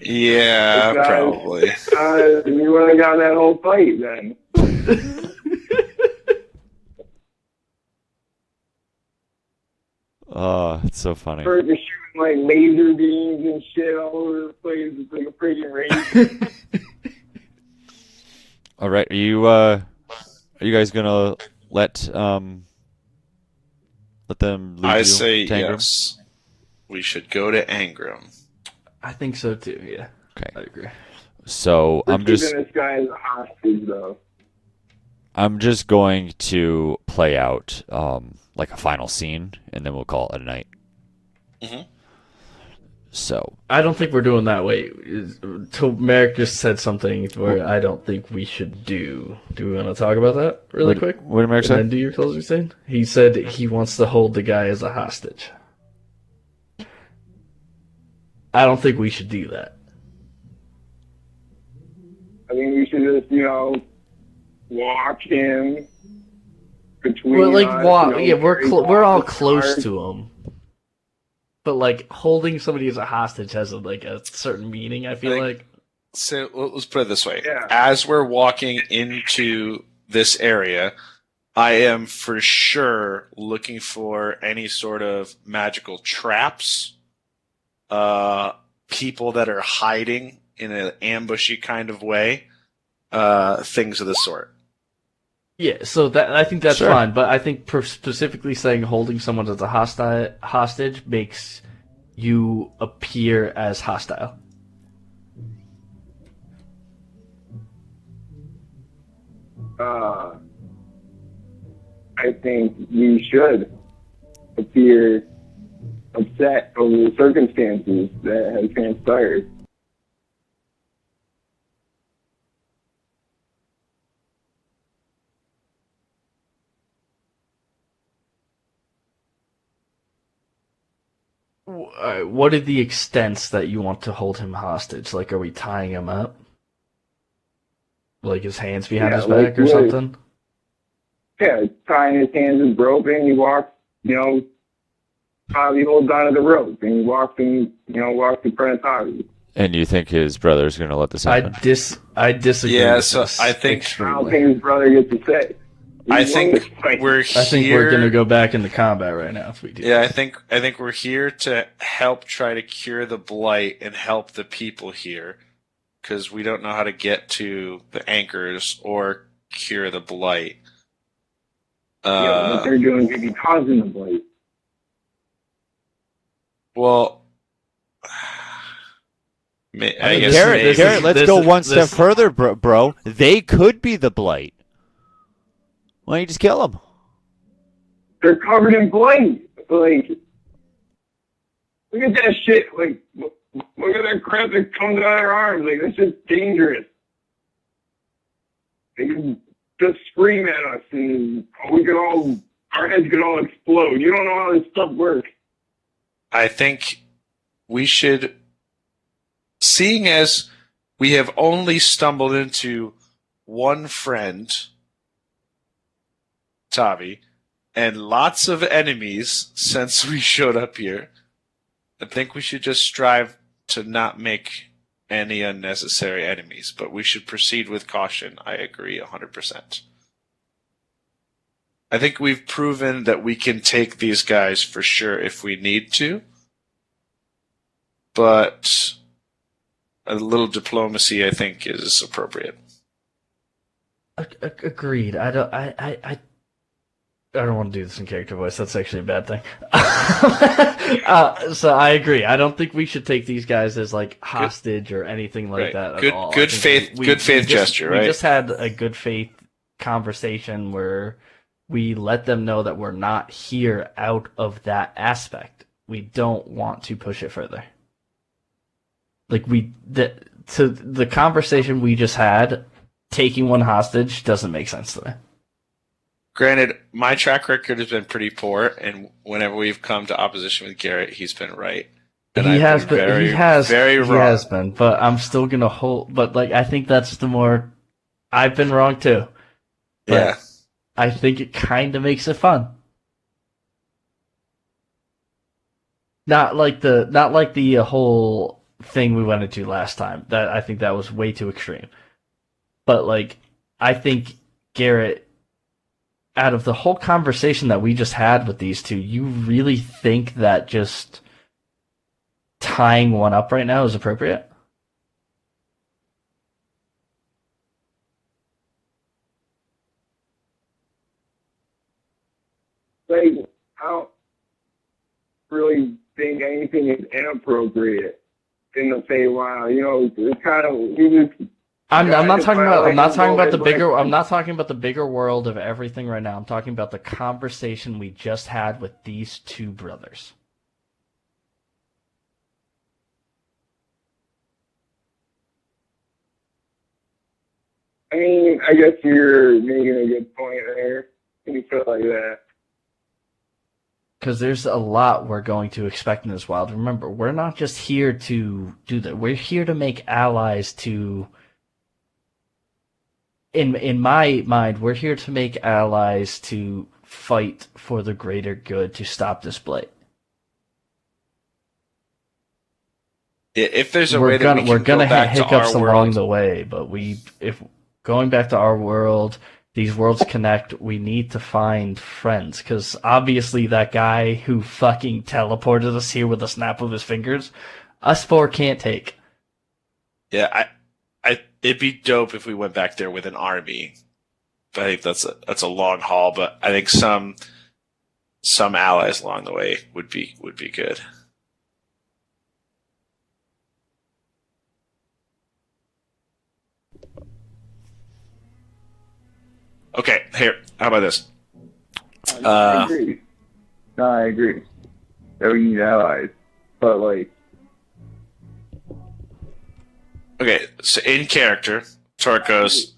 Yeah, Guys, probably. You would have got that whole fight then. It's so funny. Birds are shooting like laser beams and shit all over the place. It's like a freaking race. All right, are you guys gonna let them lead I you say to Angram? yes. We should go to Angram. I think so too. Yeah, I Okay. agree. So We're keeping this guy as a hostage, though. I'm just going to play out like a final scene, and then we'll call it a night. Mhm. So I don't think we're doing that. Wait, Merrick just said something where I don't think we should do. Do we want to talk about that really quick? What did Merrick And say? then do your closing scene? He said he wants to hold the guy as a hostage. I don't think we should do that. I mean, we should just, walk him between We're like, us. yeah, we're all the close stars. to him. But like holding somebody as a hostage has a certain meaning. I feel I think- like. So let's put it this way. Yeah. As we're walking into this area, I am for sure looking for any sort of magical traps, people that are hiding in an ambushy kind of way, things of the sort. Yeah, so that I think that's Sure. fine, but I think specifically saying holding someone as a hostage makes you appear as hostile. I think we should appear upset over the circumstances that have transpired. What are the extents that you want to hold him hostage? Like, are we tying him up? Like his hands behind Yeah, his like back or what- something? Yeah, tying his hands with rope, and he walks, Tavi holds onto the rope, and he walks walks in front of Tavi. And you think his brother's going to let this I happen? disagree. Yeah, with so this I think- I extremely. don't think his brother gets to say. I He think won this fight. we're I think here. we're gonna go back into combat right now if we do. Yeah, I think we're here to help try to cure the blight and help the people here, because we don't know how to get to the anchors or cure the blight. What they're doing could be causing the blight. Well, I guess Garrett, maybe- Garrett, let's this go is- one this- step further, bro. They could be the blight. Why don't you just kill them? They're covered in blight. Like, look at that shit. Like, look at that crap that comes out of their arms. Like, that's just dangerous. They can just scream at us, and our heads could all explode. You don't know how this stuff works. I think we should, seeing as we have only stumbled into one friend, Tavi, and lots of enemies since we showed up here, I think we should just strive to not make any unnecessary enemies, but we should proceed with caution. I agree 100%. I think we've proven that we can take these guys for sure if we need to, but a little diplomacy, I think, is appropriate. Agreed. I don't want to do this in character voice. That's actually a bad thing. So I agree. I don't think we should take these guys as like hostage or anything like Right. that Good- at all. good I think faith- good faith gesture, right? We just had a good faith conversation where we let them know that we're not here out of that aspect. We don't want to push it further. Like to the conversation we just had, taking one hostage doesn't make sense to me. Granted, my track record has been pretty poor, and whenever we've come to opposition with Garrett, he's been right. And He I've has been. very, He has. very He wrong. has been. But I'm still gonna hold. But like, I think that's the more. I've been wrong too. But Yeah. I think it kind of makes it fun. Not like the whole thing we went into last time. That I think that was way too extreme. But like, I think Garrett out of the whole conversation that we just had with these two, you really think that just tying one up right now is appropriate? Like, I don't really think anything is inappropriate in the Feywild. You know, it's kind of we just. I'm not Guys, talking about. I'm not like, talking about the like- bigger. I'm not talking about the bigger world of everything right now. I'm talking about the conversation we just had with these two brothers. I mean, I guess you're making a good point there. You feel like that. Because there's a lot we're going to expect in this wild. Remember, we're not just here to do that. We're here to make allies to. In my mind, we're here to make allies to fight for the greater good to stop this blight. If there's a we're way that we we're can gonna go back hit to hiccups our along world, the way, but if going back to our world, these worlds connect. We need to find friends because obviously that guy who fucking teleported us here with a snap of his fingers, us four can't take. yeah, it'd be dope if we went back there with an army. But I think that's a long haul. But I think some allies along the way would be good. Okay, here. How about this? I agree. No, I agree that we need allies, but like, Okay, so in character, Torque goes,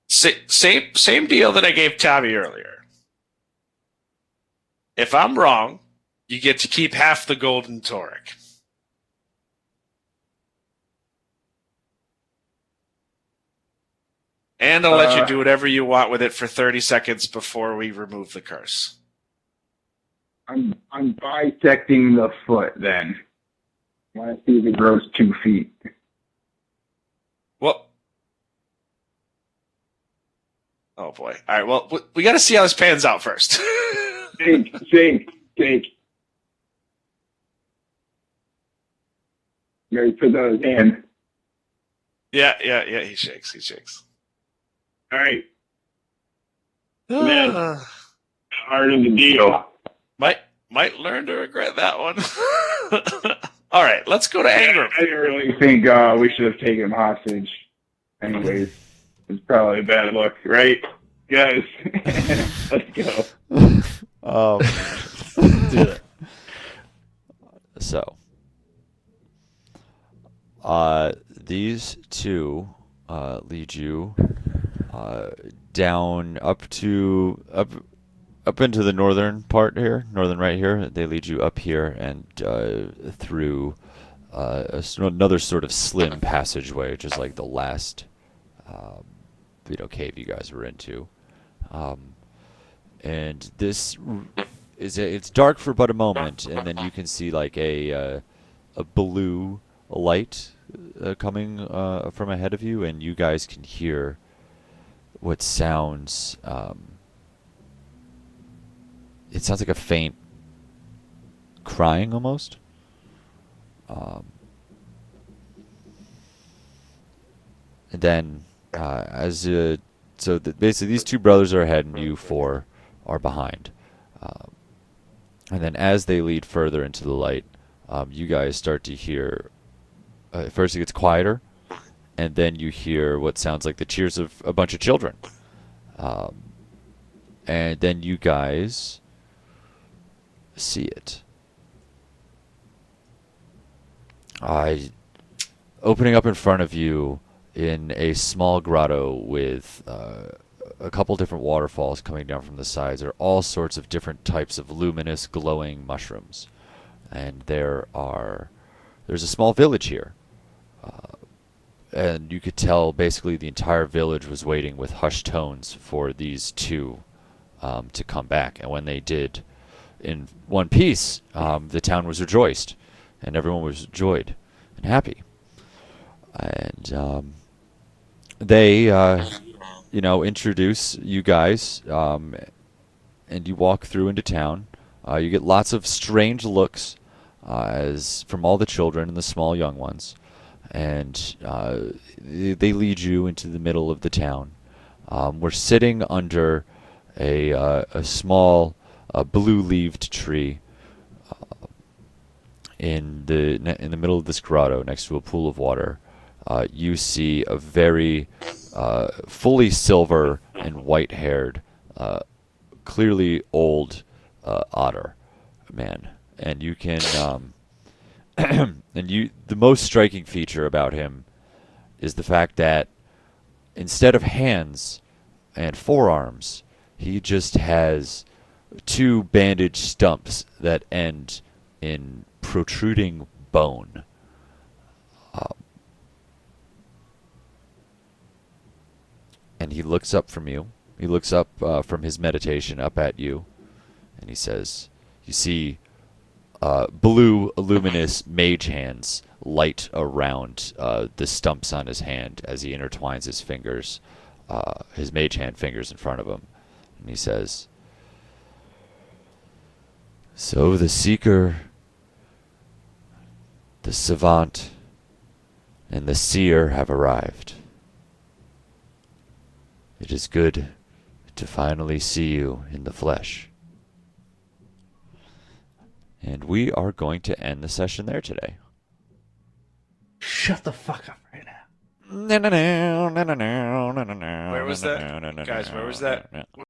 same deal that I gave Tommy earlier. If I'm wrong, you get to keep half the golden Torque. And I'll let you do whatever you want with it for 30 seconds before we remove the curse. I'm bisecting the foot. Then I want to see if it grows 2 feet. Well, oh boy. All right, well, we got to see how this pans out first. Shake. Mary puts out his hand. Yeah, he shakes. All right, Man. Part of the deal. Might learn to regret that one. All right, let's go to anger. I didn't really think we should have taken him hostage. Anyways, it's probably a bad look, right, guys? Let's go. Do it. So, these two lead you down up into the northern part here, northern right here. They lead you up here and through another sort of slim passageway, which is like the last cave you guys were into. And this it's dark for but a moment, and then you can see like a blue light coming from ahead of you, and you guys can hear what sounds. It sounds like a faint crying almost. And then basically these two brothers are ahead and you four are behind. And then as they lead further into the light, you guys start to hear. First it gets quieter, and then you hear what sounds like the cheers of a bunch of children. And then you guys see it. Opening up in front of you in a small grotto with a couple different waterfalls coming down from the sides are all sorts of different types of luminous glowing mushrooms. And there's a small village here. And you could tell basically the entire village was waiting with hushed tones for these two to come back. And when they did in one piece, the town was rejoiced. And everyone was joyed and happy. And introduce you guys, and you walk through into town. You get lots of strange looks as from all the children and the small young ones, and they lead you into the middle of the town. We're sitting under a small blue-leaved tree in the middle of this grotto next to a pool of water. You see a very fully silver and white-haired, clearly old otter man, and you can the most striking feature about him is the fact that instead of hands and forearms, he just has two bandaged stumps that end in protruding bone. And he looks up from you. He looks up from his meditation up at you, and he says, "You see blue, luminous mage hands light around the stumps on his hand as he intertwines his fingers, his mage hand fingers in front of him." And he says, "So the seeker, the savant, and the seer have arrived. It is good to finally see you in the flesh." And we are going to end the session there today. Shut the fuck up right now. Where was that? Guys, where was that?